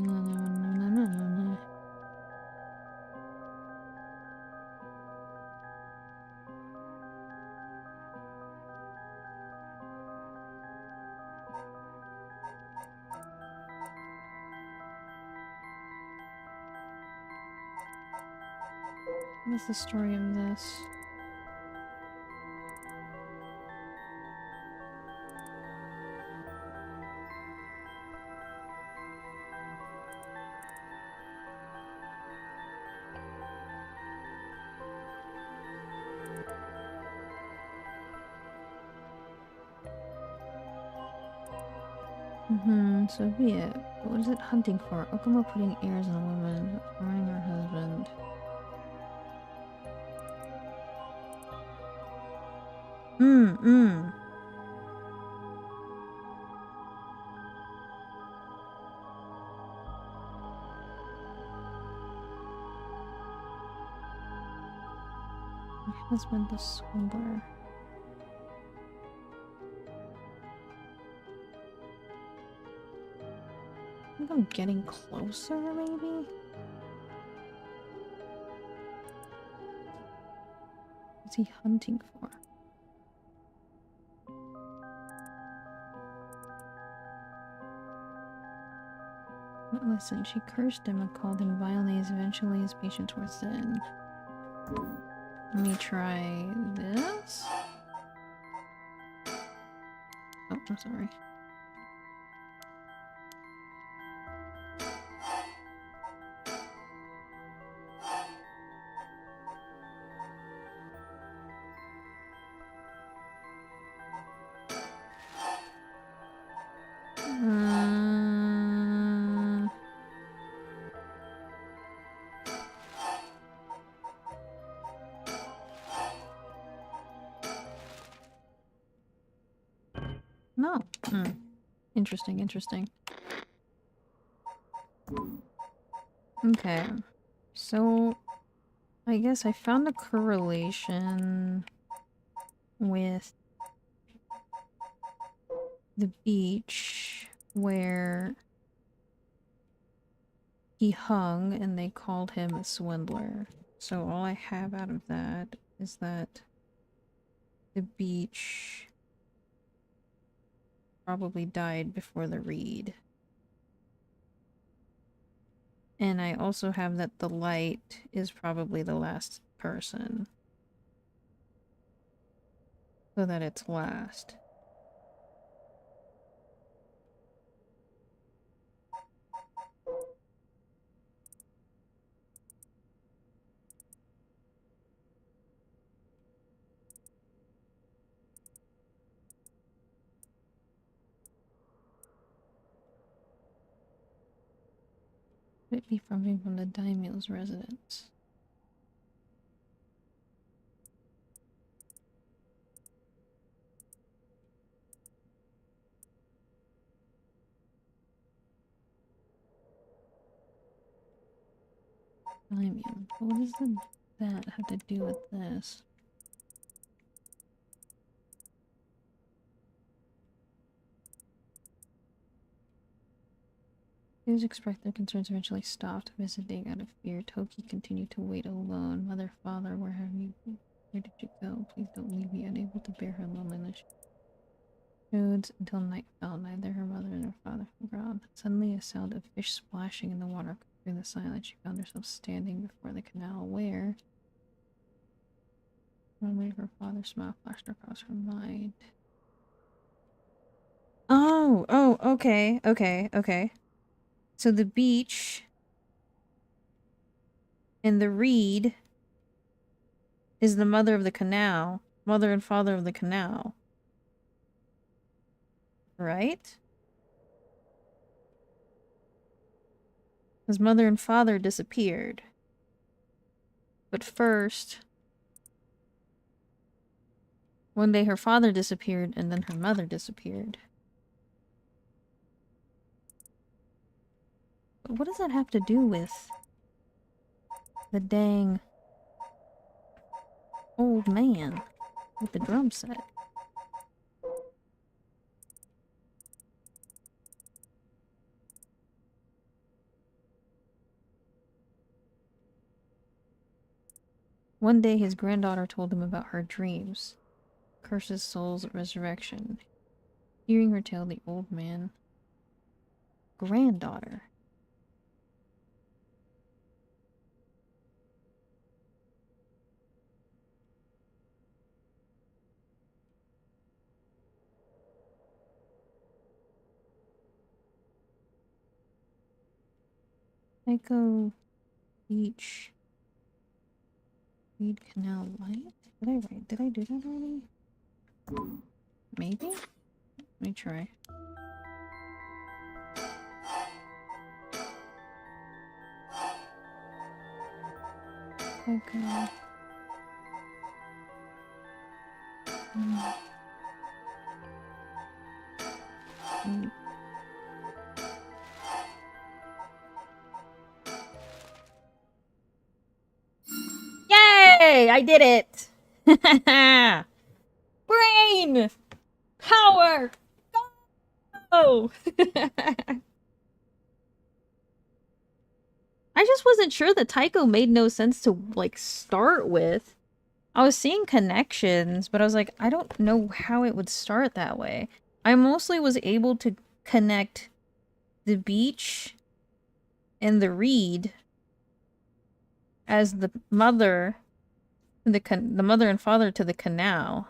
What's the story of this? So be it. What is it hunting for? Okuma putting ears on a woman, throwing her husband. My husband, the swindler. I think I'm getting closer, maybe? What's he hunting for? But listen, she cursed him and called him vile names. Eventually his patience wore thin. Let me try this. Oh, I'm sorry. No. Hmm. Interesting, interesting. Okay. So, I guess I found a correlation with the beach where he hung and they called him a swindler. So all I have out of that is that the beach probably died before the reed. And I also have that the light is probably the last person. So that it's last. Could be from the daimyo's residence. Daimyo. What does that have to do with this? Those expressed their concerns eventually stopped visiting out of fear. Toki continued to wait alone. Mother, father, where have you been? Where did you go? Please don't leave me unable to bear her loneliness. Roads until night fell. Neither her mother nor father were gone. Suddenly a sound of fish splashing in the water. Through the silence, she found herself standing before the canal where... Memory of her father's smile flashed across her mind. Oh, okay. So the beach and the reed is the mother of the canal. Mother and father of the canal. Right? His mother and father disappeared. But first, one day her father disappeared and then her mother disappeared. But what does that have to do with the dang old man with the drum set? One day his granddaughter told him about her dreams. Curses soul's resurrection. Hearing her tell the old man... Granddaughter. Echo Beach. Reed Canal Light? Did I do that already? Maybe? Let me try. Echo. Mm. Yay! I did it! Brain! Power! Go! I just wasn't sure that Taiko made no sense to, like, start with. I was seeing connections, but I was like, I don't know how it would start that way. I mostly was able to connect the beach and the reed as the mother, the mother and father to the canal,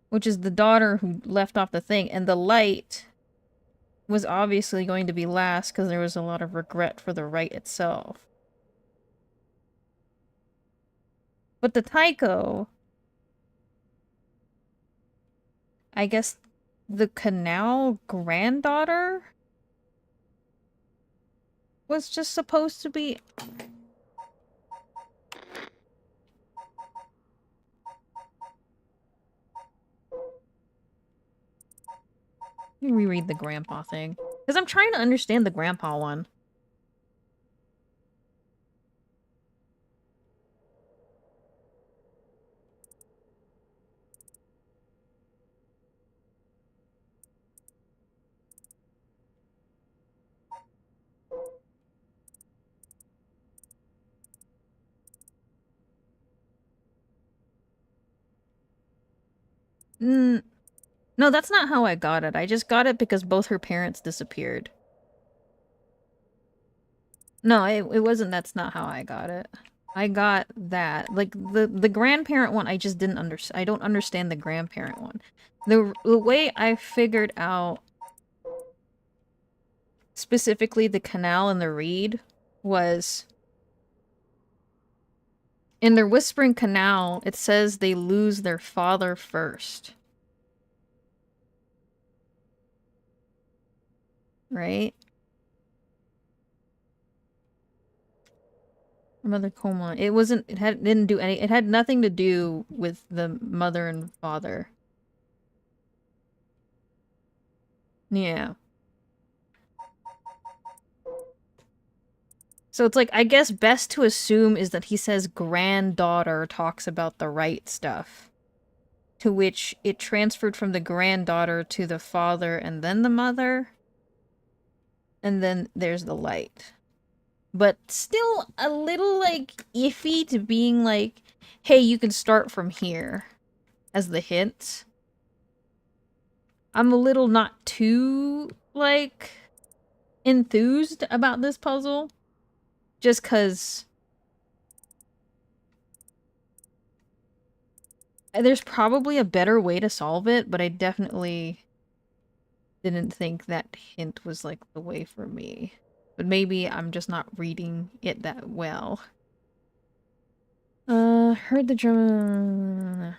which is the daughter who left off the thing, and the light was obviously going to be last because there was a lot of regret for the rite itself. But the Taiko, I guess the canal granddaughter was just supposed to be... Let me reread the grandpa thing. Because I'm trying to understand the grandpa one. No, that's not how I got it. I just got it because both her parents disappeared. No, it wasn't. That's not how I got it. I got that. Like, the grandparent one, I just didn't understand. I don't understand the grandparent one. The way I figured out specifically the canal and the reed was in their Whispering Canal, it says they lose their father first. Right? Mother coma. It wasn't, it had nothing to do with the mother and father. Yeah. So it's like, I guess best to assume is that he says granddaughter talks about the right stuff. To which it transferred from the granddaughter to the father and then the mother. And then there's the light. But still a little, like, iffy to being like, hey, you can start from here as the hint. I'm a little not too, like, enthused about this puzzle. Just because there's probably a better way to solve it, but I definitely didn't think that hint was, like, the way for me. But maybe I'm just not reading it that well. Heard the drum.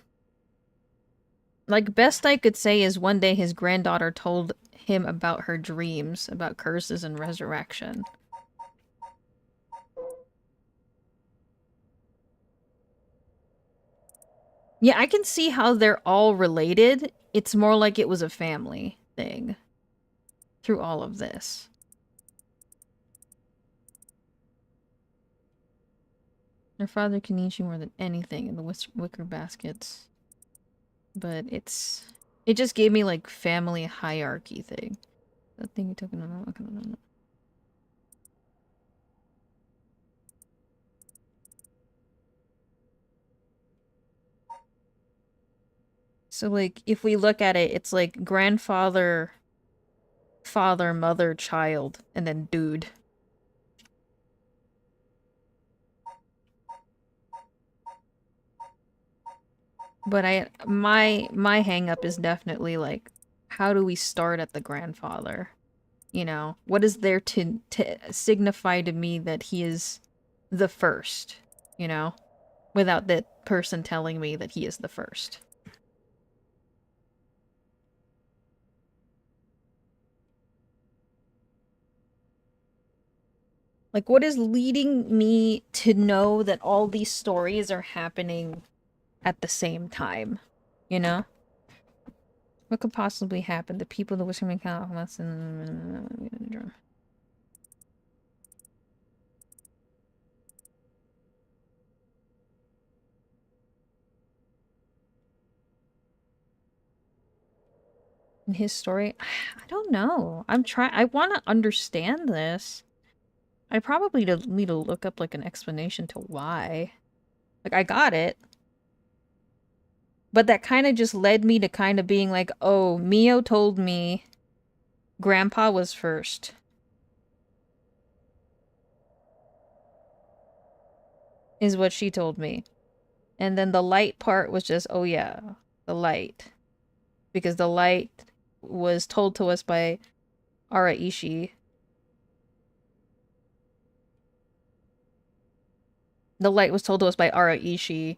Like, best I could say is one day his granddaughter told him about her dreams, about curses and resurrection. Yeah, I can see how they're all related. It's more like it was a family thing through all of this. Their father can eat you more than anything in the wicker baskets. But it just gave me, like, family hierarchy thing. That thing you took in no. So, like, if we look at it, it's like grandfather, father, mother, child, and then dude. But my hang up is definitely like, how do we start at the grandfather? You know, what is there to signify to me that he is the first, you know, without that person telling me that he is the first. Like, what is leading me to know that all these stories are happening at the same time, you know? What could possibly happen? The people that was coming out less than in his story. I don't know. I want to understand this. I probably need to look up, like, an explanation to why. Like, I got it. But that kind of just led me to kind of being like, oh, Mio told me Grandpa was first. Is what she told me. And then the light part was just, oh yeah, the light. Because the light was told to us by Araishi. The light was told to us by Araishi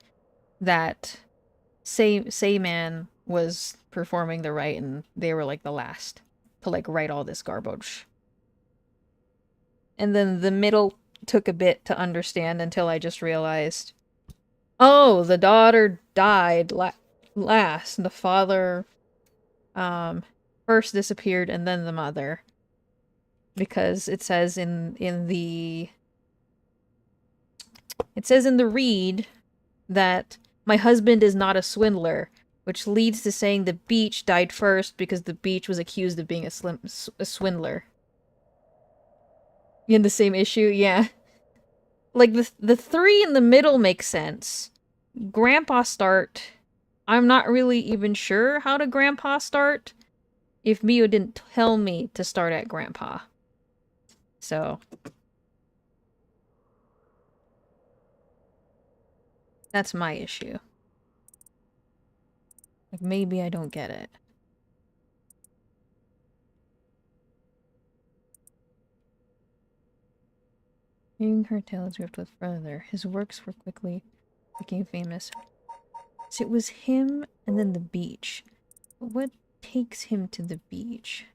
that Sayman was performing the rite and they were, like, the last to, like, write all this garbage. And then the middle took a bit to understand until I just realized, oh, the daughter died last. The father first disappeared and then the mother. Because it says in the read that my husband is not a swindler, which leads to saying the beach died first because the beach was accused of being a swindler. In the same issue, yeah. Like, the three in the middle make sense. Grandpa start... I'm not really even sure how to Grandpa start if Mio didn't tell me to start at Grandpa. So... that's my issue. Like, maybe I don't get it. Hearing her tales ripped with further, his works were quickly became famous. So it was him and then the beach. But what takes him to the beach?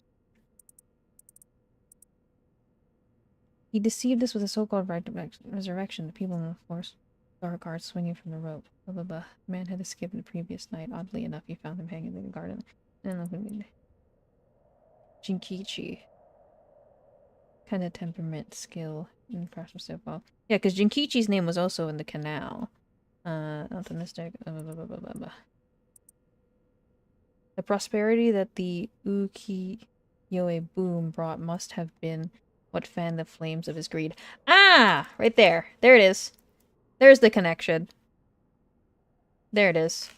He deceived us with a so-called resurrection. The people in the forest saw her guards swinging from the rope. Blah, blah, blah. The man had escaped the previous night. Oddly enough, he found him hanging in the garden. I don't know who made it. Jinkichi. Kind of temperament, skill, and craftsmanship. Well, yeah, because Jinkichi's name was also in the canal. Optimistic. Blah, blah, blah, blah, blah. The prosperity that the ukiyo-e boom brought must have been what fanned the flames of his greed. Ah! Right there. There it is. There's the connection. There it is.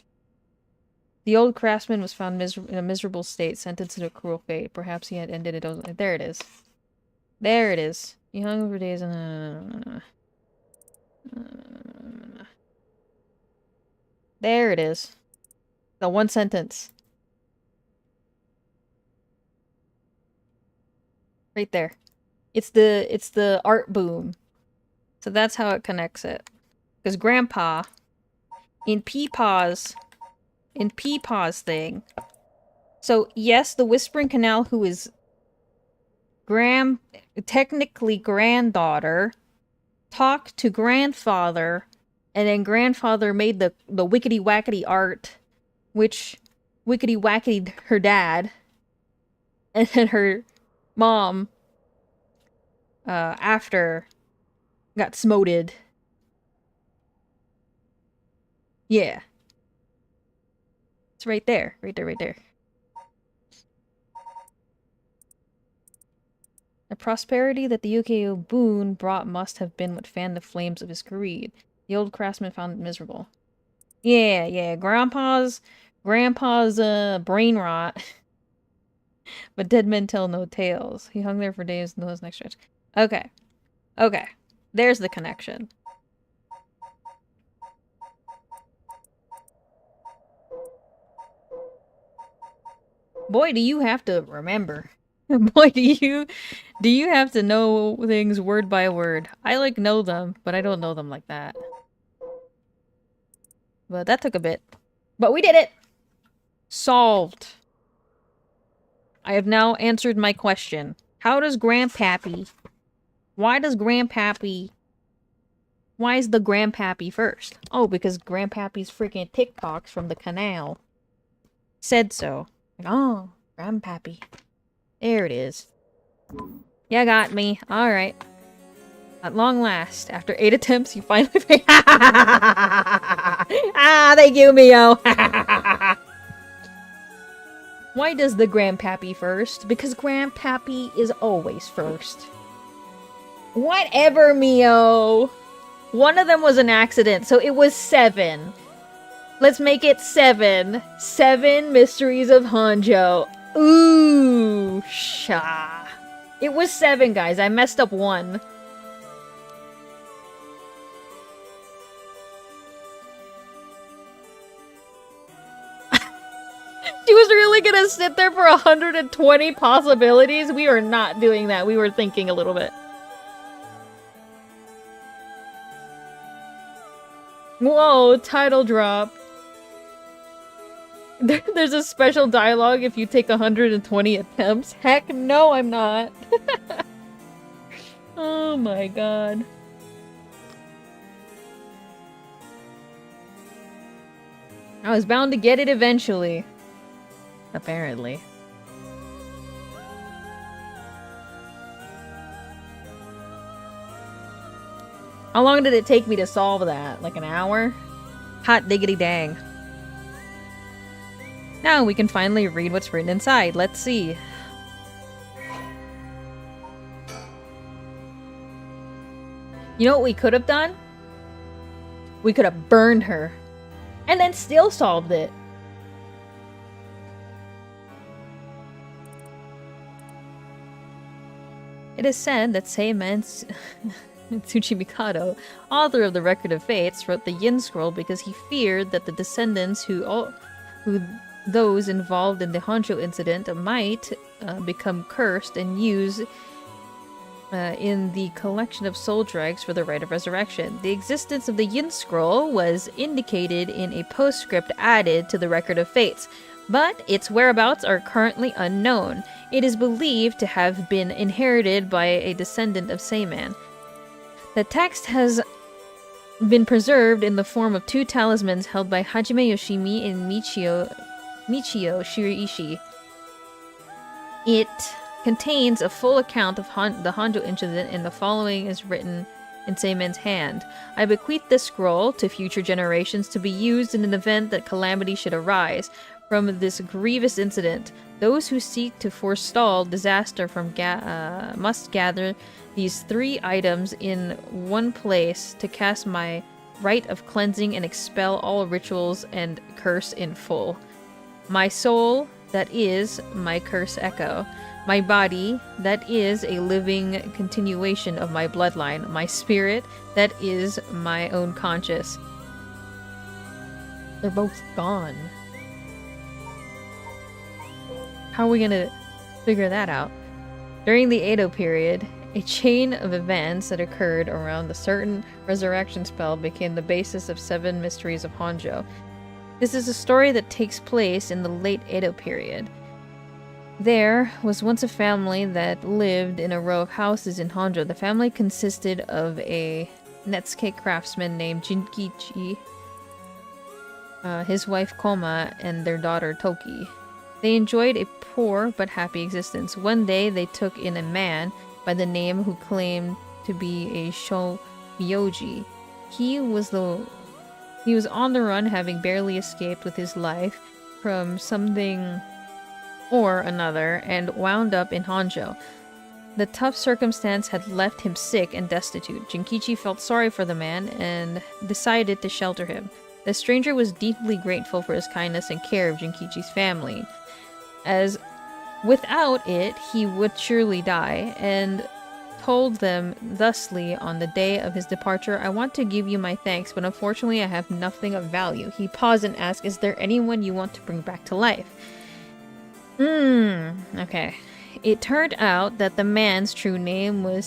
The old craftsman was found in a miserable state, sentenced to a cruel fate. Perhaps he had ended it. There it is. There it is. He hung over days and... There it is. The one sentence. Right there. It's the art boom. So that's how it connects it. Because Grandpa, in Peepaw's thing. So yes, the Whispering Canal, who is technically granddaughter, talked to grandfather, and then grandfather made the wickety wackety art, which wickety wackety her dad, and then her mom after got smoted. Yeah. It's right there. Right there, right there. The prosperity that the Yukio boon brought must have been what fanned the flames of his greed. The old craftsman found it miserable. Yeah. Grandpa's brain rot. But dead men tell no tales. He hung there for days until his next stretch. Okay. There's the connection. Boy, do you have to remember. Boy, do you have to know things word by word. I, like, know them, but I don't know them like that. But that took a bit. But we did it! Solved. I have now answered my question. How does Grandpappy... Why is the Grandpappy first? Oh, because Grandpappy's freaking TikToks from the canal said so. Like, oh, Grandpappy. There it is. You got me. Alright. At long last, after 8 attempts, you finally pay. Ah, thank you, Mio. Why does the Grandpappy first? Because Grandpappy is always first. Whatever, Mio. One of them was an accident, so it was 7. Let's make it 7. 7 Mysteries of Honjo. Ooh, sha. It was 7, guys. I messed up 1. She was really gonna sit there for 120 possibilities? We were not doing that. We were thinking a little bit. Whoa, title drop. There's a special dialogue if you take 120 attempts. Heck no, I'm not. Oh my god. I was bound to get it eventually. Apparently. How long did it take me to solve that? Like an hour? Hot diggity dang. Now we can finally read what's written inside. Let's see. You know what we could have done? We could have burned her. And then still solved it. It is said that Seimen Tsuchimikado, author of the Record of Fates, wrote the Yin Scroll because he feared that the descendants who those involved in the Honjo incident might become cursed and use in the collection of soul dregs for the rite of resurrection. The existence of the Yin Scroll was indicated in a postscript added to the Record of Fates, but its whereabouts are currently unknown. It is believed to have been inherited by a descendant of Seiman. The text has been preserved in the form of 2 talismans held by Hajime Yoshimi and Michio Shiriishi. It contains a full account of the Honjo incident, and the following is written in Seimen's hand. I bequeath this scroll to future generations to be used in an event that calamity should arise from this grievous incident. Those who seek to forestall disaster must gather these 3 items in one place to cast my rite of cleansing and expel all rituals and curse in full. My soul, that is my curse echo. My body, that is a living continuation of my bloodline. My spirit, that is my own conscious. They're both gone. How are we gonna figure that out? During the Edo period, a chain of events that occurred around a certain resurrection spell became the basis of 7 mysteries of Honjo. This is a story that takes place in the late Edo period. There was once a family that lived in a row of houses in Honjo. The family consisted of a Netsuke craftsman named Jinkichi, his wife Koma, and their daughter Toki. They enjoyed a poor but happy existence. One day they took in a man by the name who claimed to be a Shomyoji. He was on the run, having barely escaped with his life from something or another, and wound up in Honjo. The tough circumstance had left him sick and destitute. Jinkichi felt sorry for the man and decided to shelter him. The stranger was deeply grateful for his kindness and care of Jinkichi's family, as without it he would surely die, and told them thusly on the day of his departure, I want to give you my thanks, but unfortunately I have nothing of value. He paused and asked, is there anyone you want to bring back to life? Okay. It turned out that the man's true name was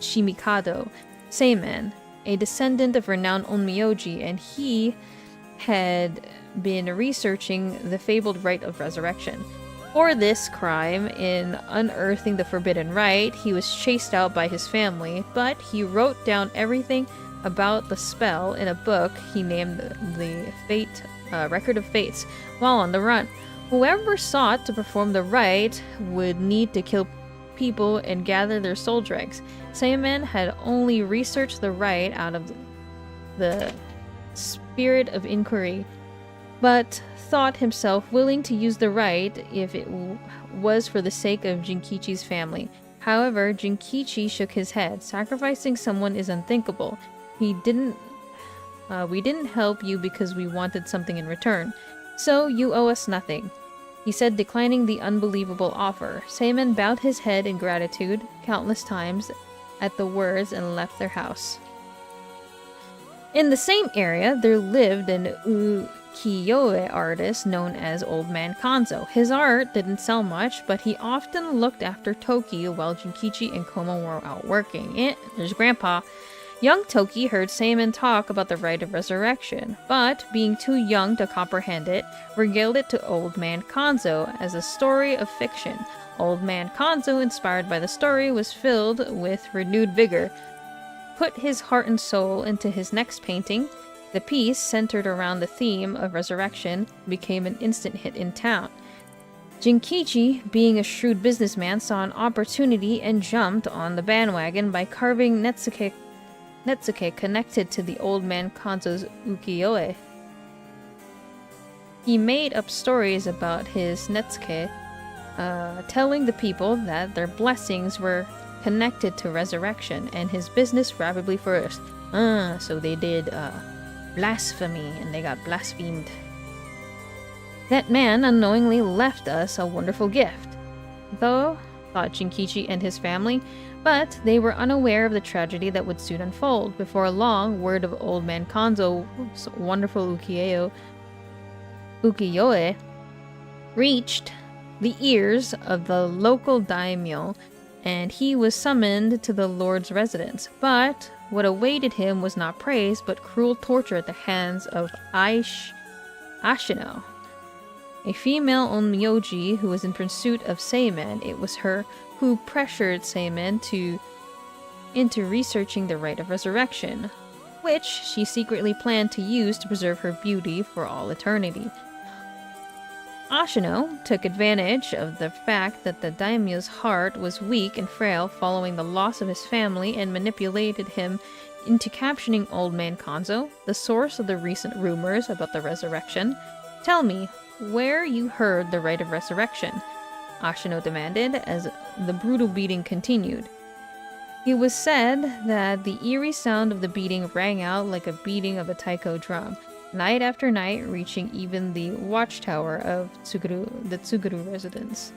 Tsuchimikado Seimen, a descendant of renowned Onmyoji, and he had been researching the fabled rite of resurrection. For this crime, in unearthing the forbidden rite, he was chased out by his family, but he wrote down everything about the spell in a book he named the Record of Fates while on the run. Whoever sought to perform the rite would need to kill people and gather their soul dregs. Seimen had only researched the rite out of the spirit of inquiry, but thought himself willing to use the rite if it was for the sake of Jinkichi's family. However, Jinkichi shook his head. Sacrificing someone is unthinkable. We didn't help you because we wanted something in return. So you owe us nothing, he said, declining the unbelievable offer. Seimen bowed his head in gratitude countless times at the words and left their house. In the same area, there lived an ukiyo-e artist known as Old Man Kanzo. His art didn't sell much, but he often looked after Toki while Jinkichi and Koma were out working. There's Grandpa. Young Toki heard Seimen talk about the rite of resurrection, but, being too young to comprehend it, regaled it to Old Man Kanzo as a story of fiction. Old Man Kanzo, inspired by the story, was filled with renewed vigor, put his heart and soul into his next painting. The piece, centered around the theme of resurrection, became an instant hit in town. Jinkichi, being a shrewd businessman, saw an opportunity and jumped on the bandwagon by carving Netsuke Netsuke connected to the old man Kanzo's ukiyo-e. He made up stories about his Netsuke, telling the people that their blessings were connected to resurrection, and his business rapidly flourished. So they did blasphemy, and they got blasphemed. That man unknowingly left us a wonderful gift, though, thought Jinkichi and his family, but they were unaware of the tragedy that would soon unfold. Before long, word of old man Kanzo's wonderful ukiyo-e reached the ears of the local daimyo, and he was summoned to the lord's residence. But what awaited him was not praise, but cruel torture at the hands of ASHINO, a female onmyoji who was in pursuit of Seimen. It was her who pressured Seimen into researching the rite of resurrection, which she secretly planned to use to preserve her beauty for all eternity. ASHINO took advantage of the fact that the daimyo's heart was weak and frail following the loss of his family and manipulated him into capturing old man Kanzo, the source of the recent rumors about the resurrection. Tell me, where you heard the rite of resurrection? ASHINO demanded as the brutal beating continued. It was said that the eerie sound of the beating rang out like a beating of a taiko drum, night after night, reaching even the watchtower of the Tsuguru residence.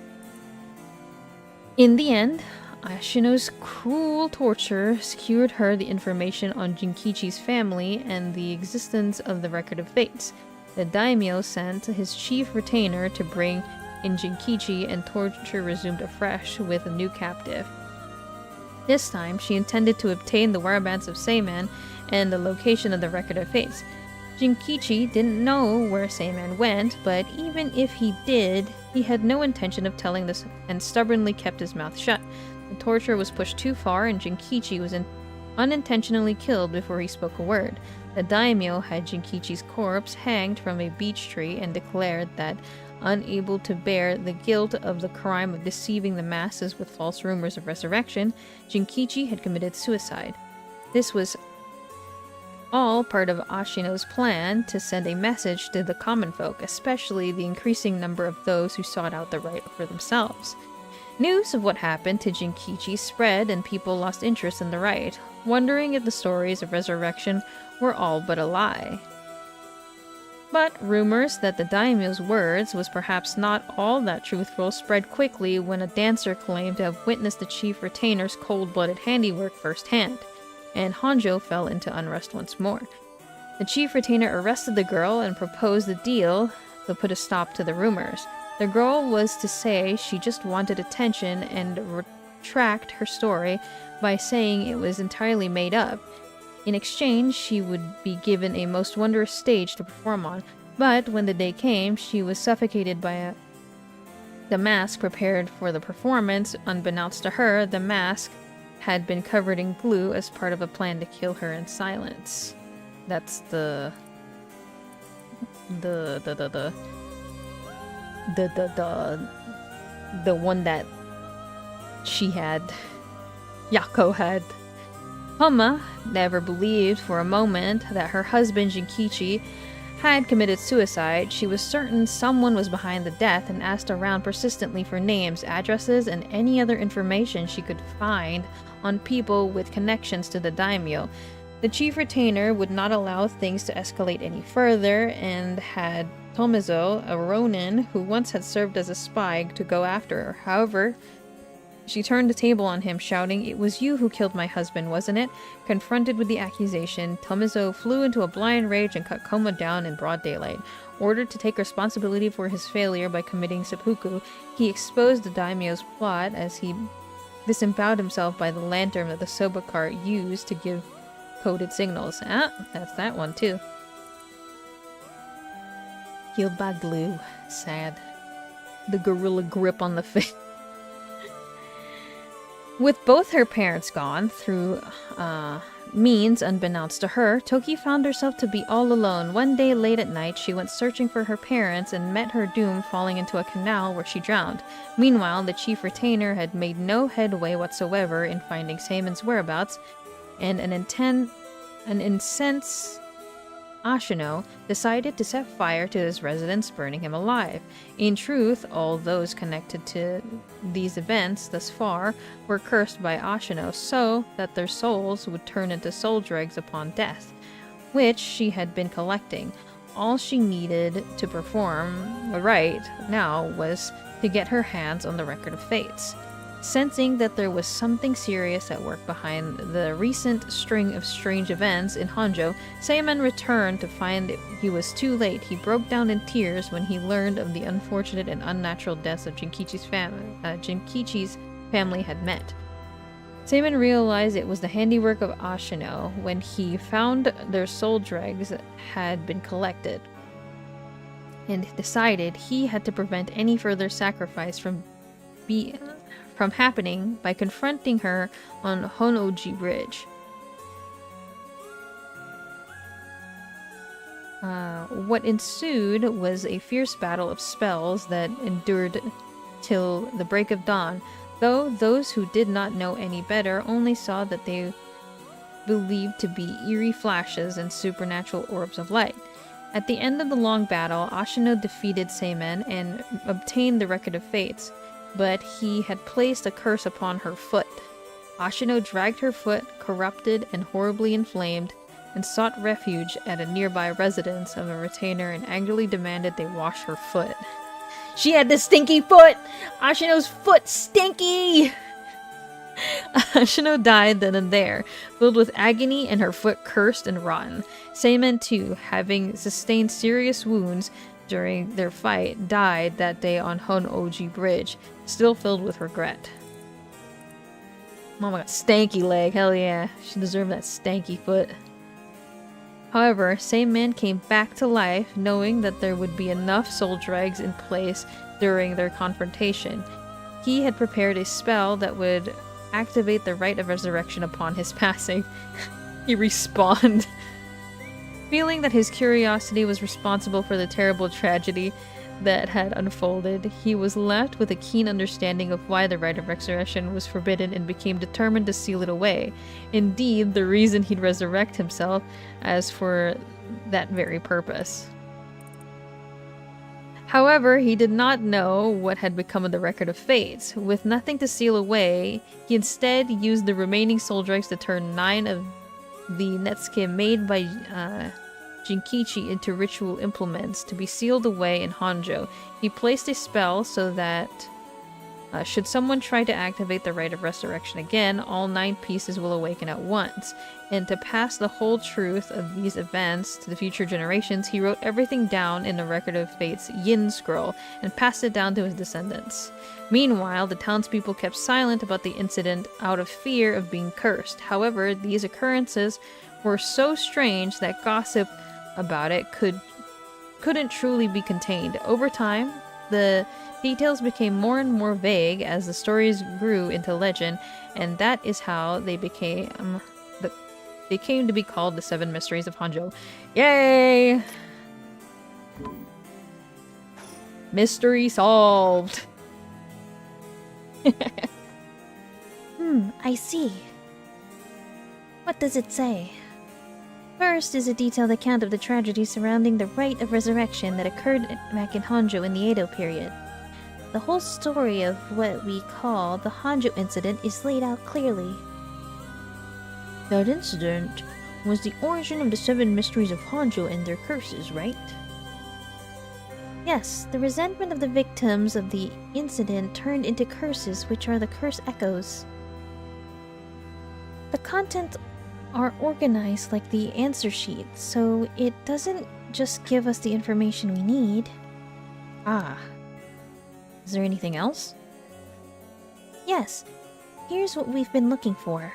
In the end, ASHINO's cruel torture secured her the information on Jinkichi's family and the existence of the Record of Fates. The daimyo sent his chief retainer to bring in Jinkichi, and torture resumed afresh with a new captive. This time, she intended to obtain the whereabouts of Seimen and the location of the Record of Fates. Jinkichi didn't know where Seimen went, but even if he did, he had no intention of telling this and stubbornly kept his mouth shut. The torture was pushed too far, and Jinkichi was unintentionally killed before he spoke a word. The daimyo had Jinkichi's corpse hanged from a beech tree and declared that, unable to bear the guilt of the crime of deceiving the masses with false rumors of resurrection, Jinkichi had committed suicide. This was all part of ASHINO's plan to send a message to the common folk, especially the increasing number of those who sought out the rite for themselves. News of what happened to Jinkichi spread, and people lost interest in the rite, wondering if the stories of resurrection were all but a lie. But rumors that the daimyo's words was perhaps not all that truthful spread quickly when a dancer claimed to have witnessed the chief retainer's cold-blooded handiwork firsthand, and Honjo fell into unrest once more. The chief retainer arrested the girl and proposed a deal to put a stop to the rumors. The girl was to say she just wanted attention and retract her story by saying it was entirely made up. In exchange, she would be given a most wondrous stage to perform on, but when the day came, she was suffocated by the mask prepared for the performance. Unbeknownst to her, the mask had been covered in glue as part of a plan to kill her in silence. That's the one that she had, Yako had. Homa never believed for a moment that her husband Jinkichi had committed suicide. She was certain someone was behind the death and asked around persistently for names, addresses, and any other information she could find on people with connections to the daimyo. The chief retainer would not allow things to escalate any further and had Tomizo, a ronin who once had served as a spy, to go after her. However, she turned the table on him, shouting, "It was you who killed my husband, wasn't it?" Confronted with the accusation, Tomizo flew into a blind rage and cut Koma down in broad daylight. Ordered to take responsibility for his failure by committing seppuku, he exposed the daimyo's plot as he disemboweled himself by the lantern that the soba cart used to give coded signals. That's that one too. Healed by glue. Sad. The gorilla grip on the face. With both her parents gone, through means unbeknownst to her, Toki found herself to be all alone. One day late at night, she went searching for her parents and met her doom falling into a canal where she drowned. Meanwhile, the chief retainer had made no headway whatsoever in finding Seimen's whereabouts. and an incensed ASHINO decided to set fire to his residence, burning him alive. In truth, all those connected to these events thus far were cursed by ASHINO so that their souls would turn into soul dregs upon death, which she had been collecting. All she needed to perform right now was to get her hands on the Record of Fates. Sensing that there was something serious at work behind the recent string of strange events in Honjo, Seiman returned to find he was too late. He broke down in tears when he learned of the unfortunate and unnatural deaths of Jinkichi's family had met. Seiman realized it was the handiwork of ASHINO when he found their soul dregs had been collected, and decided he had to prevent any further sacrifice from happening by confronting her on Honjo Bridge. What ensued was a fierce battle of spells that endured till the break of dawn, though those who did not know any better only saw that they believed to be eerie flashes and supernatural orbs of light. At the end of the long battle, ASHINO defeated Seiman and obtained the Record of Fates, but he had placed a curse upon her foot. ASHINO dragged her foot, corrupted and horribly inflamed, and sought refuge at a nearby residence of a retainer and angrily demanded they wash her foot. She had the stinky foot! ASHINO's foot stinky! ASHINO died then and there, filled with agony and her foot cursed and rotten. Seiman, too, having sustained serious wounds during their fight, died that day on Honjo Bridge, still filled with regret. Oh my god, stanky leg, hell yeah. She deserved that stanky foot. However, Seiman came back to life, knowing that there would be enough soul dregs in place during their confrontation. He had prepared a spell that would activate the rite of resurrection upon his passing. He respawned. Feeling that his curiosity was responsible for the terrible tragedy that had unfolded, he was left with a keen understanding of why the rite of resurrection was forbidden and became determined to seal it away. Indeed, the reason he'd resurrect himself as for that very purpose. However, he did not know what had become of the Record of Fates. With nothing to seal away, he instead used the remaining soul dregs to turn 9 of the Netsuke made by Jinkichi into ritual implements to be sealed away in Honjo. He placed a spell so that should someone try to activate the rite of resurrection again, all 9 pieces will awaken at once. And to pass the whole truth of these events to the future generations, he wrote everything down in the Record of Fate's Yin scroll and passed it down to his descendants. Meanwhile, the townspeople kept silent about the incident out of fear of being cursed. However, these occurrences were so strange that gossip about it couldn't truly be contained. Over time, the details became more and more vague as the stories grew into legend, and that is how they came to be called the 7 Mysteries of Honjo. Yay! Mystery solved!
I see. What does it say? First is a detailed account of the tragedy surrounding the rite of resurrection that occurred back in Honjo in the Edo period. The whole story of what we call the Honjo incident is laid out clearly. That incident was the origin of the 7 mysteries of Honjo and their curses, right? Yes, the resentment of the victims of the incident turned into curses, which are the curse echoes. The contents are organized like the answer sheet, so it doesn't just give us the information we need.
Ah. Is there anything else?
Yes, here's what we've been looking for.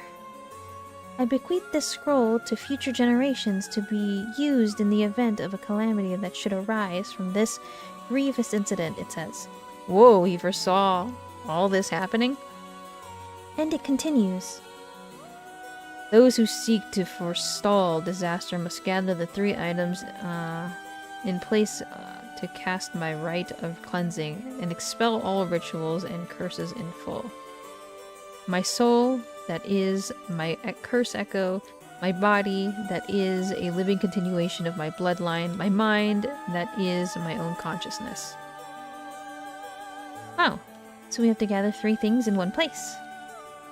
I bequeath this scroll to future generations to be used in the event of a calamity that should arise from this grievous incident, it says.
Whoa, he foresaw all this happening?
And it continues.
Those who seek to forestall disaster must gather the 3 items in place to cast my rite of cleansing and expel all rituals and curses in full. My soul that is my curse echo, my body that is a living continuation of my bloodline, my mind that is my own consciousness. Oh, so we have to gather 3 things in one place.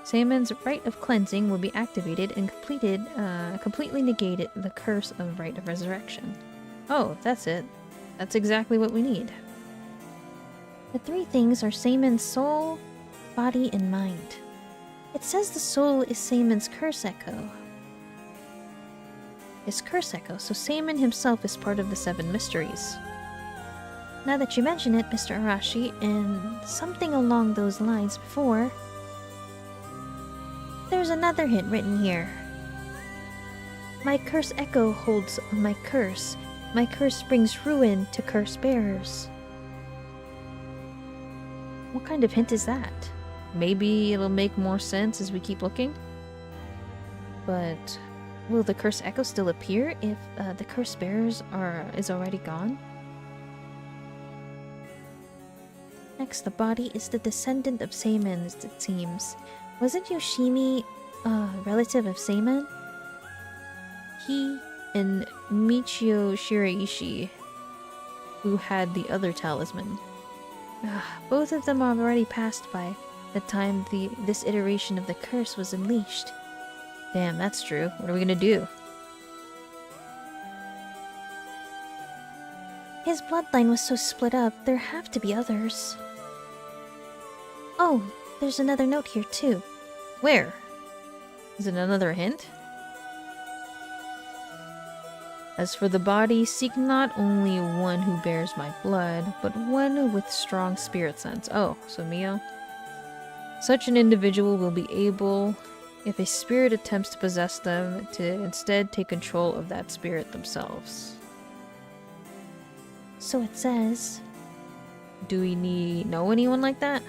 Saman's Rite of Cleansing will be activated and completely negated the curse of Rite of Resurrection. Oh, that's it. That's exactly what we need.
The 3 things are Saman's soul, body, and mind. It says the soul is Saman's curse echo. His curse echo, so Saman himself is part of the 7 mysteries. Now that you mention it, Mr. Arashi, and something along those lines before, there's another hint written here. My curse echo holds my curse. My curse brings ruin to curse bearers.
What kind of hint is that? Maybe it'll make more sense as we keep looking? But will the curse echo still appear if the curse bearers is already gone?
Next, the body is the descendant of Saman's, it seems. Wasn't Yoshimi a relative of Saman?
He and Michio Shiraishi, who had the other talisman.
Both of them are already passed by the time this iteration of the curse was unleashed.
Damn, that's true. What are we gonna do?
His bloodline was so split up, there have to be others. Oh, there's another note here too.
Where? Is it another hint? As for the body, seek not only one who bears my blood, but one with strong spirit sense. Oh, so Mio? Such an individual will be able, if a spirit attempts to possess them, to instead take control of that spirit themselves.
So it says.
Do we know anyone like that?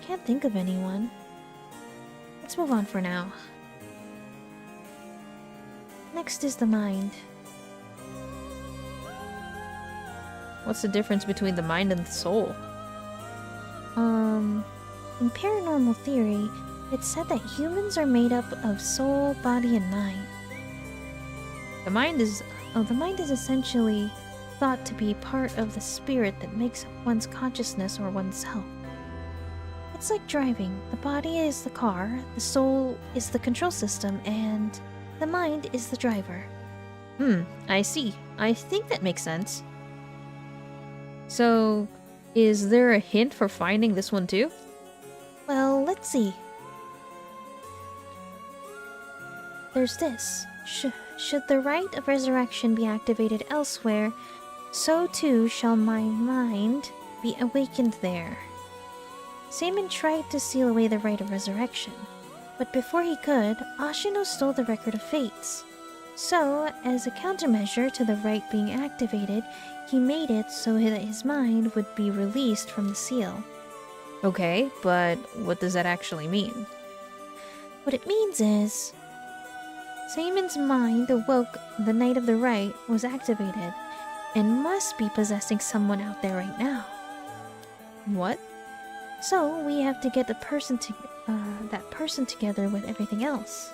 Can't think of anyone. Let's move on for now. Next is the mind.
What's the difference between the mind and the soul?
In paranormal theory, it's said that humans are made up of soul, body, and mind.
The mind is
essentially thought to be part of the spirit that makes up one's consciousness or oneself. It's like driving. The body is the car, the soul is the control system, and the mind is the driver.
I see. I think that makes sense. So, is there a hint for finding this one too?
Well, let's see. There's this. Should the rite of resurrection be activated elsewhere, so too shall my mind be awakened there. Saman tried to seal away the rite of resurrection, but before he could, ASHINO stole the record of fates. So, as a countermeasure to the rite being activated, he made it so that his mind would be released from the seal.
Okay, but what does that actually mean?
What it means is, Saman's mind awoke the night of the rite was activated, and must be possessing someone out there right now.
What?
So we have to get that person together with everything else.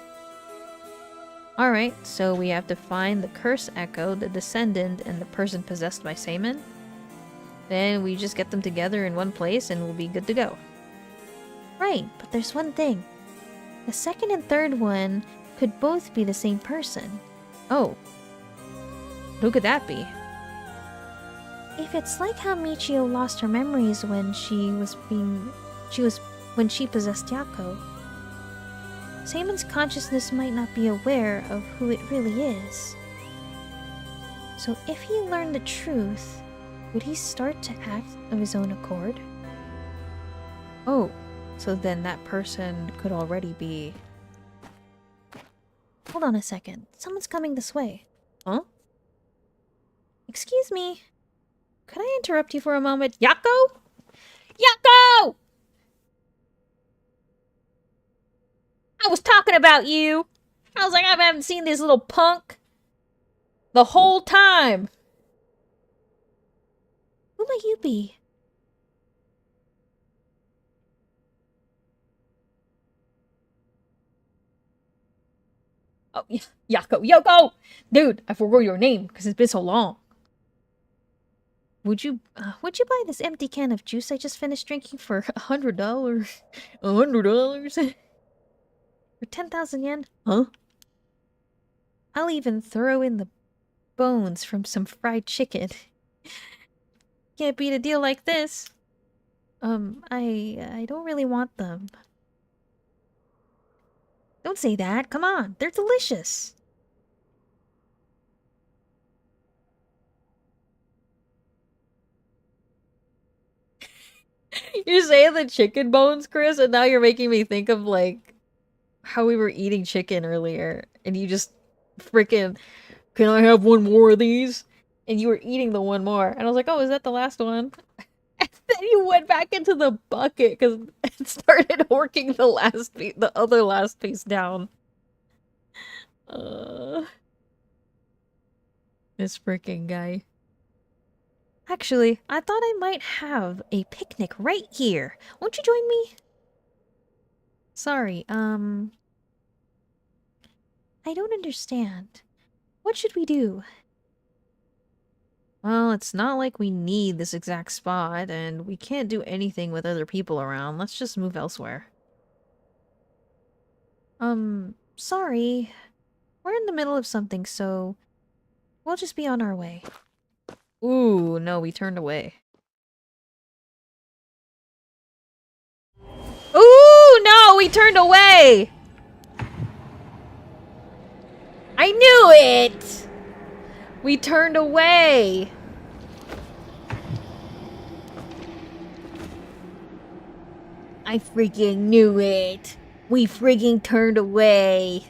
Alright, so we have to find the curse echo, the descendant, and the person possessed by Saman. Then we just get them together in one place and we'll be good to go.
Right, but there's one thing. The second and third one could both be the same person.
Oh. Who could that be?
If it's like how Michio lost her memories when she possessed Yako, Saman's consciousness might not be aware of who it really is. So if he learned the truth, would he start to act of his own accord?
Oh, so then that person could already be...
Hold on a second. Someone's coming this way.
Huh?
Excuse me.
Could I interrupt you for a moment? Yako? Yako! I was talking about you. I was like, I haven't seen this little punk the whole time.
Who might you be?
Oh, Yoko! Dude, I forgot your name because it's been so long.
Would you buy this empty can of juice I just finished drinking for $100?
$100?
For 10,000 yen?
Huh?
I'll even throw in the bones from some fried chicken. Can't beat a deal like this. I don't really want them. Don't say that. Come on. They're delicious.
You're saying the chicken bones, Chris, and now you're making me think of, like, how we were eating chicken earlier, and you just freaking, can I have one more of these? And you were eating the one more, and I was like, oh, is that the last one? And then you went back into the bucket because it started working the other last piece down. This freaking guy.
Actually, I thought I might have a picnic right here. Won't you join me? Sorry, I don't understand. What should we do?
Well, it's not like we need this exact spot, and we can't do anything with other people around. Let's just move elsewhere.
Sorry. We're in the middle of something, so we'll just be on our way.
Ooh, no, we turned away. Ooh, no, we turned away! I knew it! We turned away! I freaking knew it! We freaking turned away!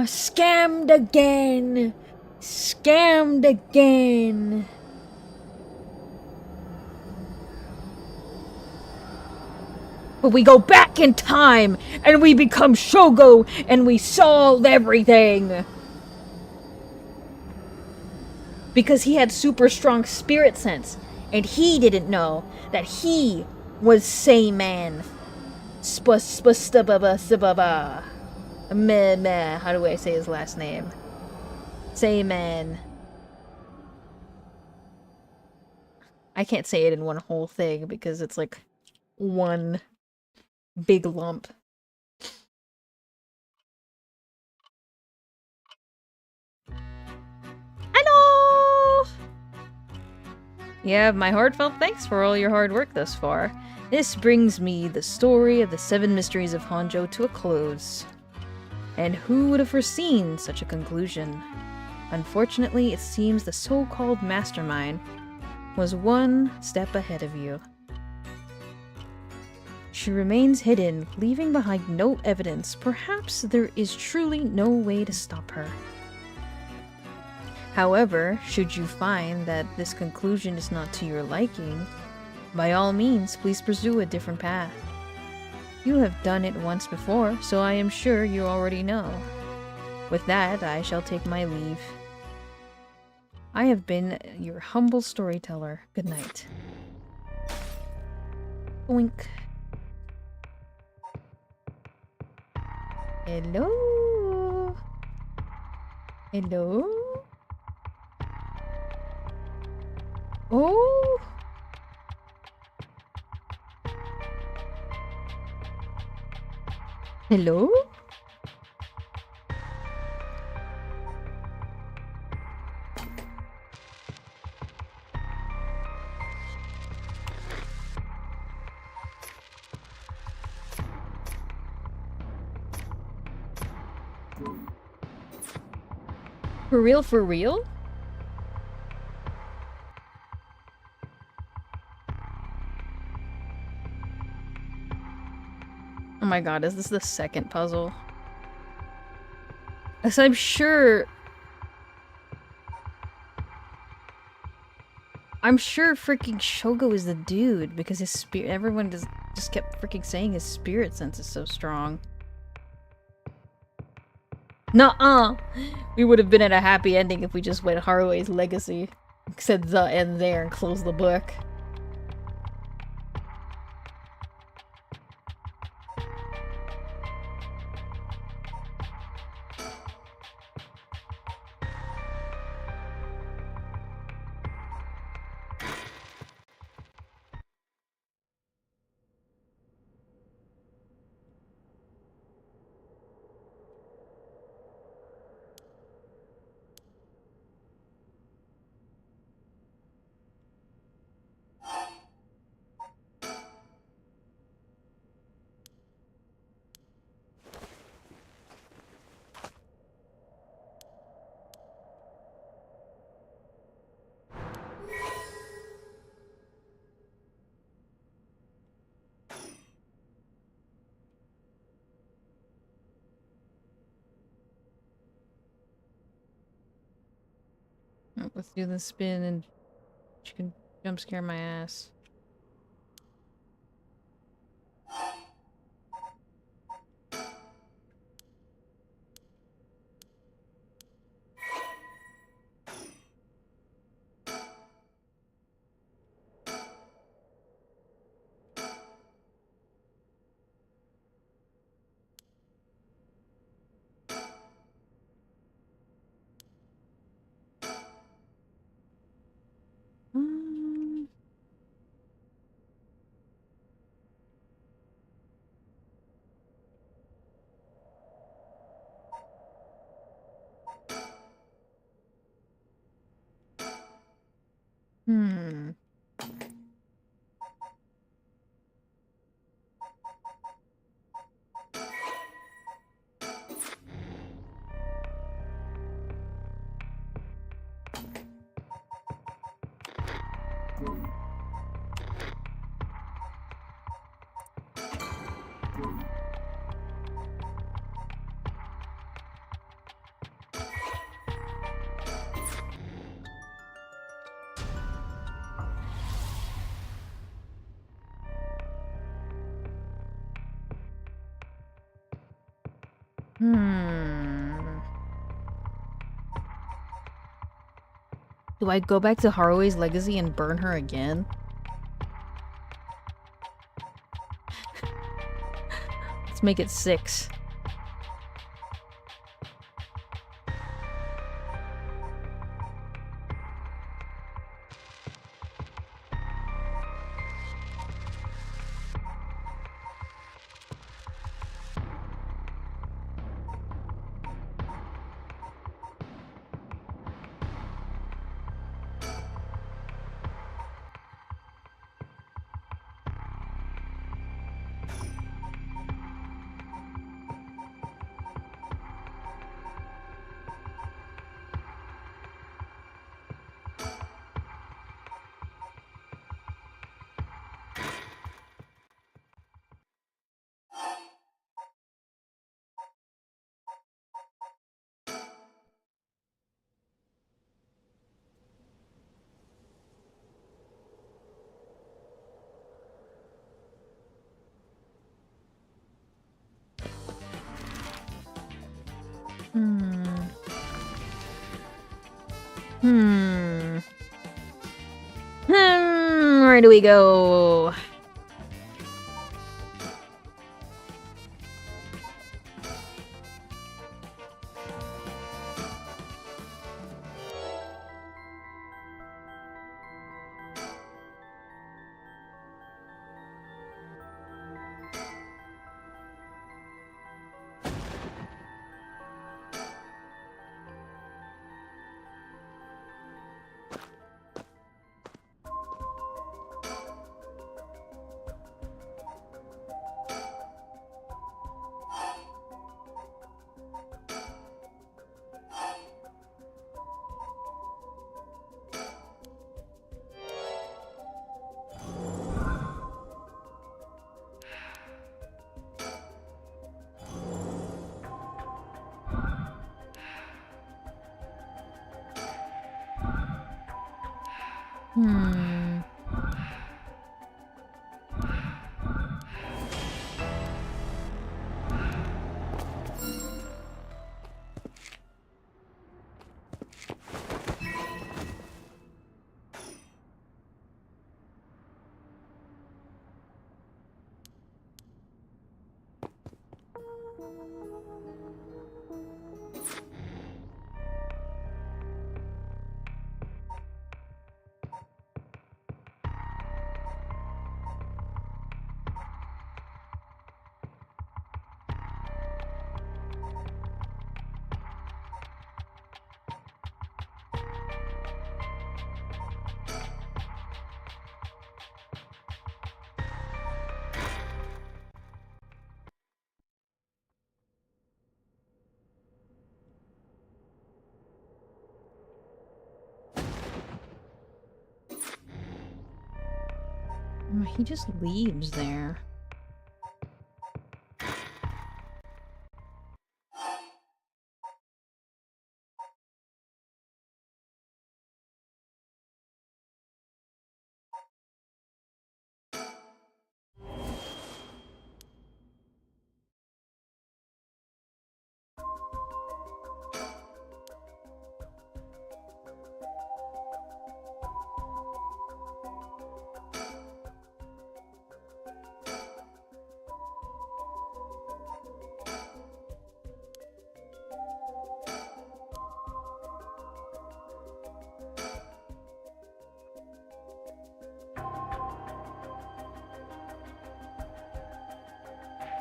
Scammed again! Scammed again! But we go back in time, and we become Shogo, and we solve everything! Because he had super strong spirit sense, and he didn't know that he was Sayman. How do I say his last name? Sayman. I can't say it in one whole thing because it's like one big lump. Hello! Yeah, my heartfelt thanks for all your hard work thus far. This brings me the story of the 7 mysteries of Honjo to a close. And who would have foreseen such a conclusion? Unfortunately, it seems the so-called mastermind was one step ahead of you. She remains hidden, leaving behind no evidence. Perhaps there is truly no way to stop her. However, should you find that this conclusion is not to your liking, by all means, please pursue a different path. You have done it once before, so I am sure you already know. With that, I shall take my leave. I have been your humble storyteller. Good night. Oink. Hello? Hello? Oh? Hello? For real, for real? Oh my god, is this the second puzzle? As I'm sure freaking Shogo is the dude because his spirit, everyone just kept freaking saying his spirit sense is so strong. Nuh-uh! We would have been at a happy ending if we just went Harue's legacy. Said the end there and closed the book. Let's do the spin and she can jump scare my ass. Um, hmm. Hmm. Do I go back to Harue's legacy and burn her again? Let's make it 6. Hmm. Hmm. Where do we go? Hmm. He just leaves there.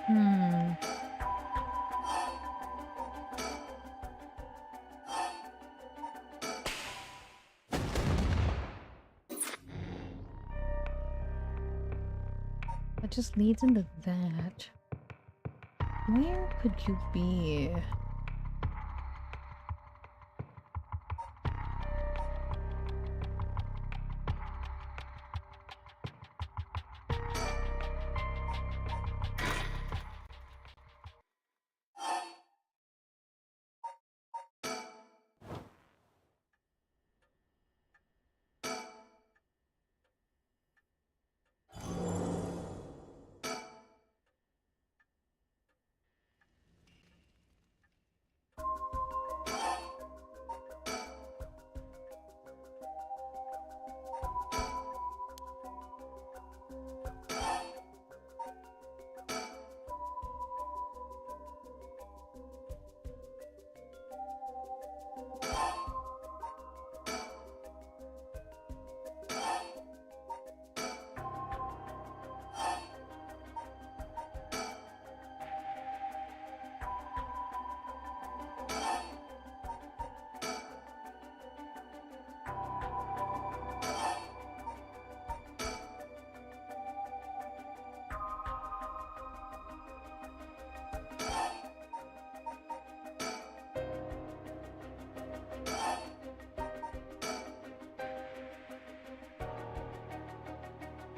Hmm. That just leads into that. Where could you be?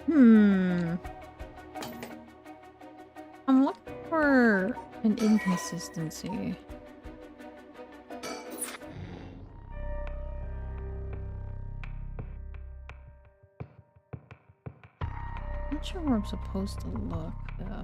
Hmm. I'm looking for an inconsistency. Not sure where I'm supposed to look, though.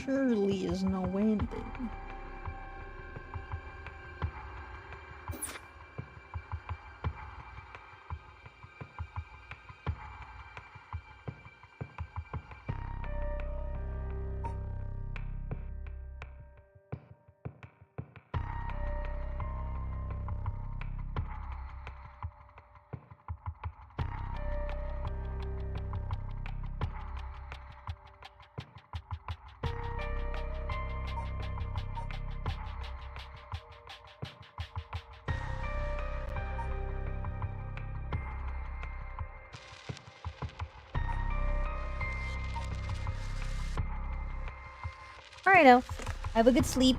Surely is no ending.
Alright, Elf. Have a good sleep.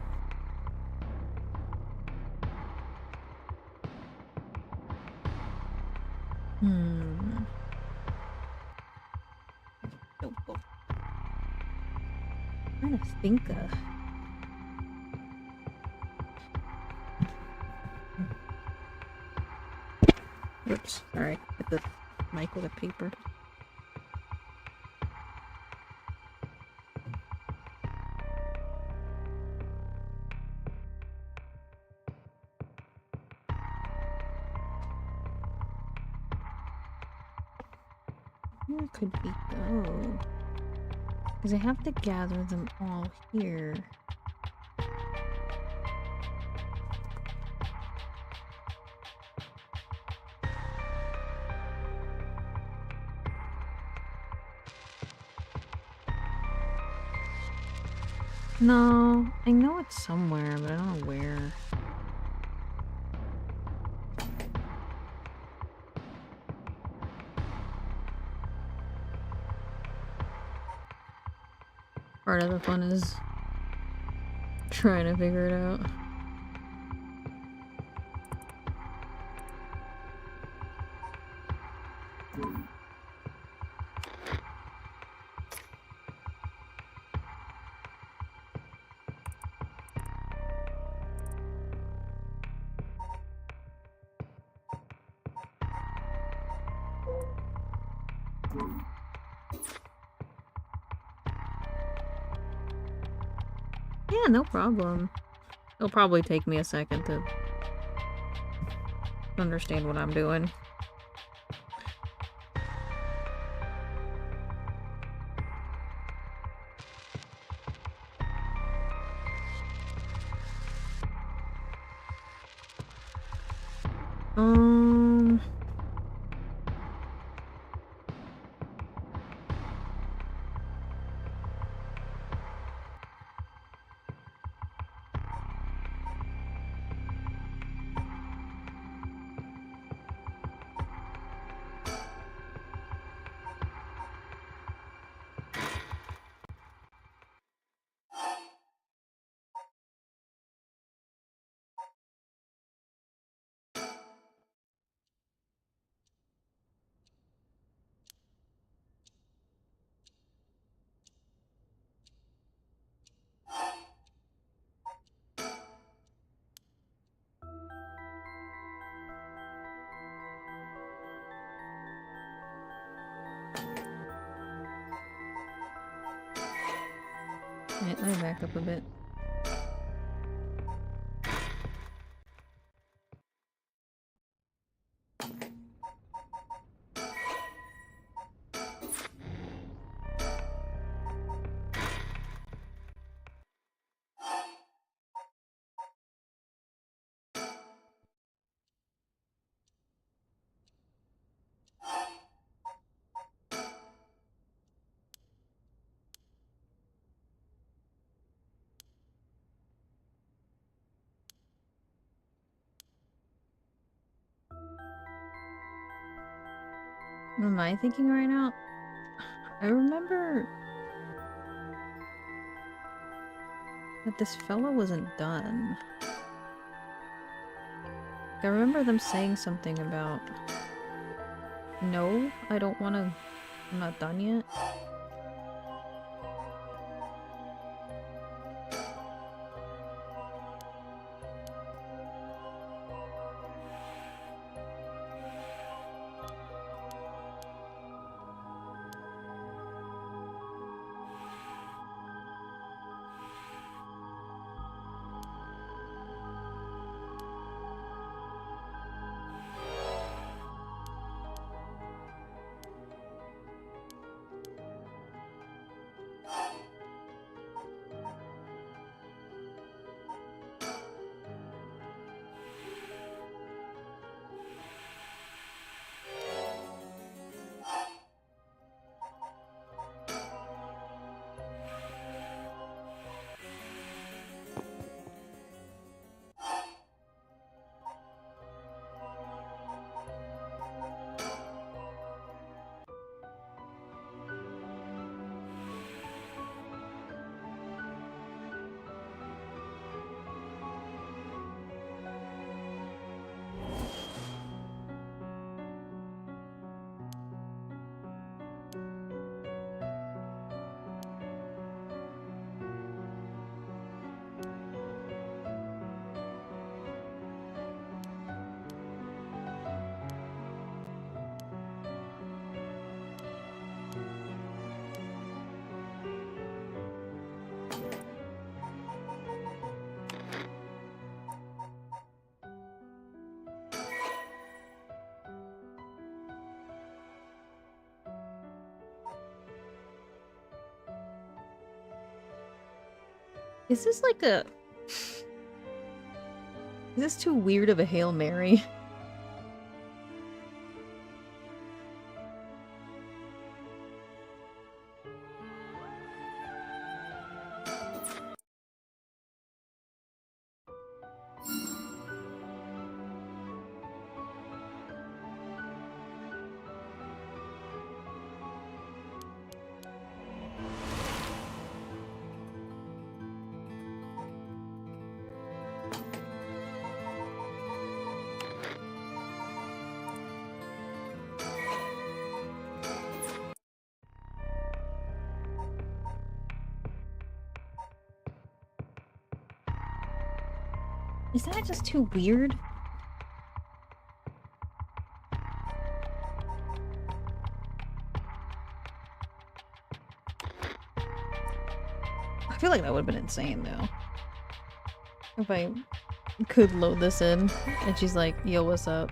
Notebook. I'm trying to think of. Oops, sorry. Hit the mic with a paper. Where could we go? Because I have to gather them all here. No, I know it's somewhere, but I don't know where. Part of the fun is trying to figure it out. Yeah, no problem. It'll probably take me a second to understand what I'm doing. Um... Wait, let me back up a bit. What am I thinking right now? I remember But this fellow wasn't done. I remember them saying something about... No, I don't wanna... I'm not done yet. Is this like a... Is this too weird of a Hail Mary? Is that just too weird? I feel like that would have been insane though. If I could load this in and she's like, yo, what's up?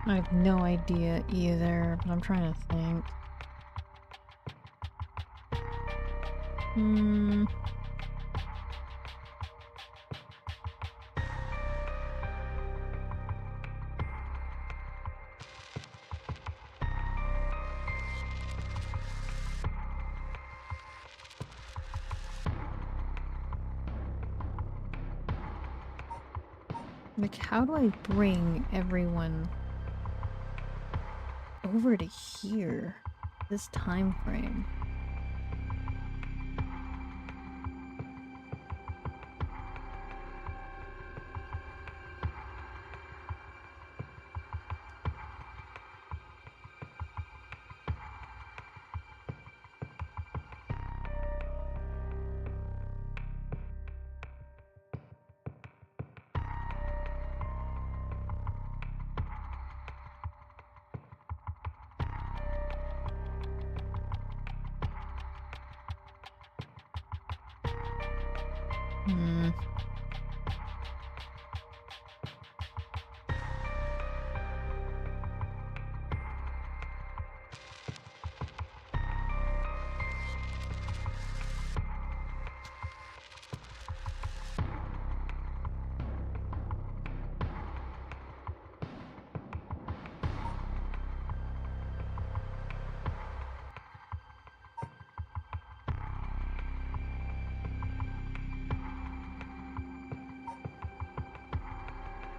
I have no idea either, but I'm trying to think. Like, how do I bring everyone over to here? This time frame. Hmm.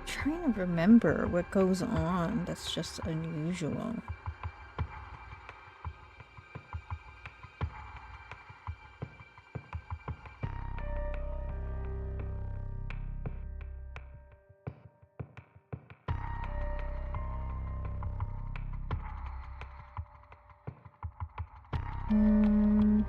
Trying to remember what goes on that's just unusual. Hmm.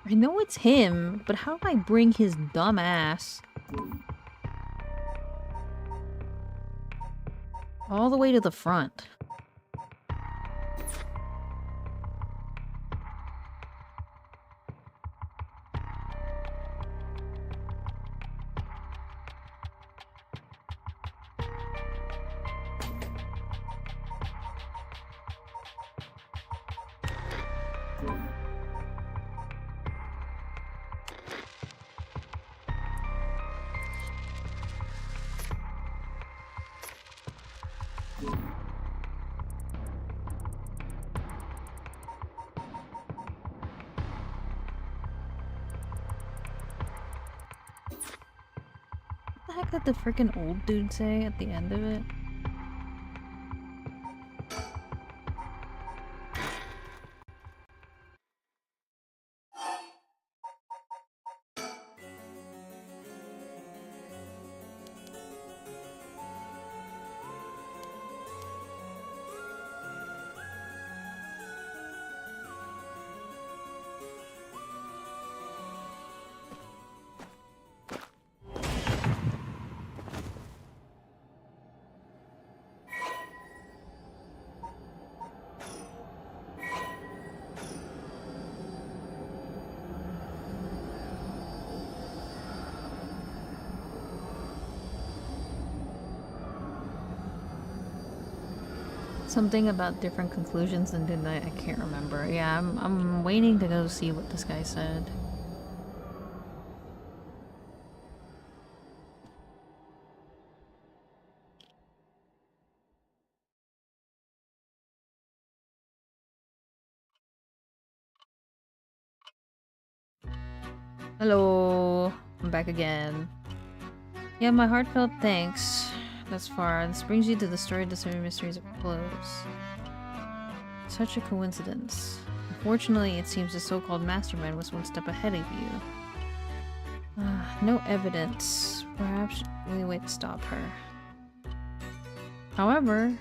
I know it's him, but how do I bring his dumb ass all the way to the front? What the heck did the freaking old dude say at the end of it? Something about different conclusions and didn't I can't remember. Yeah, I'm waiting to go see what this guy said. Hello, I'm back again. Yeah, my heartfelt thanks thus far. This brings you to the story of the seven mysteries of clothes. Such a coincidence. Unfortunately, it seems the so-called mastermind was one step ahead of you. No evidence. Perhaps we wait to stop her. However,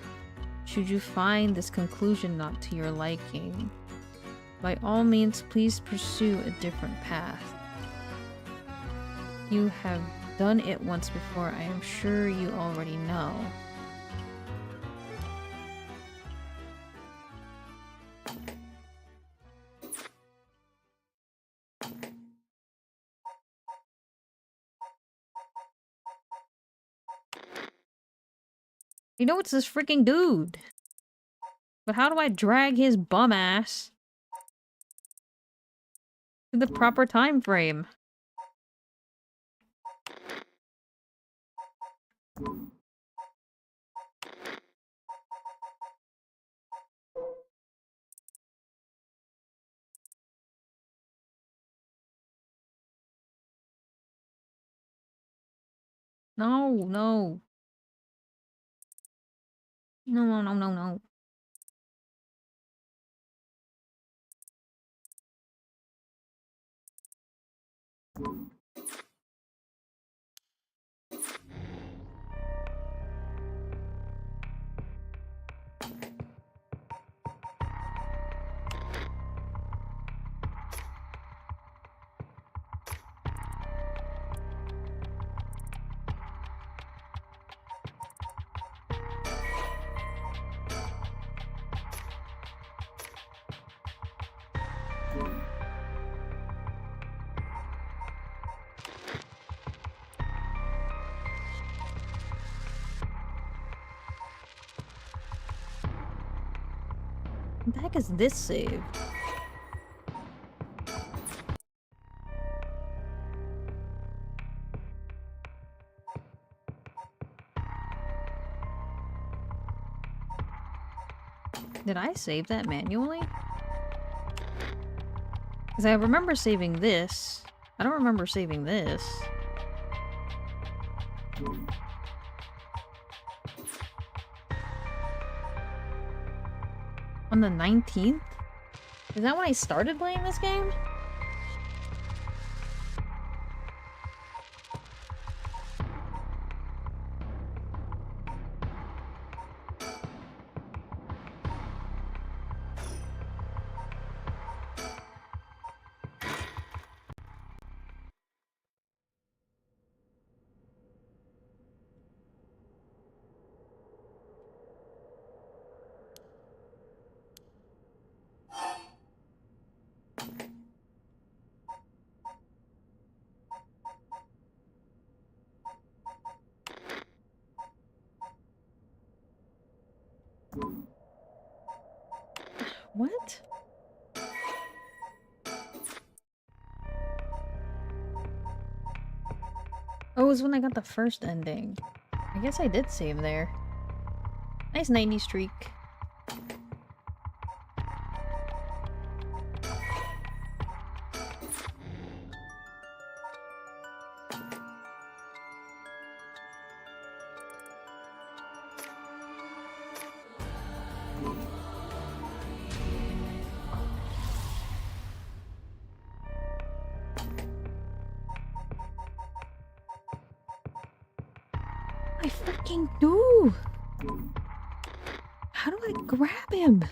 should you find this conclusion not to your liking, by all means, please pursue a different path. You have done it once before, I am sure you already know. You know it's this freaking dude. But how do I drag his bum ass to the proper time frame? No, no. No, no, no, no, no. What the heck is this save? Did I save that manually? Because I remember saving this. I don't remember saving this. On the 19th? Is that when I started playing this game? What? Oh, it was when I got the first ending. I guess I did save there. Nice 90 streak. I freaking do! How do I grab him?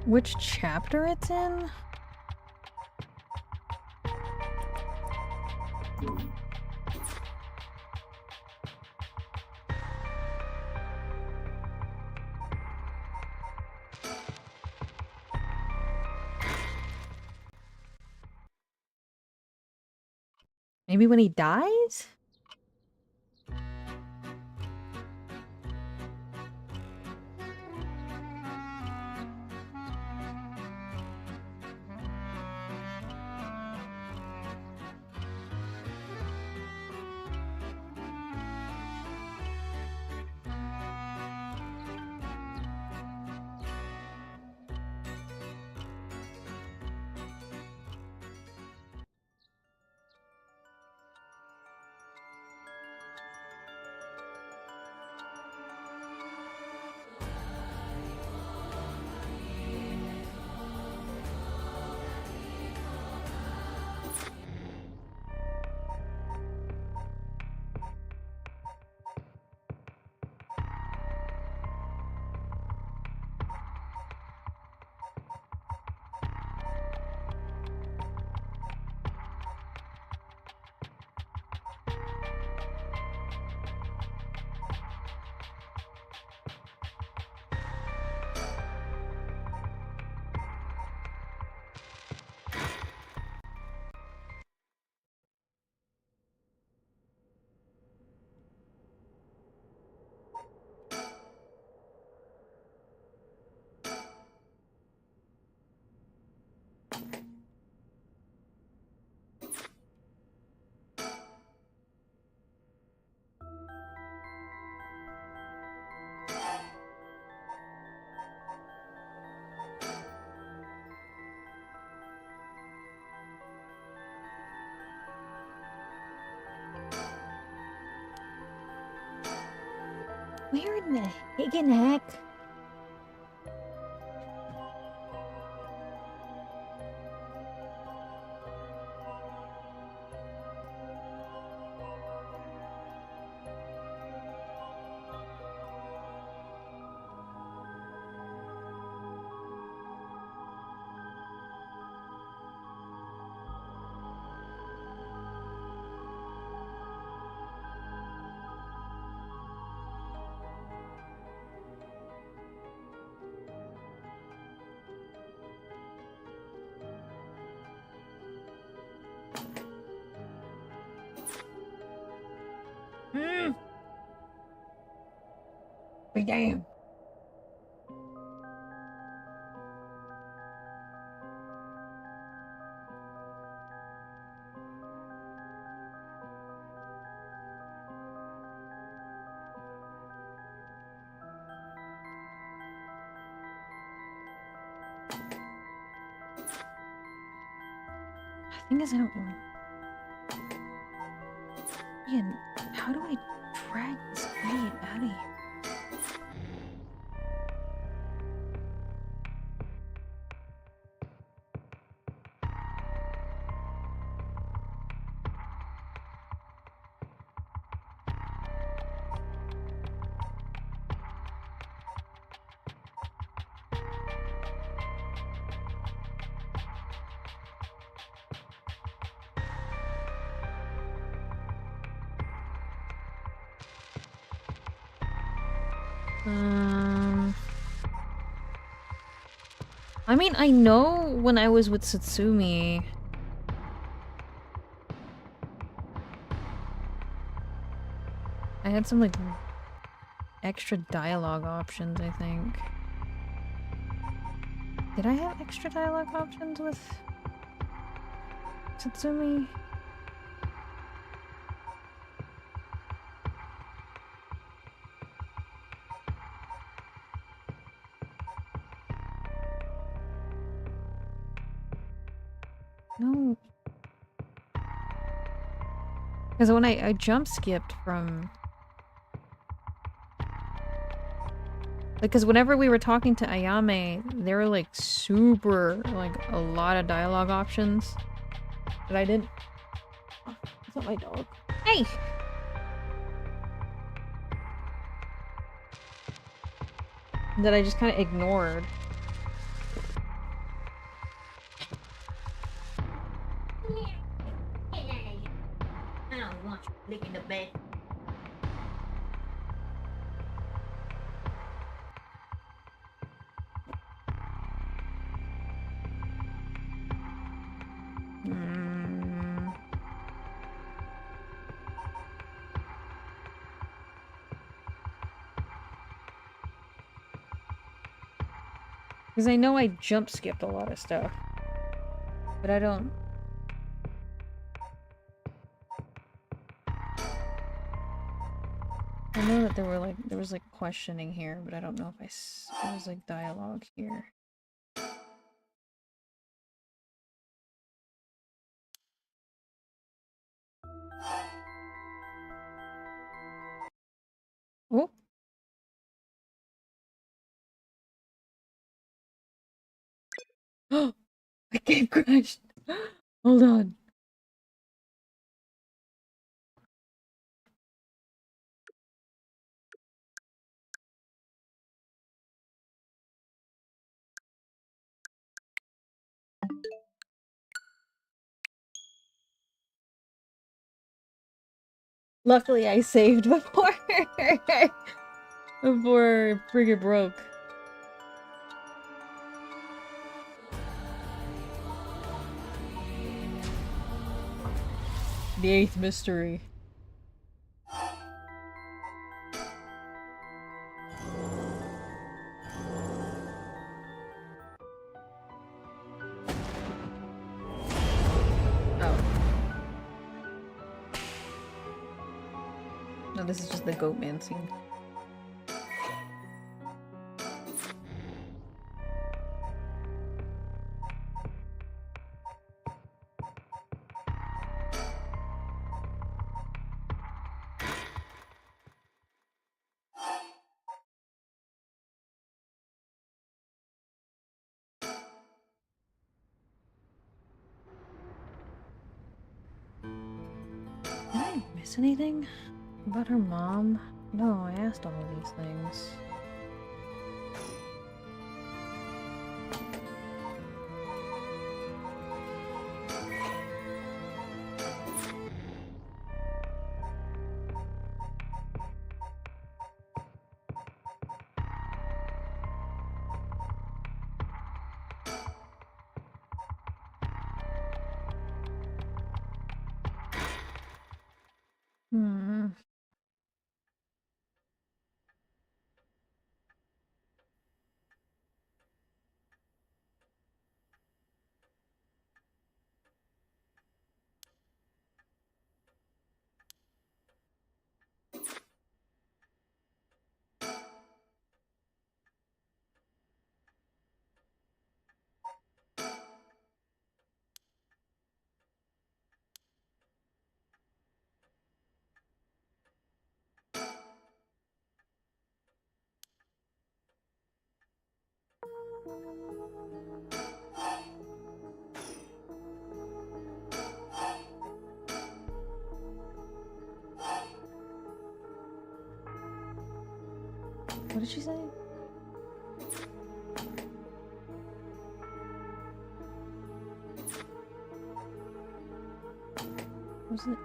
Which chapter it's in? Maybe when he dies?
Where in the higgin' heck?
Be damn.
Thing is, I don't. Man, how do I drag this gate out of here? I mean, I know when I was with Satsumi, I had some, like, extra dialogue options, I think. Did I have extra dialogue options with Satsumi? No. Because when I jump skipped from... Because whenever we were talking to Ayame, there were like super, like a lot of dialogue options. But I didn't... Oh, it's not my dog. Hey! That I just kind of ignored.
I don't want you licking the bed.
Because I know I jump skipped a lot of stuff. But I don't... I know that there was like questioning here, but I don't know if there was like dialogue here. Oh! Oh! My game crashed! Hold on. Luckily I saved before before friggin' broke. The 8th mystery. Oh. No, this is just the goat man scene. miss anything? About her mom? No, I asked all of these things. Hmm. What did she say? Was it?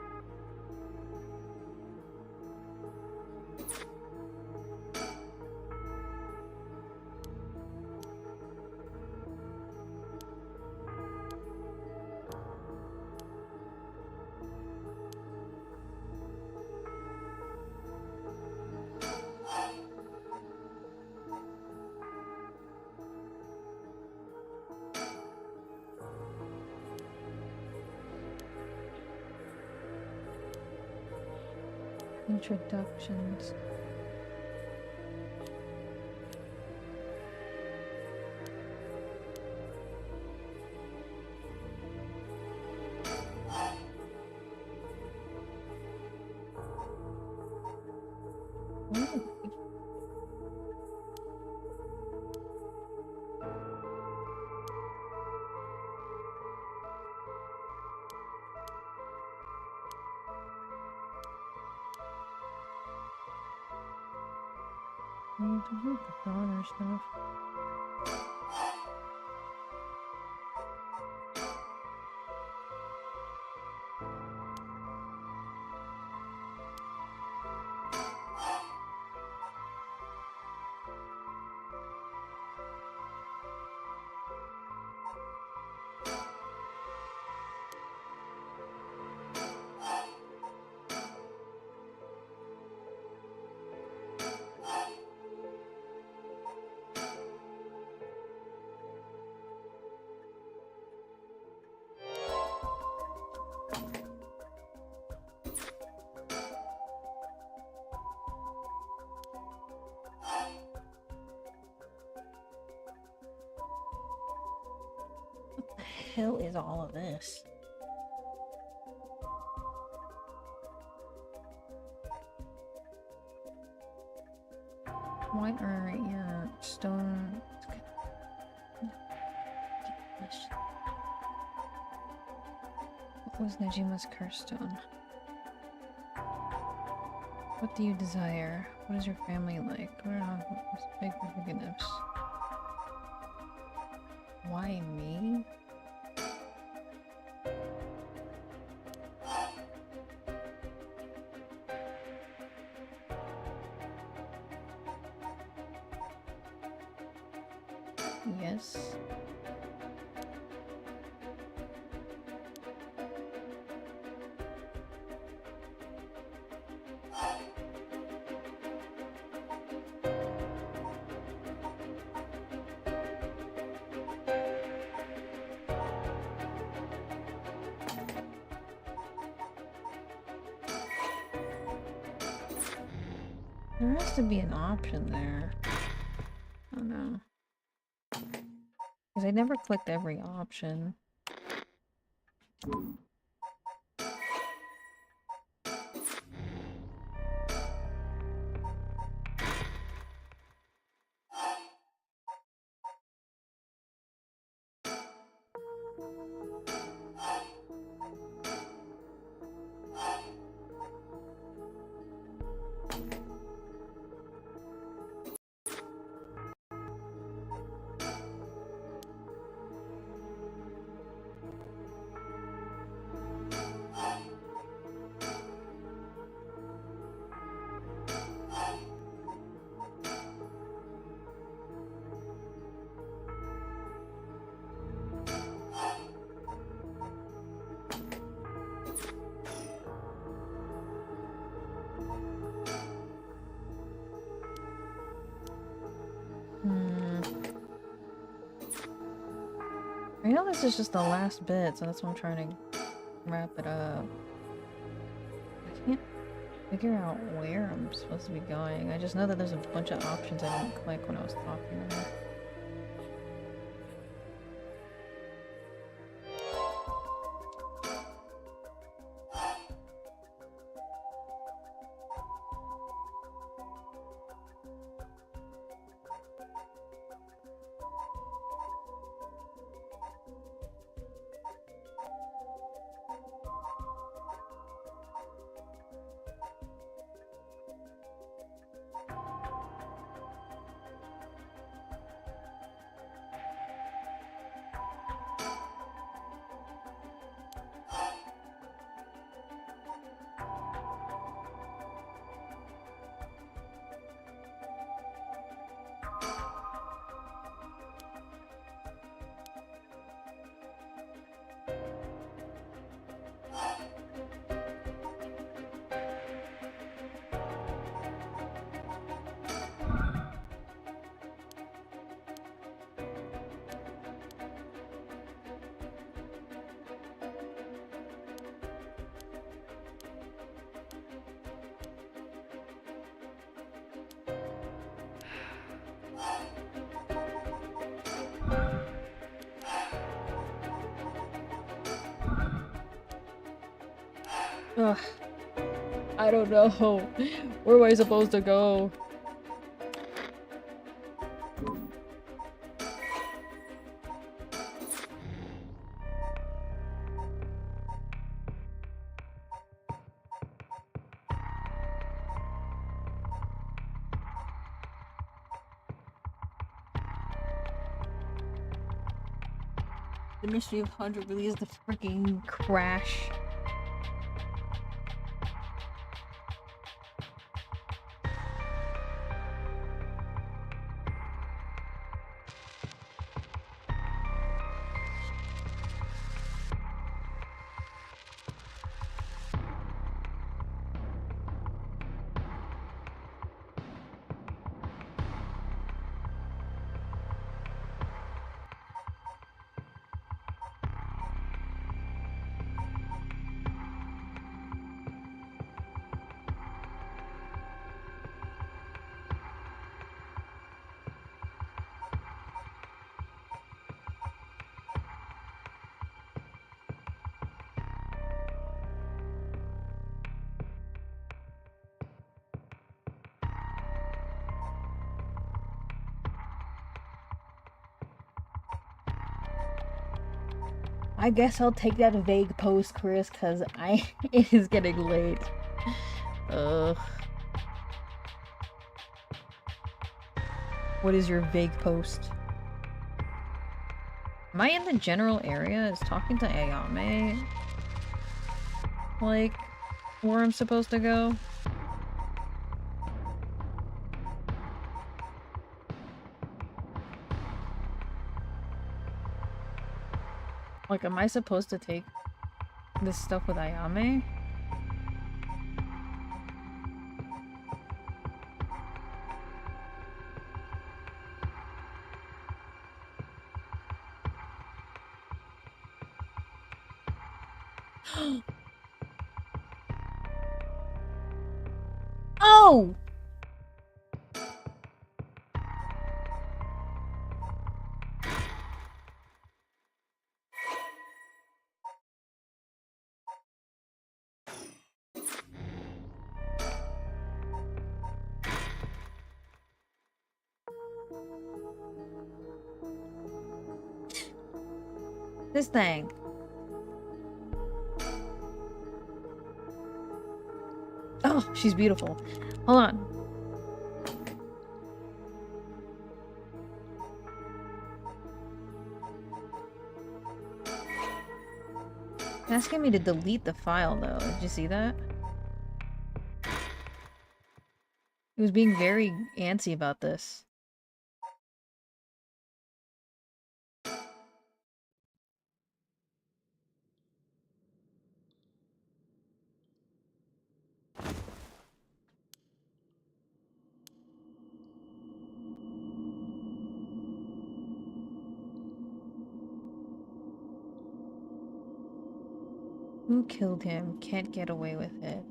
Introductions. Ooh. The daughter stuff. What the hell is all of this? Why are your stone? What was Nejima's curse stone? What do you desire? What is your family like? What are big forgiveness? Why me? Yes. There has to be an option there. Oh no. Because I never clicked every option. I know this is just the last bit, so that's why I'm trying to wrap it up. I can't figure out where I'm supposed to be going. I just know that there's a bunch of options I didn't click when I was talking to her. Ugh. I don't know. Where am I supposed to go? The mystery of Honjo really is the freaking crash. I guess I'll take that vague post, Chris, because it is getting late. Ugh. What is your vague post? Am I in the general area? Is talking to Ayame like where I'm supposed to go? Like, am I supposed to take this stuff with Ayame? Oh! This thing. Oh, she's beautiful. Hold on. It's asking me to delete the file, though. Did you see that? It was being very antsy about this. Who killed him? Can't get away with it.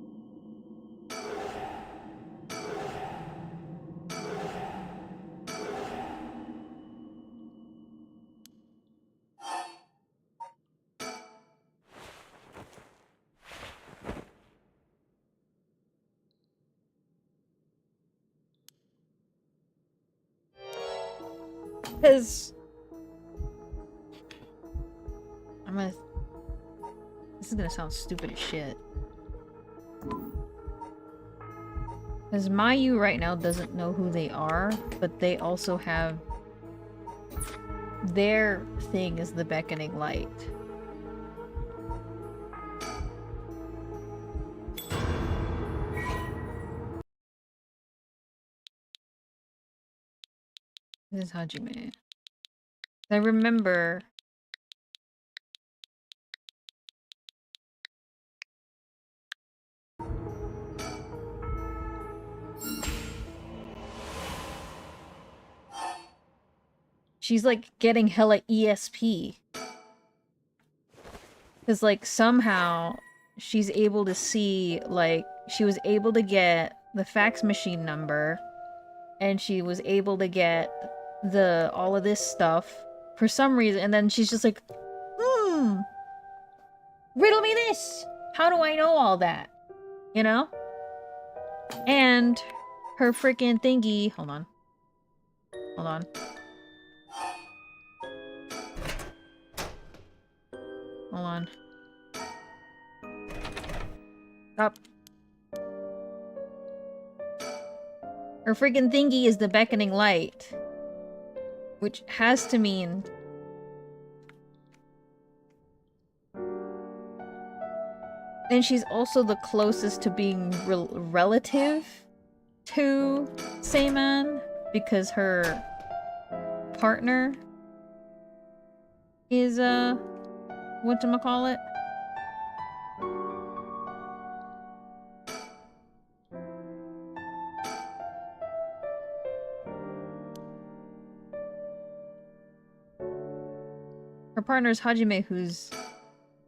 Because I'm gonna. This is gonna sound stupid as shit. Because Mayu right now doesn't know who they are, but they also have. Their thing is the beckoning light. This is Hajime. I remember. She's like getting hella ESP. Because like somehow she's able to see, like, she was able to get the fax machine number and she was able to get all of this stuff for some reason, and then she's just like, riddle me this! How do I know all that? You know? And her freaking thingy, hold on. Hold on. Hold on. Stop. Her freaking thingy is the beckoning light. Which has to mean... And she's also the closest to being relative to Seiman, because her partner is, whatchamacallit? Her partner is Hajime, who's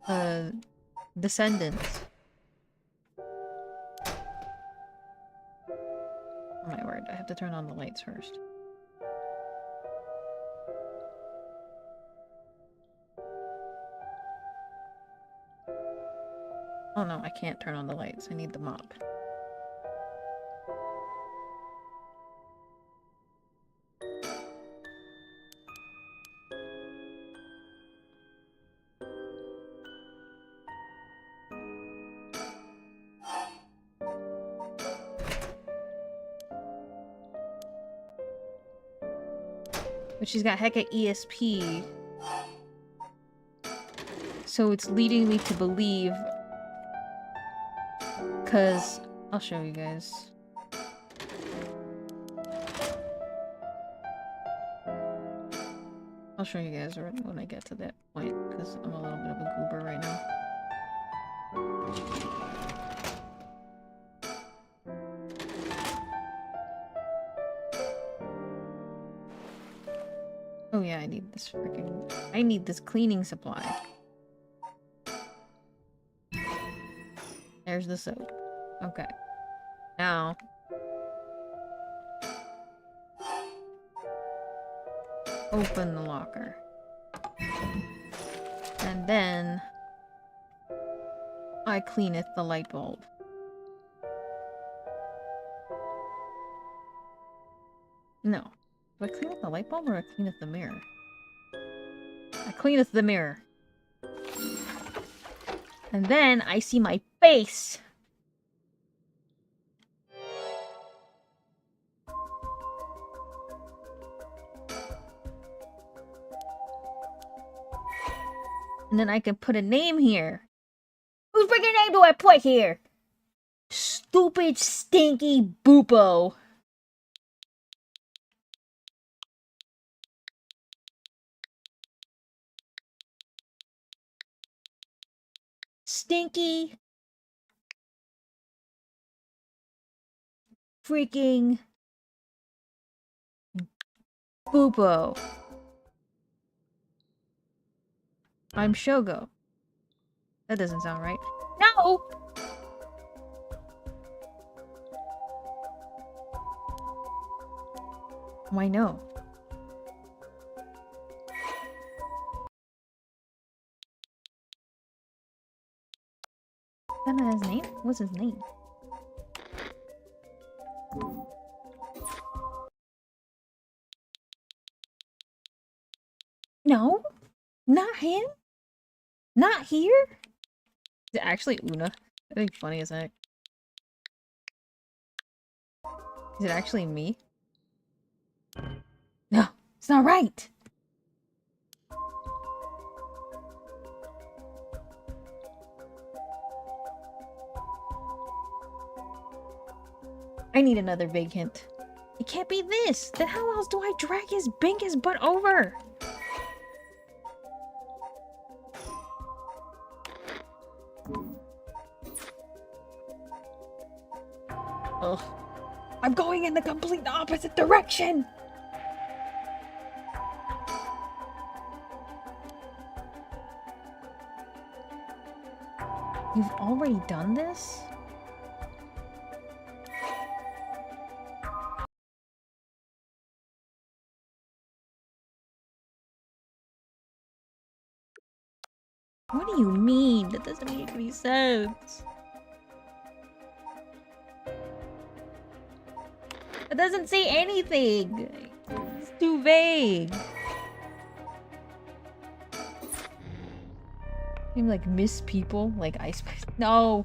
a descendant. Oh my word, I have to turn on the lights first. Oh no, I can't turn on the lights. I need the mop. But she's got hecka ESP. So it's leading me to believe... Cause... I'll show you guys. I'll show you guys when I get to that point, because I'm a little bit of a goober right now. Oh yeah, I need this freaking... I need this cleaning supply. There's the soap. Okay. Now... open the locker. And then... I cleaneth the light bulb. No. Do I cleaneth the light bulb or I cleaneth the mirror? I cleaneth the mirror. And then I see my face! And then I can put a name here. Whose freaking name do I put here? Stupid, stinky Boopo. Stinky... freaking... Boopo. I'm Shogo. That doesn't sound right. No! Why no? Is that not his name? What's his name? No? Not him? Not here? Is it actually Una? That'd be funny as heck. Is it actually me? No, it's not right! I need another big hint. It can't be this! Then how else do I drag his bingus butt over? Ugh. I'm going in the complete opposite direction! You've already done this? What do you mean? That doesn't make any sense. It doesn't say anything. It's too vague. You like miss people like ice. No.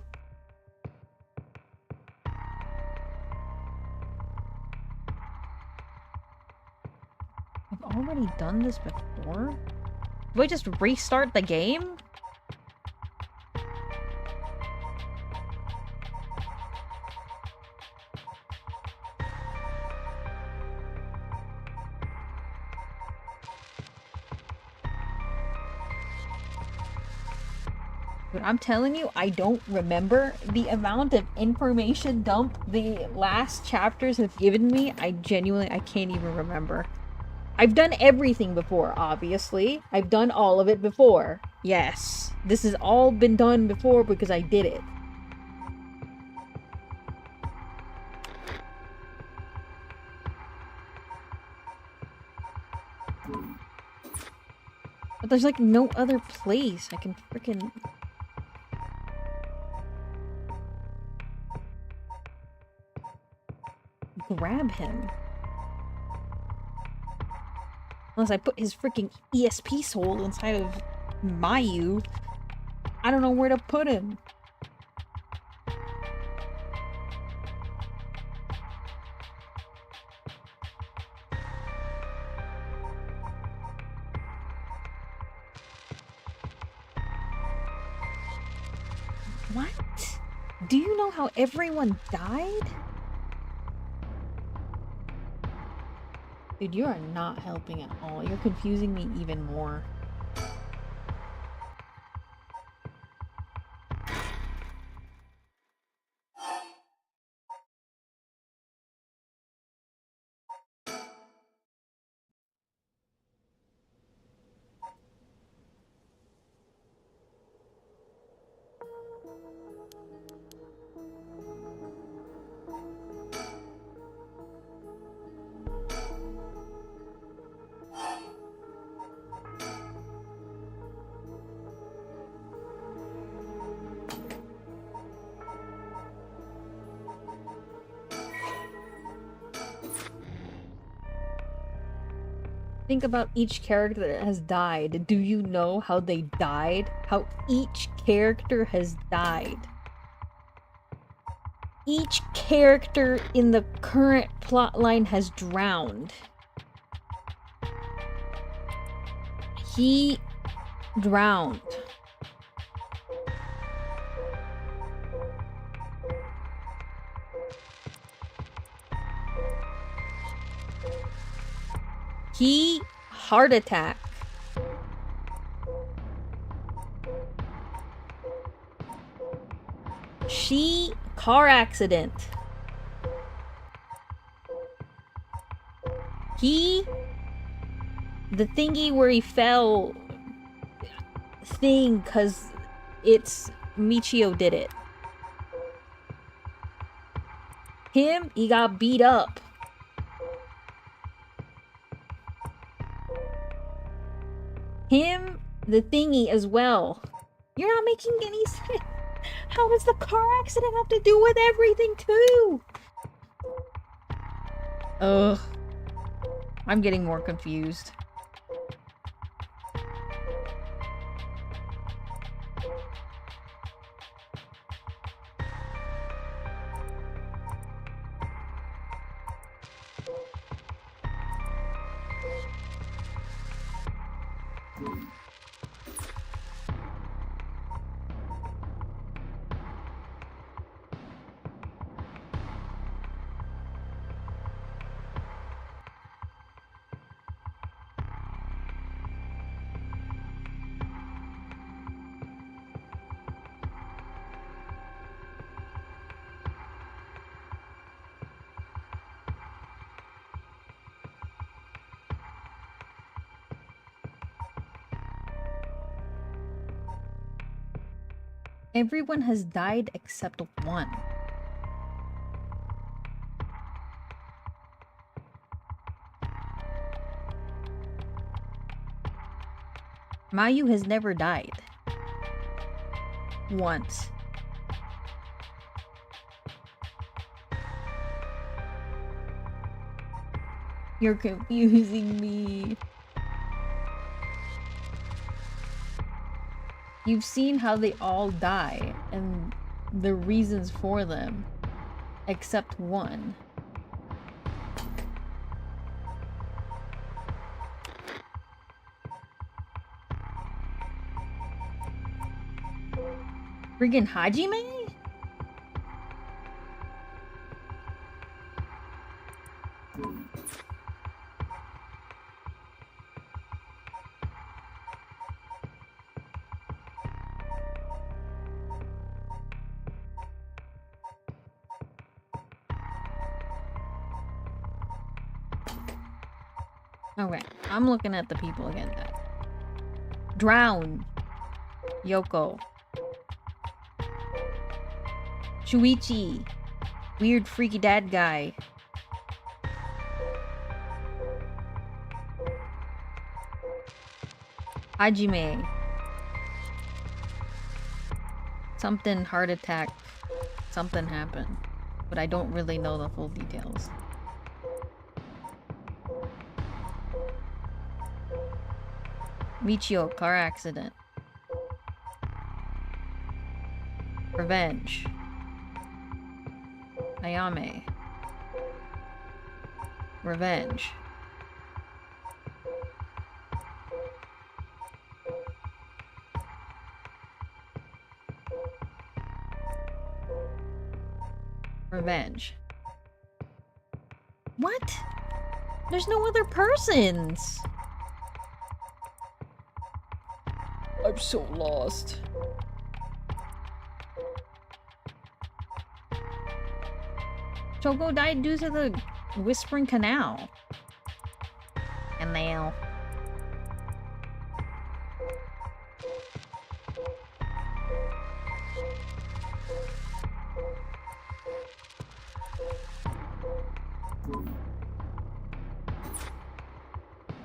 I've already done this before. Do I just restart the game? But I'm telling you, I don't remember the amount of information dump the last chapters have given me. I can't even remember. I've done everything before, obviously. I've done all of it before. Yes. This has all been done before because I did it. But there's like no other place I can freaking... grab him. Unless I put his freaking ESP soul inside of Mayu. I don't know where to put him. What? Do you know how everyone died? Dude, you are not helping at all. You're confusing me even more. Think about each character that has died. Do you know how they died? How each character has died. Each character in the current plotline has drowned. He drowned. He heart attack. She car accident. He the thingy where he fell thing cuz It's Michio did it. Him, he got beat up. Him, the thingy as well. You're not making any sense. How does the car accident have to do with everything too? Ugh. I'm getting more confused. Everyone has died except one. Mayu has never died. Once. You're confusing me. You've seen how they all die and the reasons for them, except one. Friggin' Hajime? Okay, I'm looking at the people again. Drown. Yoko. Shuichi. Weird freaky dad guy. Hajime. Something heart attack. Something happened. But I don't really know the full details. Michio, car accident. Revenge. Ayame. Revenge. Revenge. What? There's no other persons! I'm so lost. Choco died due to the Whispering Canal. Canal.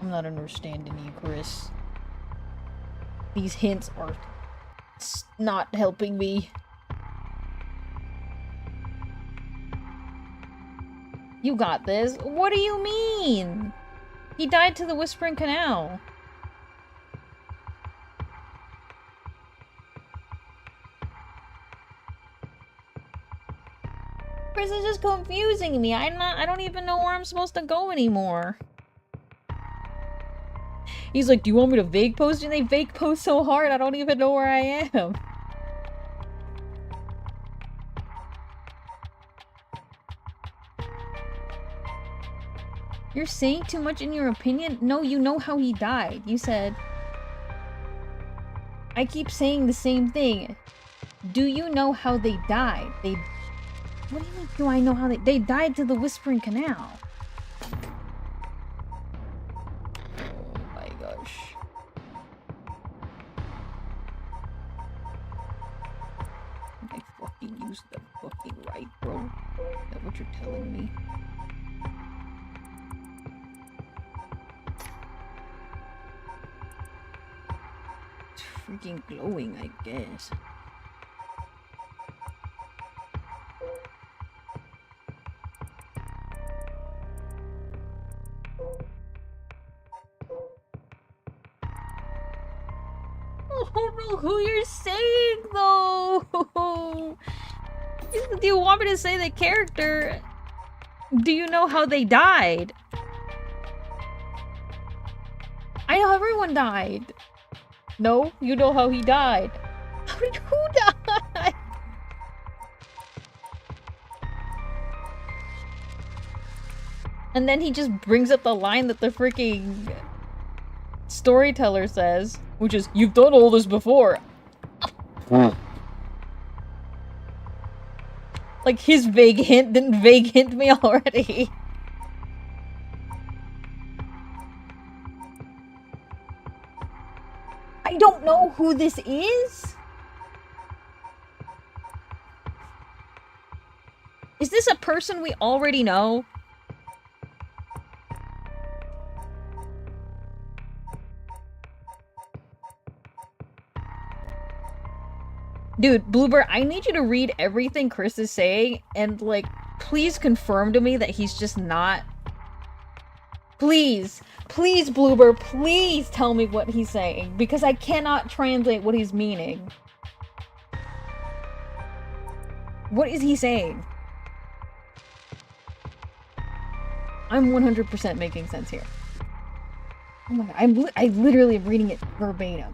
I'm not understanding you, Chris. These hints are not helping me. You got this. What do you mean? He died to the Whispering Canal. Chris is just confusing me. I don't even know where I'm supposed to go anymore. He's like, do you want me to vague post? And they vague post so hard, I don't even know where I am. You're saying too much in your opinion? No, you know how he died. You said... I keep saying the same thing. Do you know how they died? What do you mean, do I know how they died to the Whispering Canal? Oh my gosh. fucking right, bro. Is that what you're telling me? It's freaking glowing, I guess. I don't know who you're saying, though. Do you want me to say the character? Do you know how they died? I know everyone died. No, you know how he died. Who died? And then he just brings up the line that the freaking storyteller says, which is, "You've done all this before." Like, his vague hint didn't vague hint me already. I don't know who this is. Is this a person we already know? Dude, Bloober, I need you to read everything Chris is saying and, like, please confirm to me that he's just not... Please, please, Bloober, please tell me what he's saying, because I cannot translate what he's meaning. What is he saying? I'm 100% making sense here. Oh my god, I literally am reading it verbatim.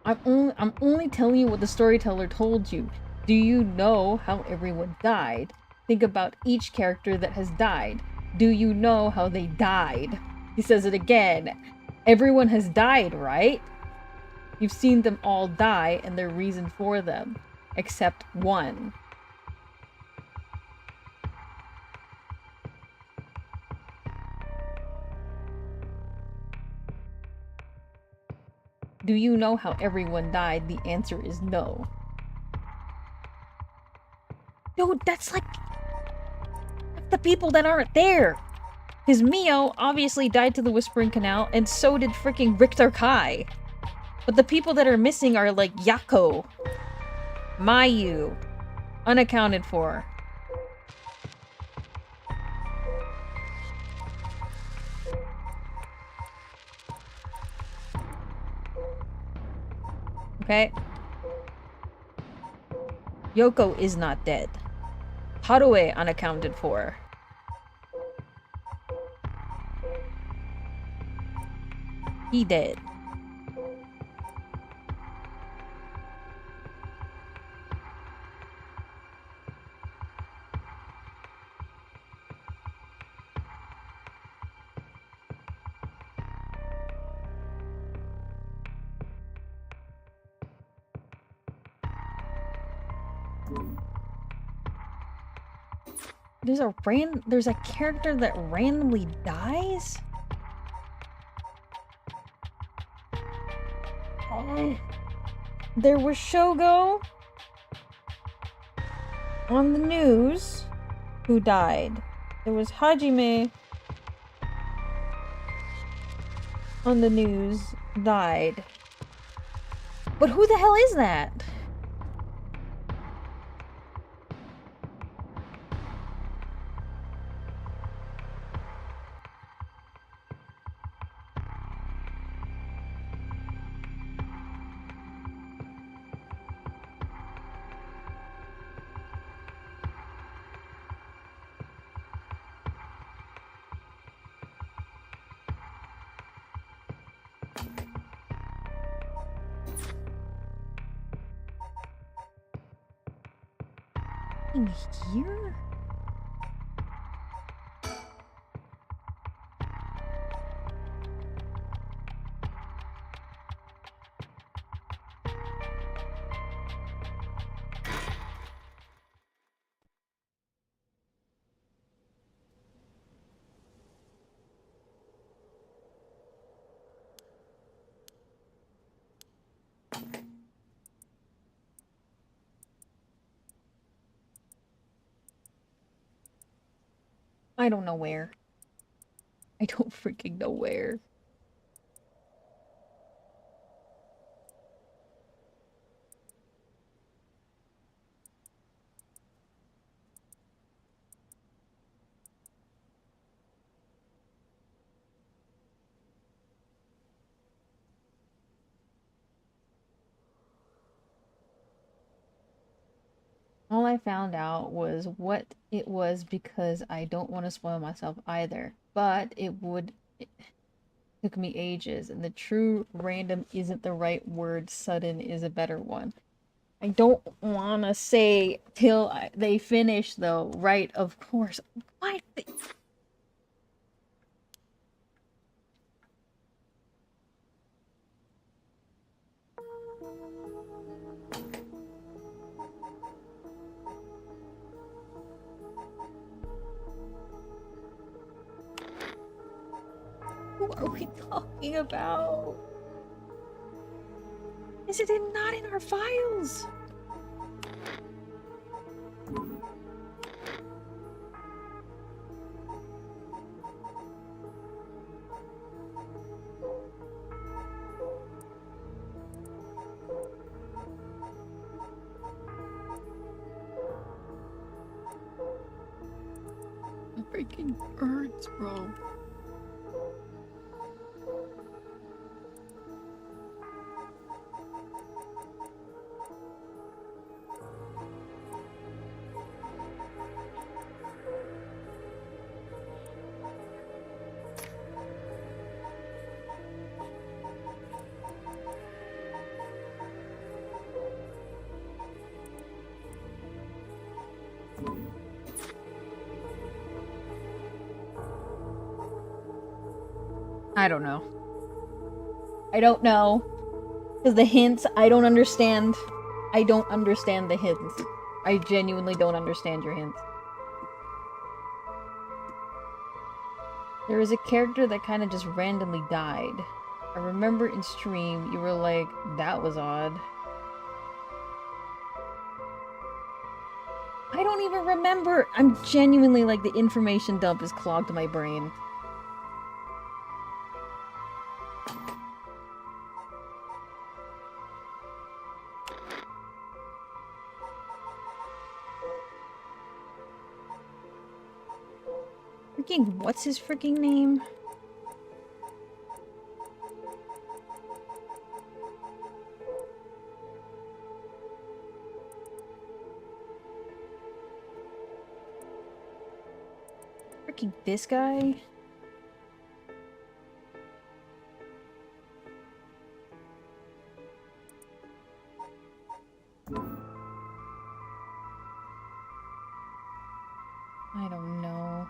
I'm only telling you what the storyteller told you. Do you know how everyone died? Think about each character that has died. Do you know how they died? He says it again. Everyone has died, right? You've seen them all die and their reason for them. Except one. Do you know how everyone died? The answer is no. Dude, that's like the people that aren't there. Because Mio obviously died to the Whispering Canal, and so did freaking Richter Kai. But the people that are missing are like Yako, Mayu, unaccounted for. Okay? Yoko is not dead. Harue unaccounted for. He dead. There's a character that randomly dies? There was Shogo on the news who died. There was Hajime on the news died. But who the hell is that? In here? I don't know where. I don't freaking know where. All I found out was what it was because I don't want to spoil myself either. But it took me ages, and the true random isn't the right word, sudden is a better one. I don't want to say till they finish though, right? Of course. Why? Who are we talking about? Is it not in our files? Freaking birds, bro. I don't know. I don't know. Because the hints, I don't understand. I don't understand the hints. I genuinely don't understand your hints. There was a character that kind of just randomly died. I remember in stream, you were like, that was odd. I don't even remember. I'm genuinely like, the information dump is clogged my brain. Freaking, what's his freaking name? Freaking this guy? I don't know.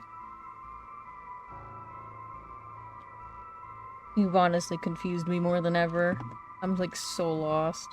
You've honestly confused me more than ever. I'm like so lost.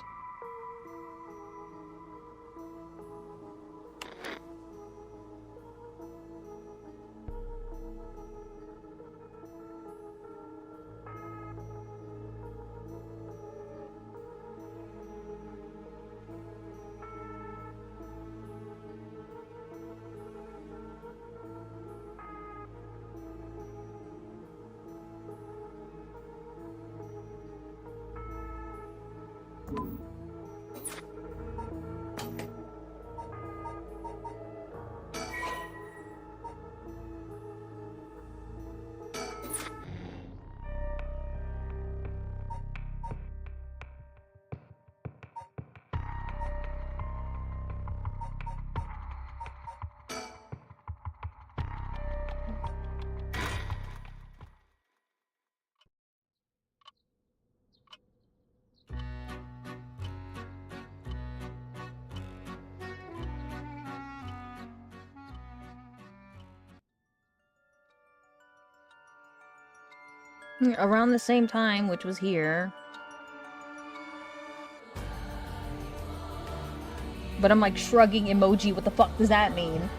Around the same time, which was here. But I'm like shrugging emoji, what the fuck does that mean?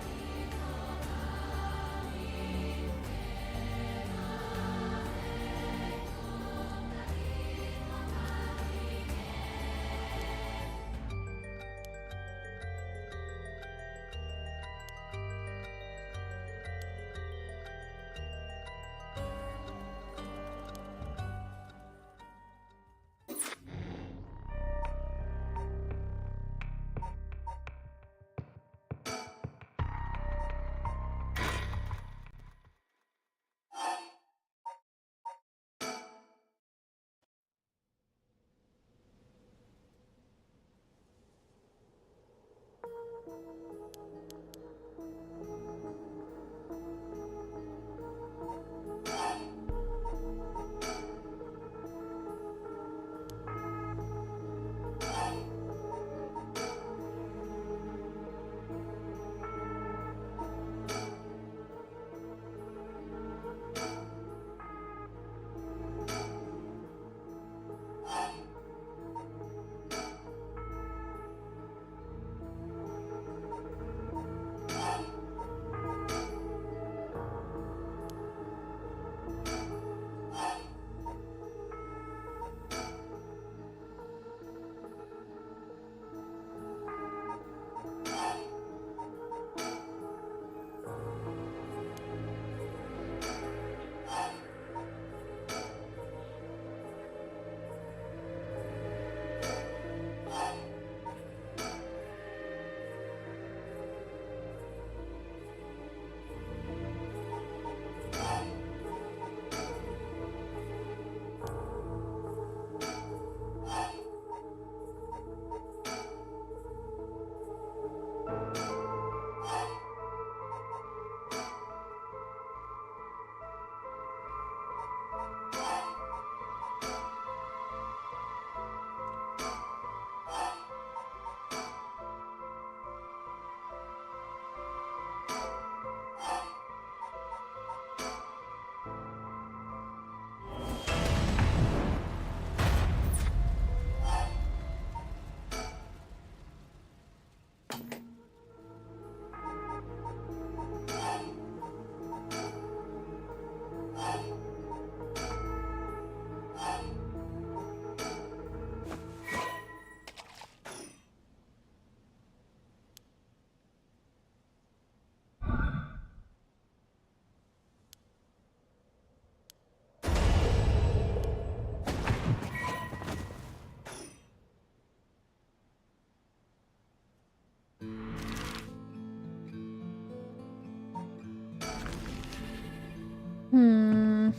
Hmm.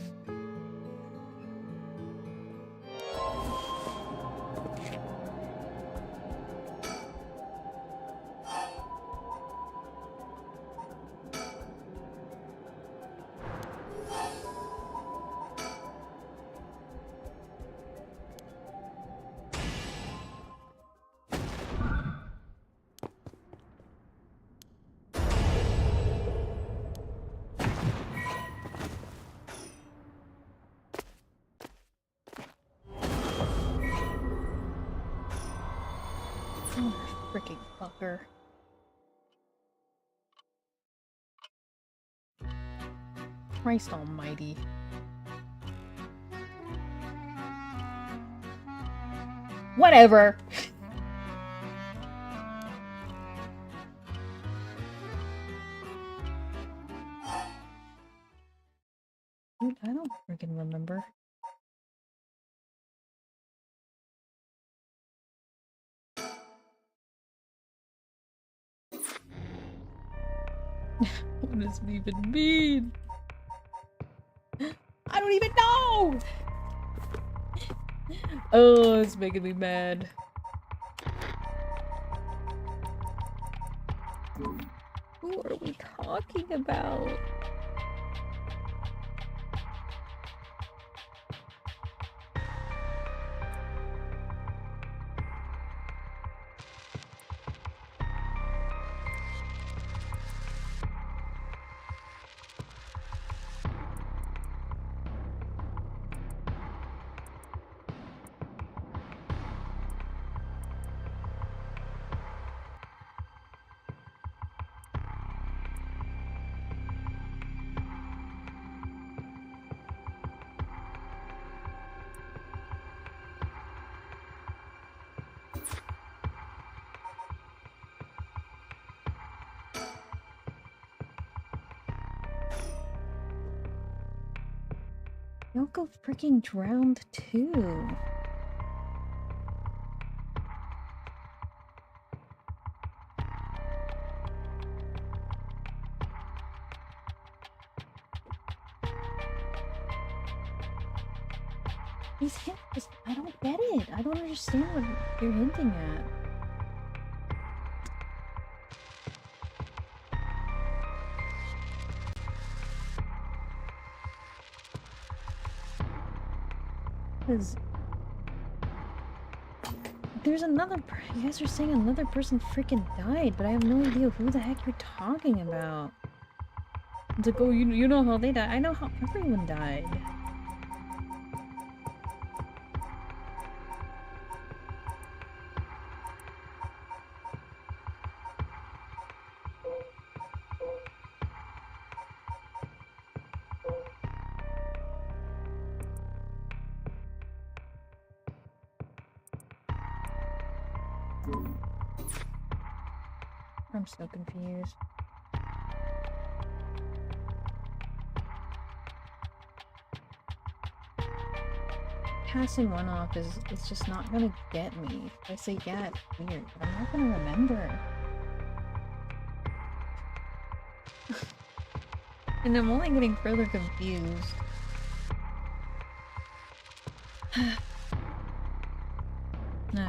Freaking fucker. Christ almighty. Whatever! Dude, I don't freaking remember. What does it even mean? I don't even know! Oh, it's making me mad. Who are we talking about? Yoko freaking drowned too. These hints, I don't get it. I don't understand what you're hinting at. Because there's another. You guys are saying another person freaking died, but I have no idea who the heck you're talking about. It's like, oh, you know how they died. I know how everyone died. I'm so confused. Passing one off is it's just not gonna get me. If I say yeah, it's weird, but I'm not gonna remember. And I'm only getting further confused. I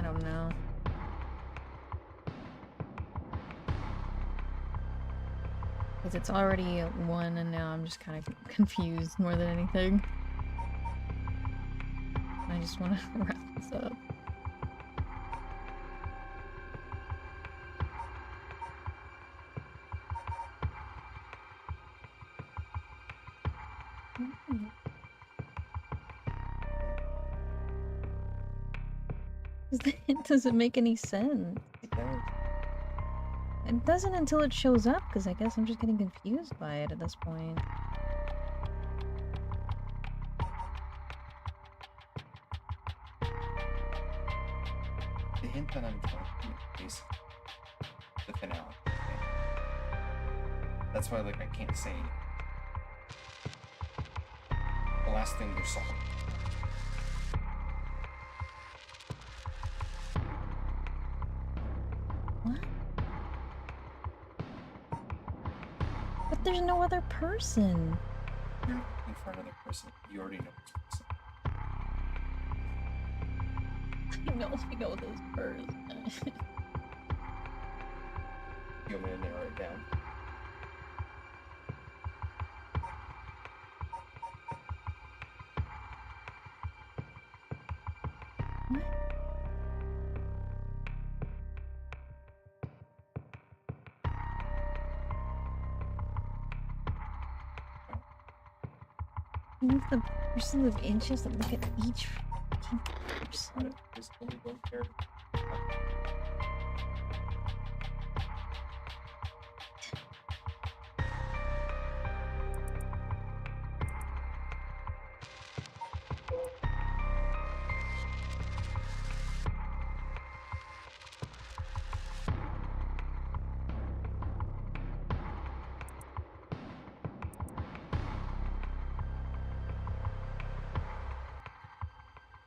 don't know. Because it's already at 1 and now I'm just kind of confused more than anything. I just want to wrap this up. It doesn't make any sense. It doesn't until it shows up, because I guess I'm just getting confused by it at this point.
The hint that I'm talking is the finale. Okay? That's why, like, I can't say the last thing you saw.
What? But there's no other person.
You're looking for another person. You already know this person.
I know this person.
You want me to narrow it down?
What? Move the person of inches and look at each fucking person.
There's only one character.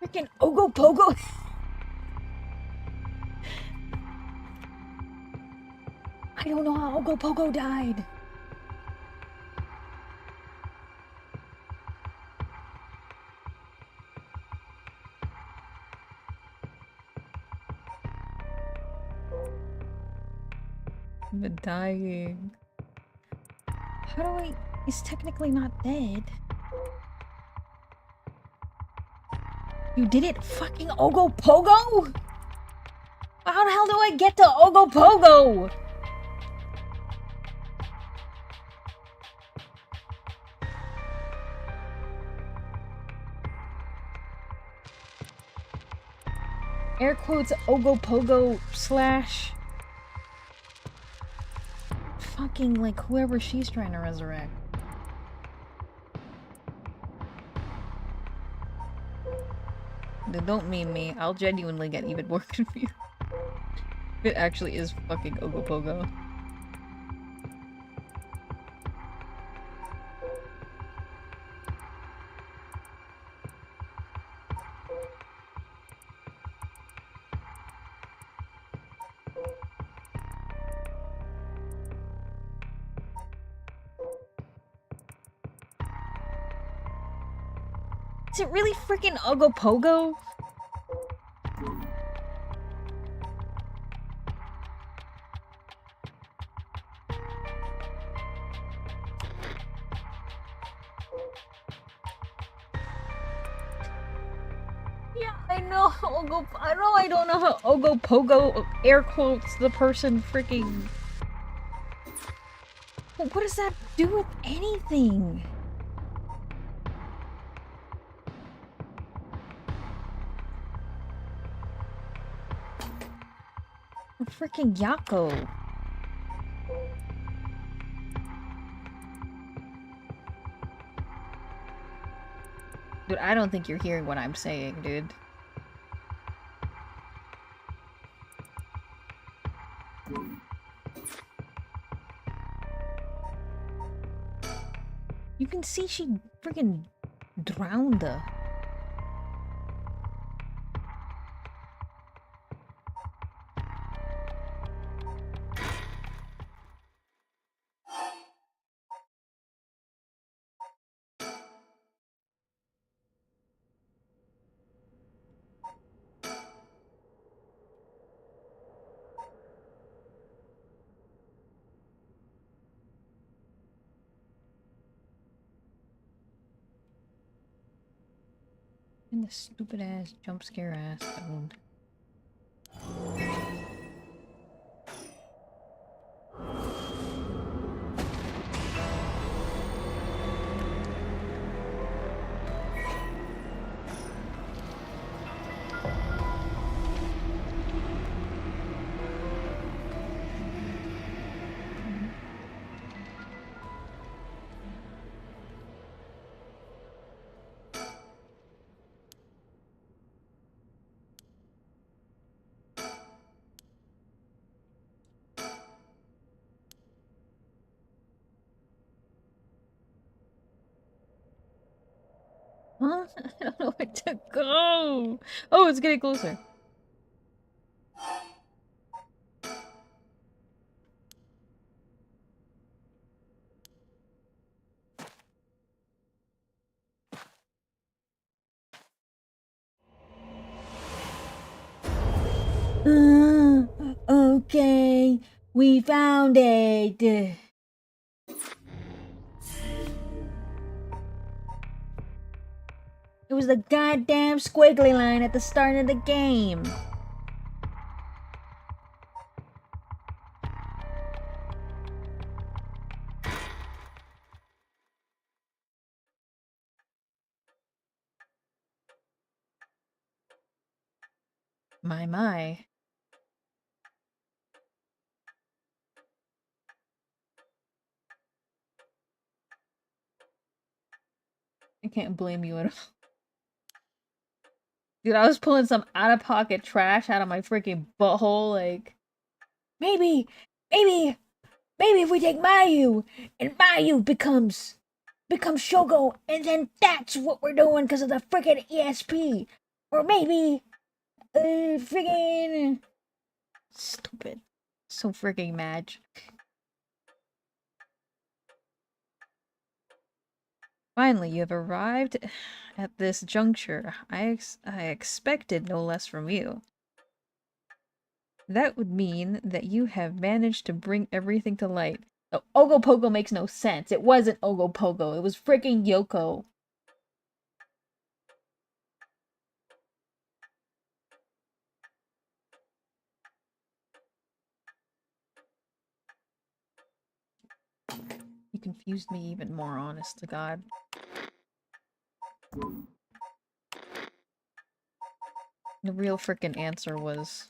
Freaking Ogo Pogo! I don't know how Ogo Pogo died. I'm dying. How do I... He's technically not dead. You did it, fucking Ogo Pogo? How the hell do I get to Ogo Pogo? Air quotes Ogo Pogo slash... Fucking, like, whoever she's trying to resurrect. Don't meme me. I'll genuinely get even more confused. It actually is fucking Ogo Pogo. Is it really freaking Ogo Pogo? Yeah, I know Ogo. I don't know how Ogo Pogo air quotes the person freaking. What does that do with anything? Freaking Yako. Dude, I don't think you're hearing what I'm saying, dude. You can see she freaking drowned her. And the stupid ass jump scare ass sound. Huh? I don't know where to go. Oh, it's getting closer. Okay, we found it. It was the goddamn squiggly line at the start of the game. My. I can't blame you at all. Dude, I was pulling some out-of-pocket trash out of my freaking butthole, like... Maybe if we take Mayu, and Mayu becomes Shogo, and then that's what we're doing because of the freaking ESP. Or maybe, freaking... Stupid. So freaking mad. Finally, you have arrived at this juncture. I expected no less from you. That would mean that you have managed to bring everything to light. Oh, Ogopogo makes no sense. It wasn't Ogopogo. It was freaking Yoko. You confused me even more, honest to God. The real freaking answer was...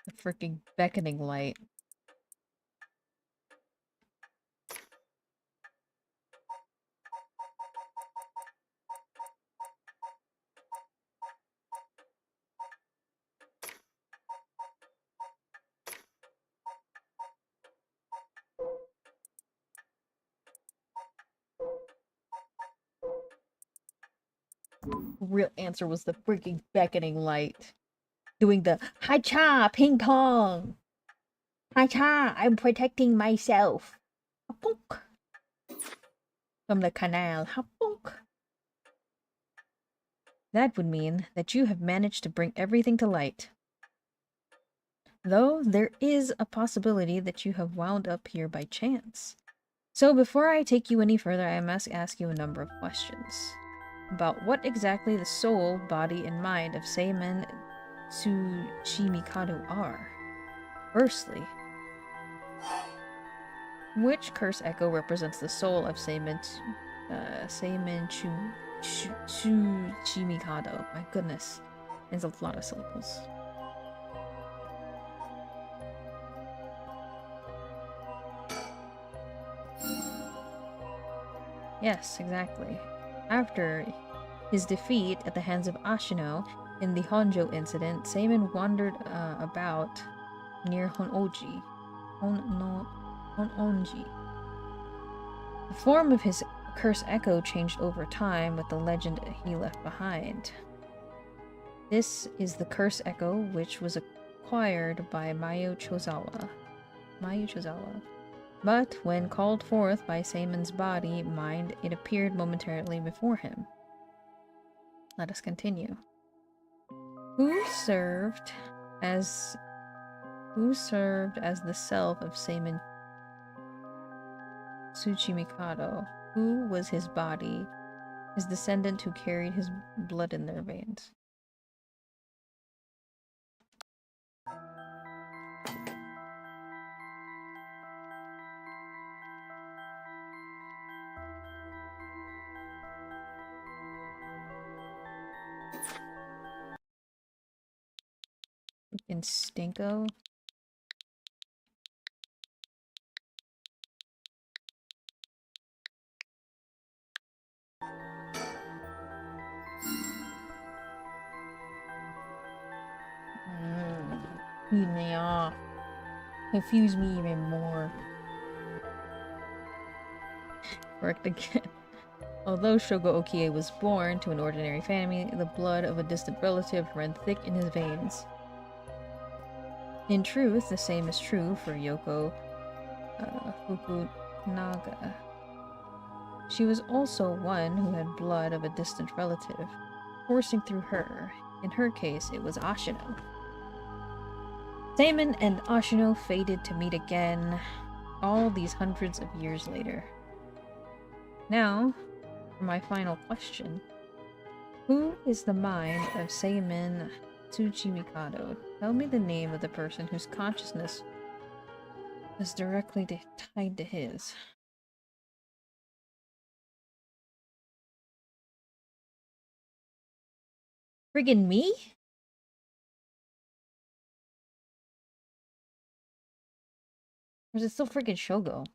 the freaking beckoning light. The real answer was the freaking beckoning light. Doing the hi-cha, ping pong. Hi-cha, I'm protecting myself. Hapunk. From the canal. Hapunk. That would mean that you have managed to bring everything to light. Though there is a possibility that you have wound up here by chance. So before I take you any further, I must ask you a number of questions. About what exactly the soul, body, and mind of Seimen Tsuchimikado are. Firstly, which curse echo represents the soul of Seimen Tsuchimikado? My goodness, there's a lot of syllables. Yes, exactly. After his defeat at the hands of Ashino in the Honjo incident, Seimen wandered about near Hononji. The form of his curse echo changed over time with the legend he left behind. This is the curse echo which was acquired by Mayu Chozawa. But when called forth by Seimen's body mind, it appeared momentarily before him. Let us continue. Who served as the self of Seimen Tsuchimikado? Who was his body, his descendant who carried his blood in their veins? Freaking Stinko. Yeah. Confuse me even more. Correct again. Although Shogo Okie was born to an ordinary family, the blood of a distant relative ran thick in his veins. In truth, the same is true for Yoko Fukunaga. She was also one who had blood of a distant relative. coursing through her. In her case, it was Ashino. Damon and Ashino fated to meet again, all these hundreds of years later. Now, for my final question. Who is the mind of Seimin Tsuchimikado? Tell me the name of the person whose consciousness is directly tied to his. Friggin' me? Or is it still friggin' Shogo?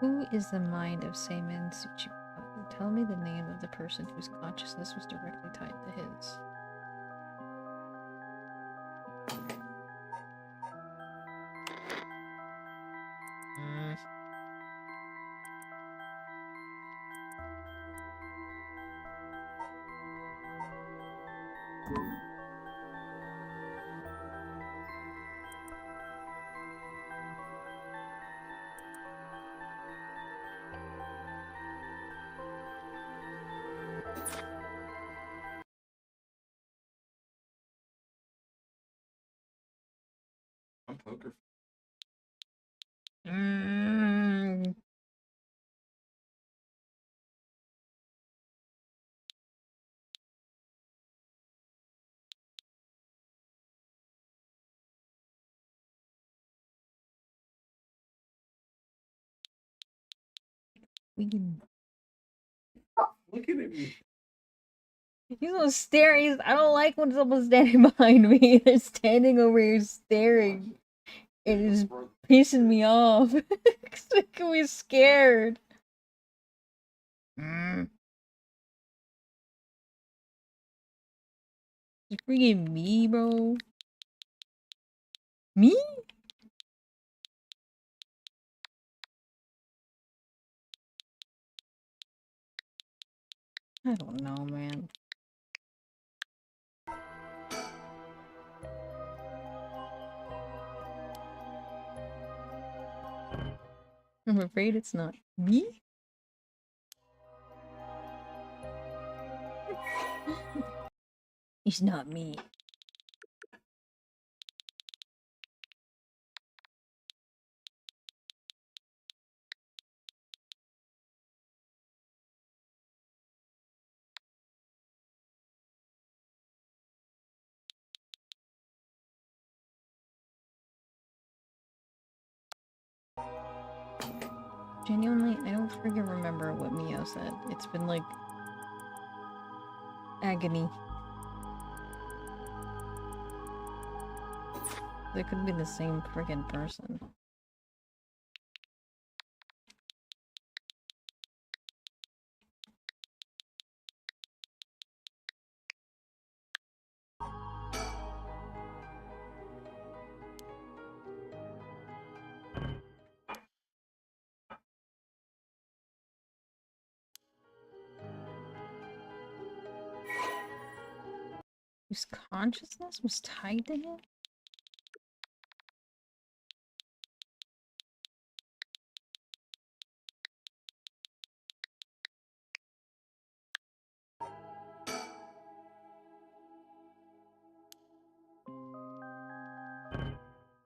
Who is the mind of Seimin Tsuchimikado? Tell me the name of the person whose consciousness was directly tied to his.
On poker.
We can.
Look at me.
He's so staring. I don't like when someone's standing behind me. They're standing over here staring. It is pissing me off. It's making me scared. It's freaking me, bro. Me? I don't know, man. I'm afraid it's not me. It's not me. Genuinely, I don't freaking remember what Mio said. It's been like agony. They could be the same friggin' person. Whose consciousness was tied to him?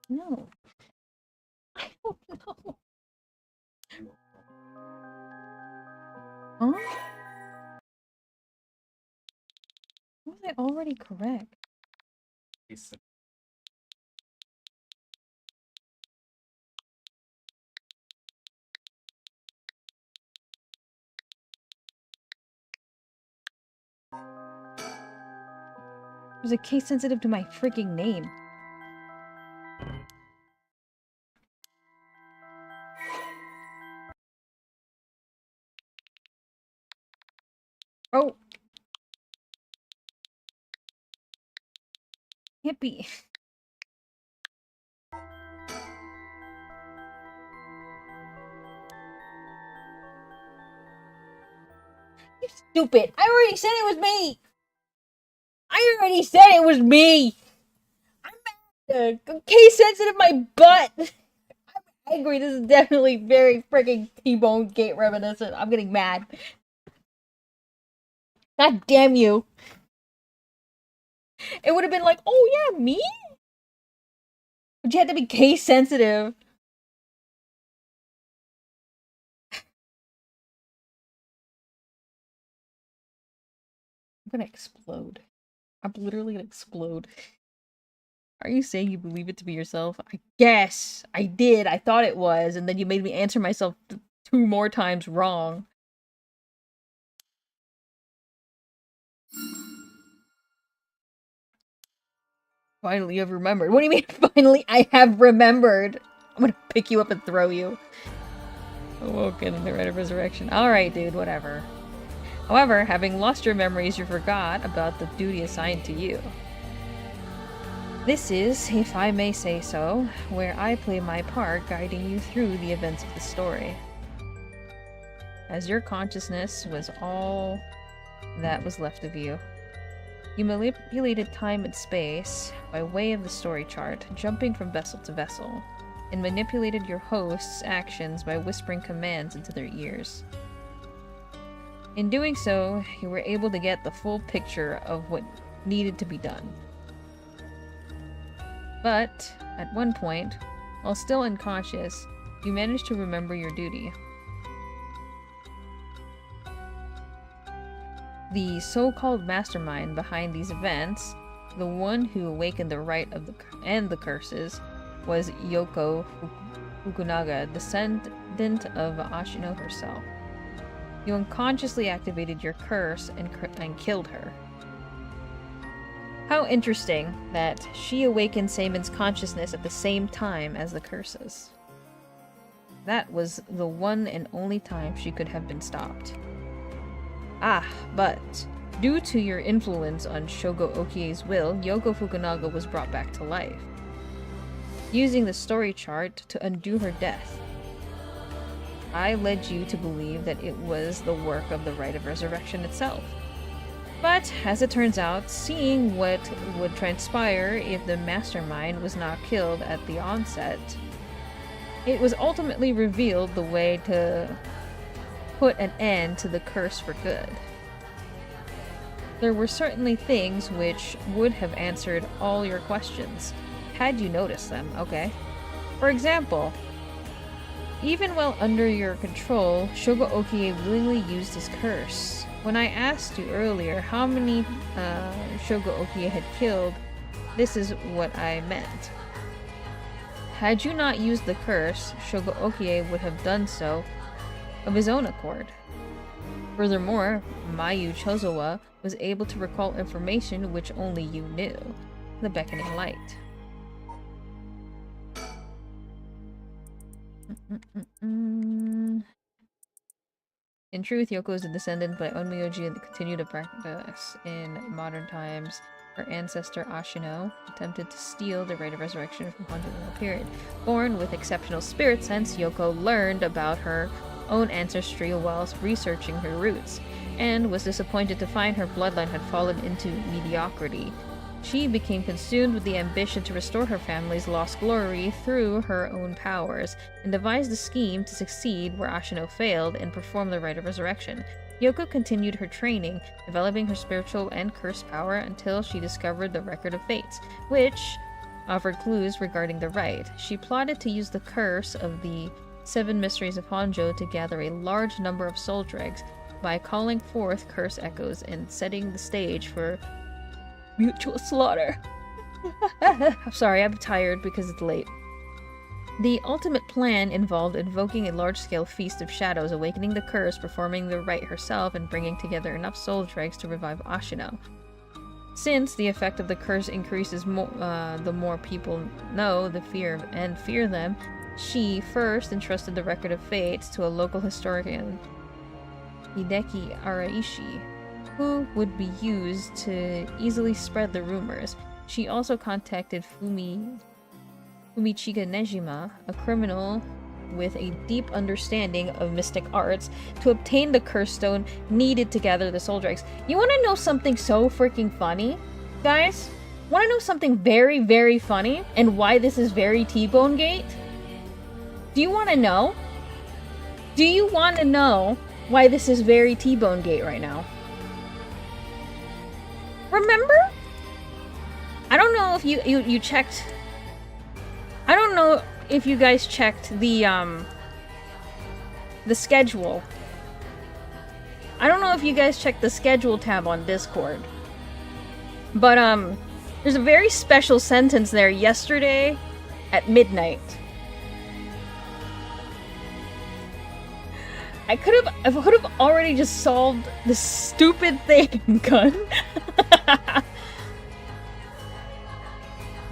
No. I don't know. Huh? Was I already correct?
He's
There's a case sensitive to my freaking name. Oh! Can't be. You stupid! I already said it was me! I already said it was me! I'm case sensitive my butt! I'm angry. This is definitely very freaking T-Bone Gate reminiscent. I'm getting mad. God damn you. It would have been like, oh yeah, me? But you had to be case sensitive. I'm gonna explode. I'm literally gonna explode. Are you saying you believe it to be yourself? I guess. I did. I thought it was, and then you made me answer myself 2 more times wrong. Finally, you've remembered. What do you mean, finally, I have remembered? I'm gonna pick you up and throw you. Awoken in the rite of resurrection. Alright, dude, whatever. However, having lost your memories, you forgot about the duty assigned to you. This is, if I may say so, where I play my part guiding you through the events of the story. As your consciousness was all that was left of you, you manipulated time and space by way of the story chart, jumping from vessel to vessel, and manipulated your host's actions by whispering commands into their ears. In doing so, you were able to get the full picture of what needed to be done. But, at one point, while still unconscious, you managed to remember your duty. The so-called mastermind behind these events, the one who awakened the rite of the curses, was Yoko Fukunaga, descendant of ASHINO herself. You unconsciously activated your curse and killed her. How interesting that she awakened Seimon's consciousness at the same time as the curses. That was the one and only time she could have been stopped. Ah, but due to your influence on Shogo Okie's will, Yoko Fukunaga was brought back to life, using the story chart to undo her death. I led you to believe that it was the work of the Rite of Resurrection itself. But, as it turns out, seeing what would transpire if the mastermind was not killed at the onset, it was ultimately revealed the way to put an end to the curse for good. There were certainly things which would have answered all your questions, had you noticed them, okay? For example, even while under your control, Shogo Okie willingly used his curse. When I asked you earlier how many Shogo Okie had killed, this is what I meant. Had you not used the curse, Shogo Okie would have done so of his own accord. Furthermore, Mayu Chozowa was able to recall information which only you knew, the beckoning light. In truth, Yoko is a descendant by Onmyoji and continued to practice in modern times. Her ancestor Ashino attempted to steal the Rite of Resurrection from Honjo in the period. Born with exceptional spirit sense, Yoko learned about her own ancestry whilst researching her roots, and was disappointed to find her bloodline had fallen into mediocrity. She became consumed with the ambition to restore her family's lost glory through her own powers, and devised a scheme to succeed where Ashino failed and perform the Rite of Resurrection. Yoko continued her training, developing her spiritual and curse power until she discovered the Record of Fates, which offered clues regarding the rite. She plotted to use the curse of the 7 Mysteries of Honjo to gather a large number of soul dregs by calling forth curse echoes and setting the stage for mutual slaughter. I'm sorry, I'm tired because it's late. The ultimate plan involved invoking a large-scale feast of shadows, awakening the curse, performing the rite herself, and bringing together enough soul dregs to revive Ashino. Since the effect of the curse increases the more people know the fear them, she first entrusted the Record of Fates to a local historian, Hideki Araishi, who would be used to easily spread the rumors. She also contacted Fumichika Nejima, a criminal with a deep understanding of mystic arts, to obtain the curse stone needed to gather the soul dregs. You want to know something so freaking funny? Guys, want to know something very, very funny and why this is very T-Bone Gate? Do you want to know? Do you want to know why this is very T-Bone Gate right now? Remember? I don't know if you checked. I don't know if you guys checked the schedule. I don't know if you guys checked the schedule tab on Discord. But there's a very special sentence there yesterday at midnight. I could have already just solved this stupid thing, gun.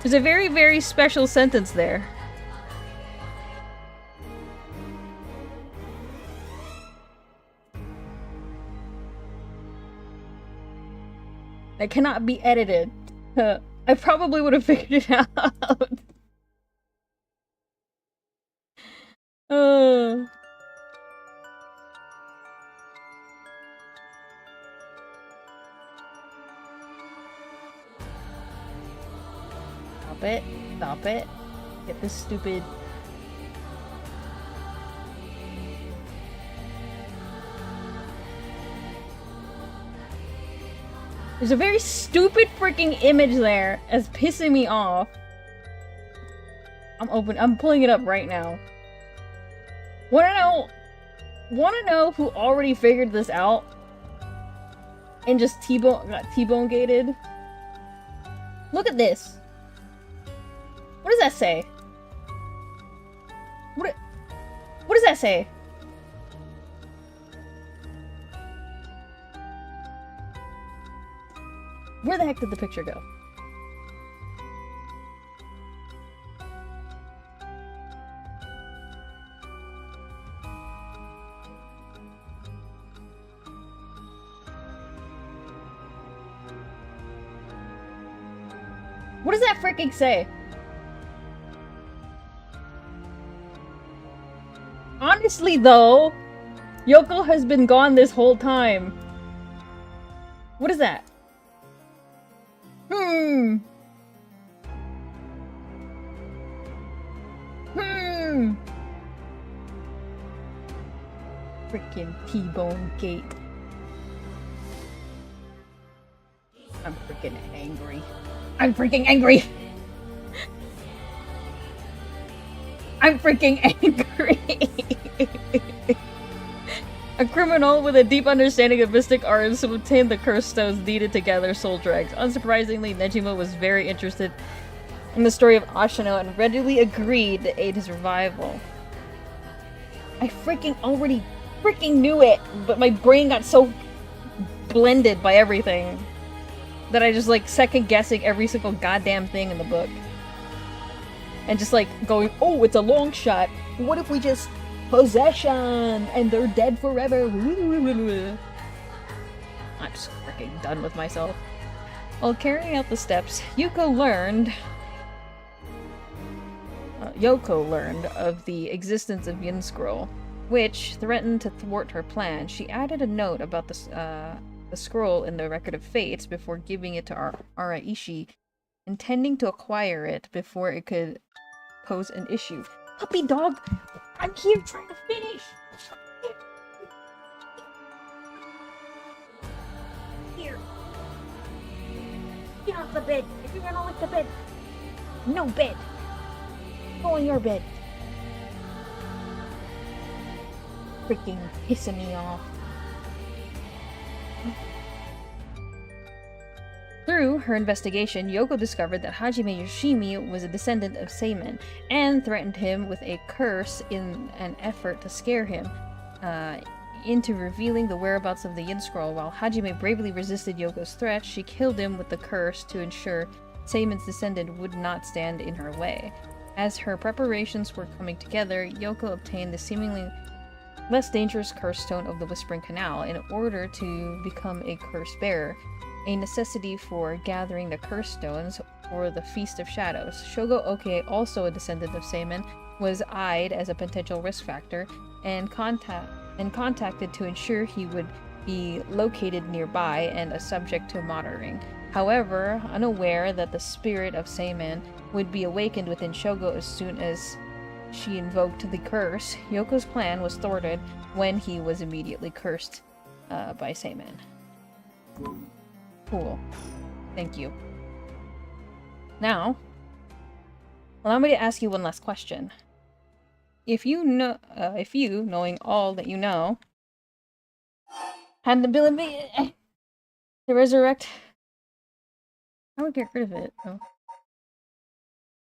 There's a very, very special sentence there. That cannot be edited. I probably would have figured it out. Stop it. Stop it. Get this stupid... There's a very stupid freaking image there that's pissing me off. I'm pulling it up right now. Wanna know who already figured this out? And just got T-Bone gated? Look at this. What does that say? What does that say? Where the heck did the picture go? What does that freaking say? Honestly though, Yoko has been gone this whole time. What is that? Freaking T-Bone Gate. I'm freaking angry. I'm freaking angry! I'm freaking angry! A criminal with a deep understanding of mystic arts who obtained the cursed stones needed to gather soul dregs. Unsurprisingly, Nejima was very interested in the story of Ashino and readily agreed to aid his revival. I freaking already freaking knew it, but my brain got so blended by everything that I just like second guessing every single goddamn thing in the book. And just like going, oh, it's a long shot. What if we just possession and they're dead forever? I'm just freaking done with myself. While carrying out the steps, Yoko learned of the existence of Yin Scroll, which threatened to thwart her plan. She added a note about the scroll in the Record of Fates before giving it to Araishi, intending to acquire it before it could pose an issue. Puppy dog! I'm here trying to finish!
Here. Get off the bed. If you're gonna lick the bed. No bed. Go on your bed. Freaking pissing me off.
Through her investigation, Yoko discovered that Hajime Yoshimi was a descendant of Seimin, and threatened him with a curse in an effort to scare him into revealing the whereabouts of the Yin Scroll. While Hajime bravely resisted Yoko's threat, she killed him with the curse to ensure Seimin's descendant would not stand in her way. As her preparations were coming together, Yoko obtained the seemingly less dangerous curse stone of the Whispering Canal in order to become a curse bearer, a necessity for gathering the curse stones for the Feast of Shadows. Shogo Oke, also a descendant of Seimin, was eyed as a potential risk factor and contacted to ensure he would be located nearby and a subject to monitoring. However, unaware that the spirit of Seiman would be awakened within Shogo as soon as she invoked the curse, Yoko's plan was thwarted when he was immediately cursed by Seiman. Cool. Thank you. Now, allow me to ask you one last question. If you, knowing all that you know, had the ability to resurrect, I would get rid of it. Oh.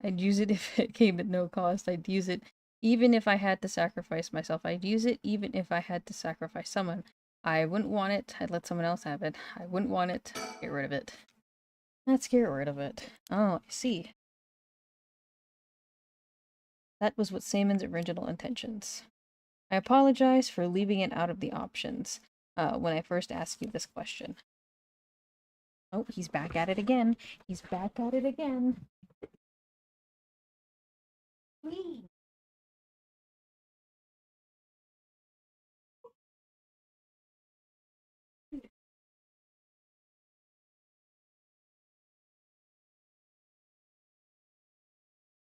I'd use it if it came at no cost. I'd use it even if I had to sacrifice myself. I'd use it even if I had to sacrifice someone. I wouldn't want it. I'd let someone else have it. I wouldn't want it. Get rid of it. Let's get rid of it. Oh, I see. That was what Seiman's original intentions. I apologize for leaving it out of the options when I first asked you this question. Oh, he's back at it again. He's back at it again. Please.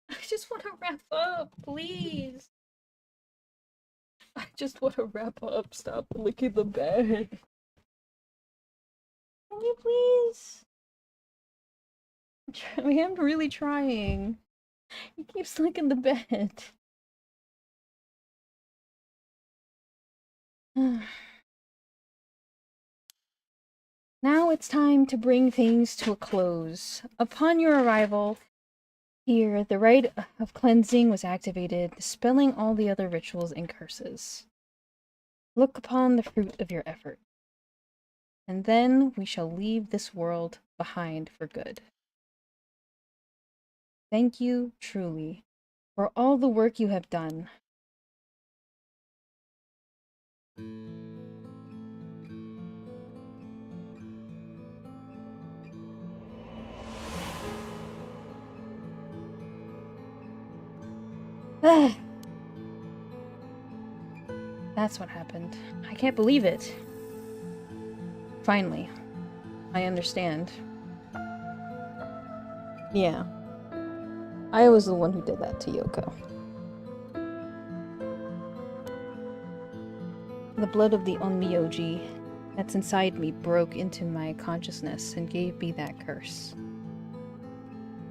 I just want to wrap up, please. I just want to wrap up. Stop licking the bed. Can you please? I am really trying. He keeps licking the bed. Now it's time to bring things to a close. Upon your arrival here, the rite of cleansing was activated, dispelling all the other rituals and curses. Look upon the fruit of your effort, and then we shall leave this world behind for good. Thank you, truly, for all the work you have done. That's what happened. I can't believe it. Finally, I understand. Yeah. I was the one who did that to Yoko. The blood of the Onmyoji that's inside me broke into my consciousness and gave me that curse.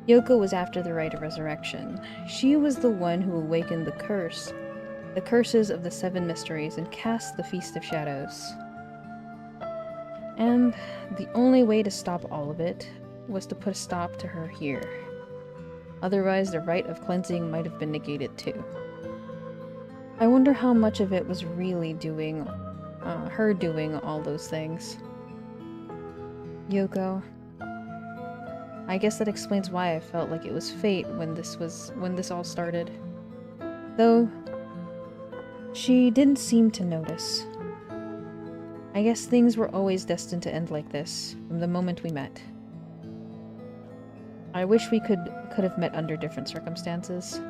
Yoko was after the rite of resurrection. She was the one who awakened the curses of the 7 mysteries, and cast the Feast of Shadows. And the only way to stop all of it was to put a stop to her here. Otherwise, the rite of cleansing might have been negated too. I wonder how much of it was really her doing all those things. Yoko. I guess that explains why I felt like it was fate when this all started. Though, she didn't seem to notice. I guess things were always destined to end like this, from the moment we met. I wish we could have met under different circumstances.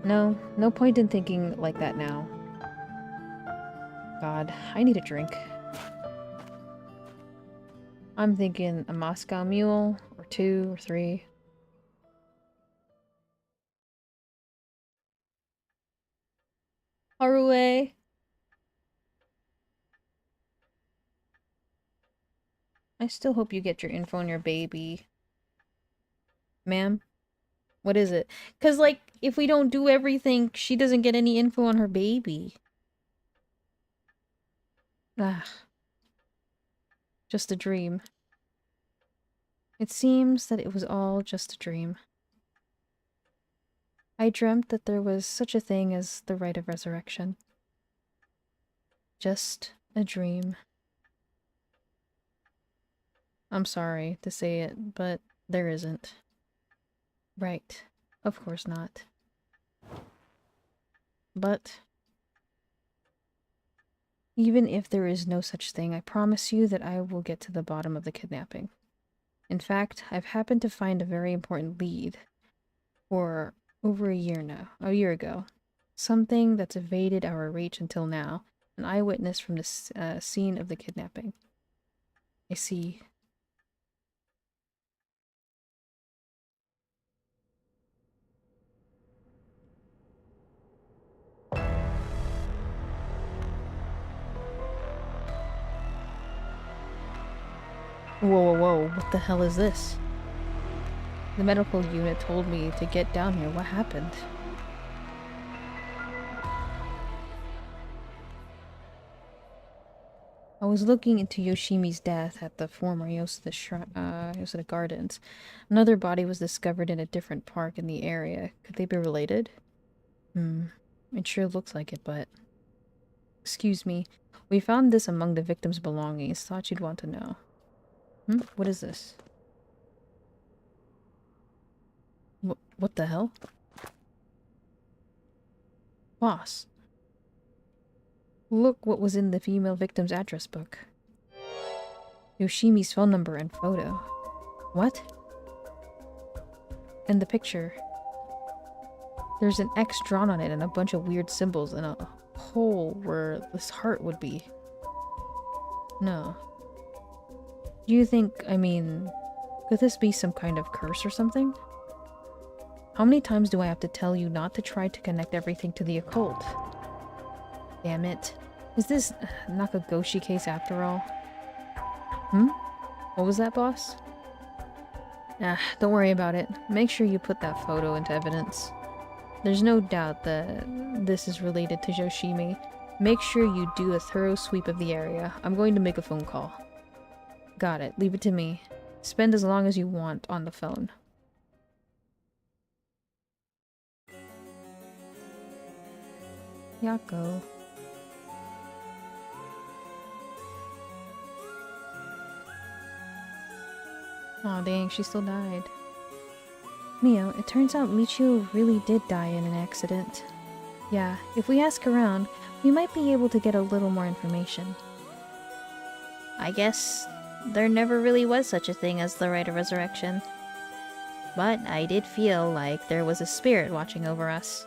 No point in thinking like that now. God, I need a drink. I'm thinking a Moscow Mule, or 2, or 3. Harué. I still hope you get your info on your baby. Ma'am? What is it? 'Cause, like, if we don't do everything, she doesn't get any info on her baby. Ah. Just a dream. It seems that it was all just a dream. I dreamt that there was such a thing as the rite of resurrection. Just a dream. I'm sorry to say it, but there isn't. Right. Of course not. But even if there is no such thing, I promise you that I will get to the bottom of the kidnapping. In fact, I've happened to find a very important lead for over a year ago. Something that's evaded our reach until now. An eyewitness from the scene of the kidnapping. I see. Whoa, whoa, whoa, what the hell is this? The medical unit told me to get down here. What happened? I was looking into Yoshimi's death at the former Yosada Gardens. Another body was discovered in a different park in the area. Could they be related? It sure looks like it, but... Excuse me. We found this among the victim's belongings. Thought you'd want to know. What is this? What the hell? Boss. Look what was in the female victim's address book. Yoshimi's phone number and photo. What? And the picture. There's an X drawn on it and a bunch of weird symbols and a hole where this heart would be. No. Do you think, could this be some kind of curse or something? How many times do I have to tell you not to try to connect everything to the occult? Damn it. Is this Nakagoshi case after all? What was that, boss? Don't worry about it. Make sure you put that photo into evidence. There's no doubt that this is related to Yoshimi. Make sure you do a thorough sweep of the area. I'm going to make a phone call. Got it. Leave it to me. Spend as long as you want on the phone. Yako. Aw, dang, she still died. Mio, it turns out Michio really did die in an accident. Yeah, if we ask around, we might be able to get a little more information.
I guess there never really was such a thing as the Rite of Resurrection. But I did feel like there was a spirit watching over us.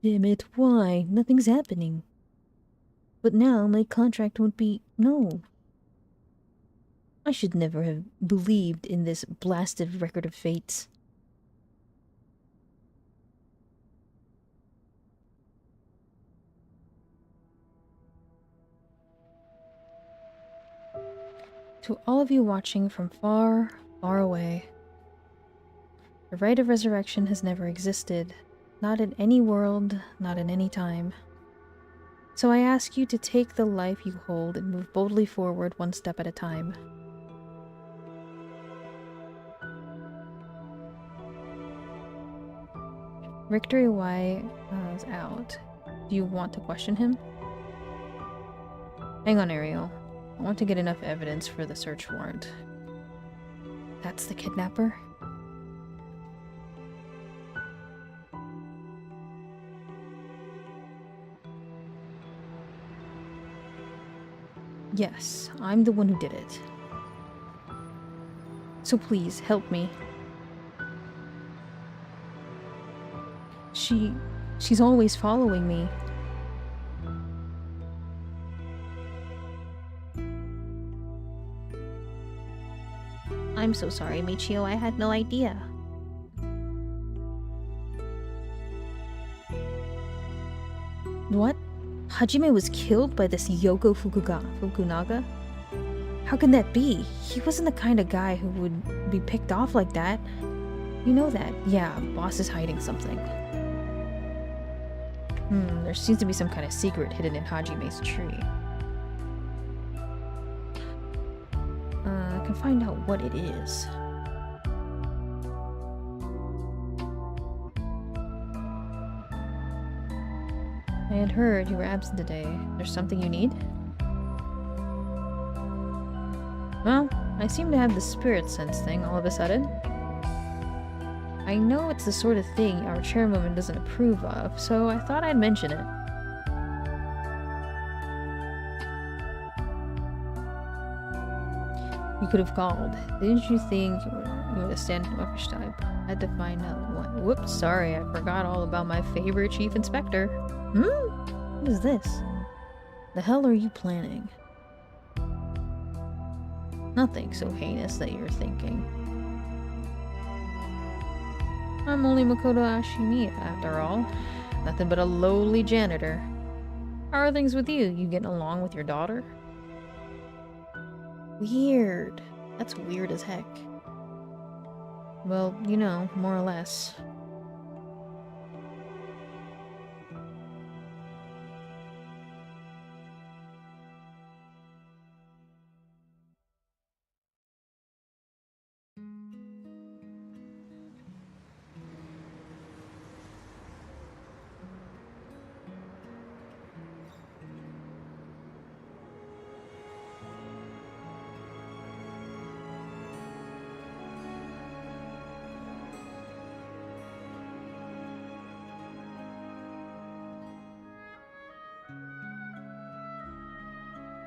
Damn it, why? Nothing's happening. But now my contract won't be... No. I should never have believed in this blasted record of fates. To all of you watching from far, far away, the Rite of Resurrection has never existed. Not in any world, not in any time. So I ask you to take the life you hold and move boldly forward one step at a time. Victory Y is out. Do you want to question him? Hang on, Ariel. I want to get enough evidence for the search warrant. That's the kidnapper? Yes, I'm the one who did it. So please, help me. She's always following me.
I'm so sorry, Michio. I had no idea.
What? Hajime was killed by this Yoko Fukunaga? How can that be? He wasn't the kind of guy who would be picked off like that. You know that. Yeah, boss is hiding something. There seems to be some kind of secret hidden in Hajime's tree. I can find out what it is. I had heard you were absent today. There's something you need? Well, I seem to have the spirit sense thing all of a sudden. I know it's the sort of thing our chairwoman doesn't approve of, so I thought I'd mention it. You could have called. Didn't you think you were the standoffish type? I had to find out what. Whoops, sorry, I forgot all about my favorite chief inspector. What is this? The hell are you planning? Nothing so heinous that you're thinking. I'm only Makoto Ashimi, after all. Nothing but a lowly janitor. How are things with you? You getting along with your daughter? Weird. That's weird as heck. Well, you know, more or less.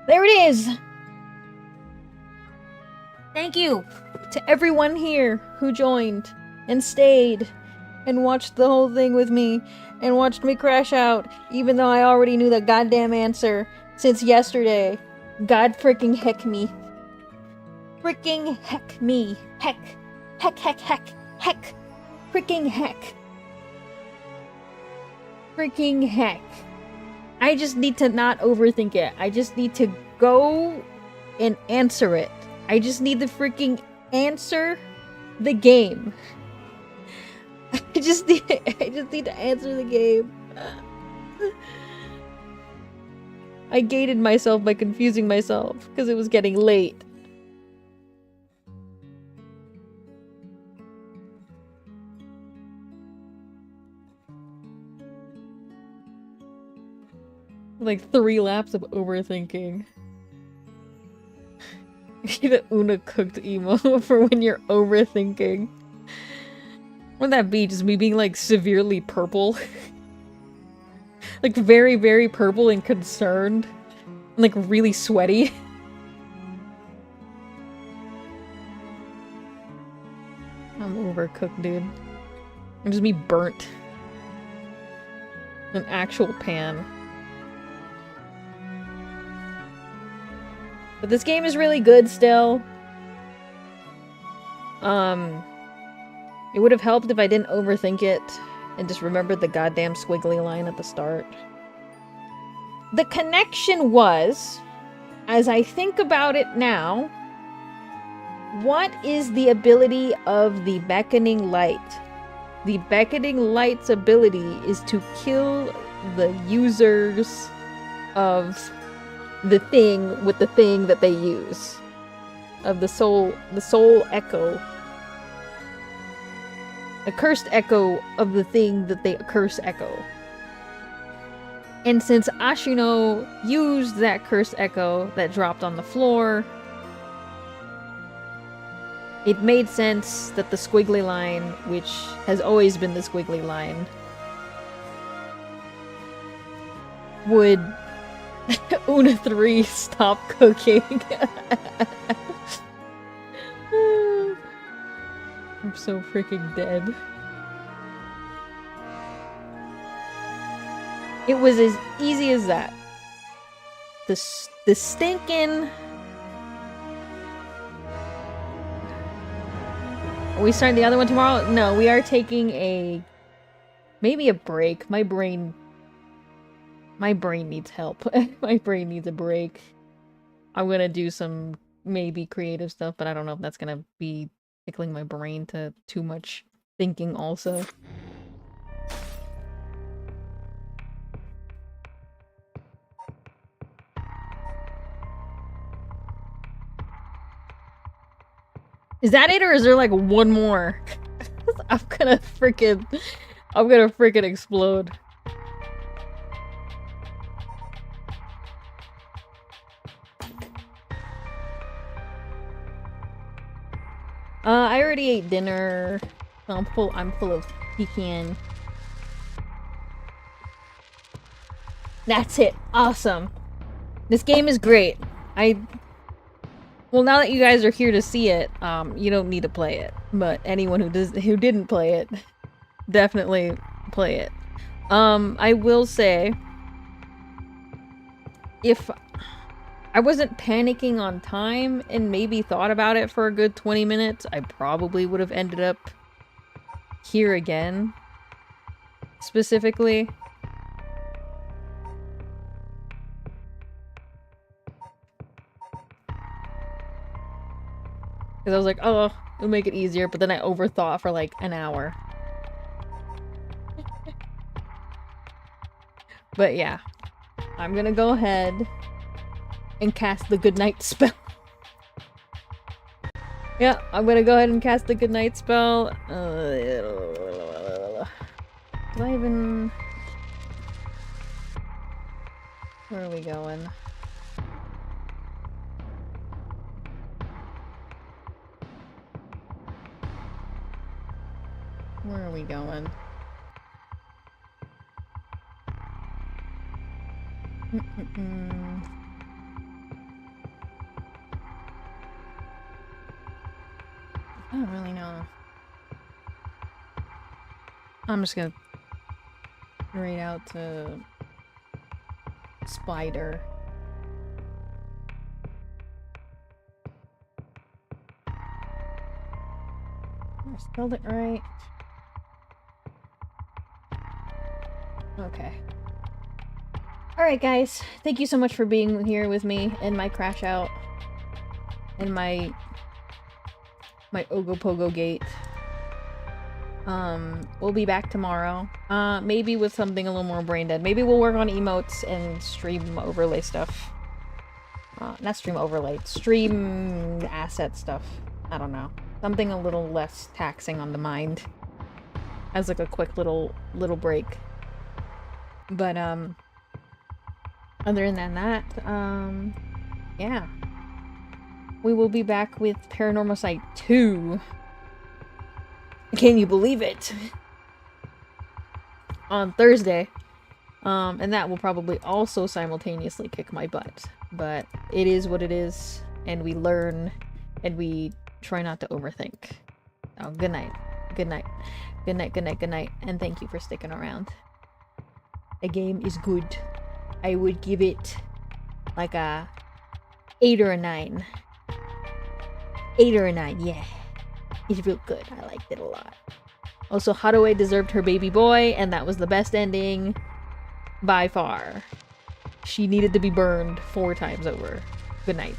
There it is! Thank you to everyone here who joined and stayed and watched the whole thing with me and watched me crash out, even though I already knew the goddamn answer since yesterday. God freaking heck me. Freaking heck me. Heck. Heck, heck, heck. Heck. Freaking heck. Freaking heck. I just need to not overthink it. I just need to go and answer it. I just need to freaking answer the game. I just need to answer the game. I gated myself by confusing myself because it was getting late. Like 3 laps of overthinking. The Una cooked emo for when you're overthinking. Wouldn't that be just me being like severely purple? Like very, very purple and concerned. And like really sweaty. I'm overcooked, dude. I'm just me burnt. An actual pan. But this game is really good still. It would have helped if I didn't overthink it and just remembered the goddamn squiggly line at the start. The connection was, as I think about it now, what is the ability of the beckoning light? The beckoning light's ability is to kill the users of the thing with the thing that they use. Of the soul echo. A cursed echo of the thing that they curse echo. And since Ashino used that cursed echo that dropped on the floor, it made sense that the squiggly line, which has always been the squiggly line, would Una 3 stop cooking. I'm so freaking dead. It was as easy as that. The stinking... Are we starting the other one tomorrow? No, we are taking maybe a break. My brain needs help. My brain needs a break. I'm gonna do some maybe creative stuff, but I don't know if that's gonna be tickling my brain to too much thinking also. Is that it, or is there like one more? I'm gonna freaking explode. I already ate dinner. I'm full of pecan. That's it. Awesome. This game is great. Well, now that you guys are here to see it, you don't need to play it. But anyone who didn't play it, definitely play it. I will say, if I wasn't panicking on time and maybe thought about it for a good 20 minutes, I probably would have ended up here again. Specifically. Because I was like, oh, it'll make it easier, but then I overthought for like an hour. But yeah, I'm gonna go ahead and cast the goodnight spell. Yeah, I'm gonna go ahead and cast the goodnight spell. Do I even... Where are we going? Where are we going? I don't really know. I'm just gonna read out to Spider. I spelled it right. Okay. Alright guys, thank you so much for being here with me in my crash out. In my Ogopogo gate. We'll be back tomorrow. Maybe with something a little more brain dead. Maybe we'll work on emotes and stream overlay stuff. Not stream overlay, stream asset stuff. I don't know. Something a little less taxing on the mind. As like a quick little break. But, other than that, yeah. We will be back with Paranormasight 2. Can you believe it? On Thursday. And that will probably also simultaneously kick my butt. But it is what it is, and we learn, and we try not to overthink. Oh, good night. Good night. Good night, good night, good night. And thank you for sticking around. The game is good. I would give it like a 8 or a 9. 8 or a 9, yeah. It's real good. I liked it a lot. Also, Haruo deserved her baby boy, and that was the best ending by far. She needed to be burned 4 times over. Good night.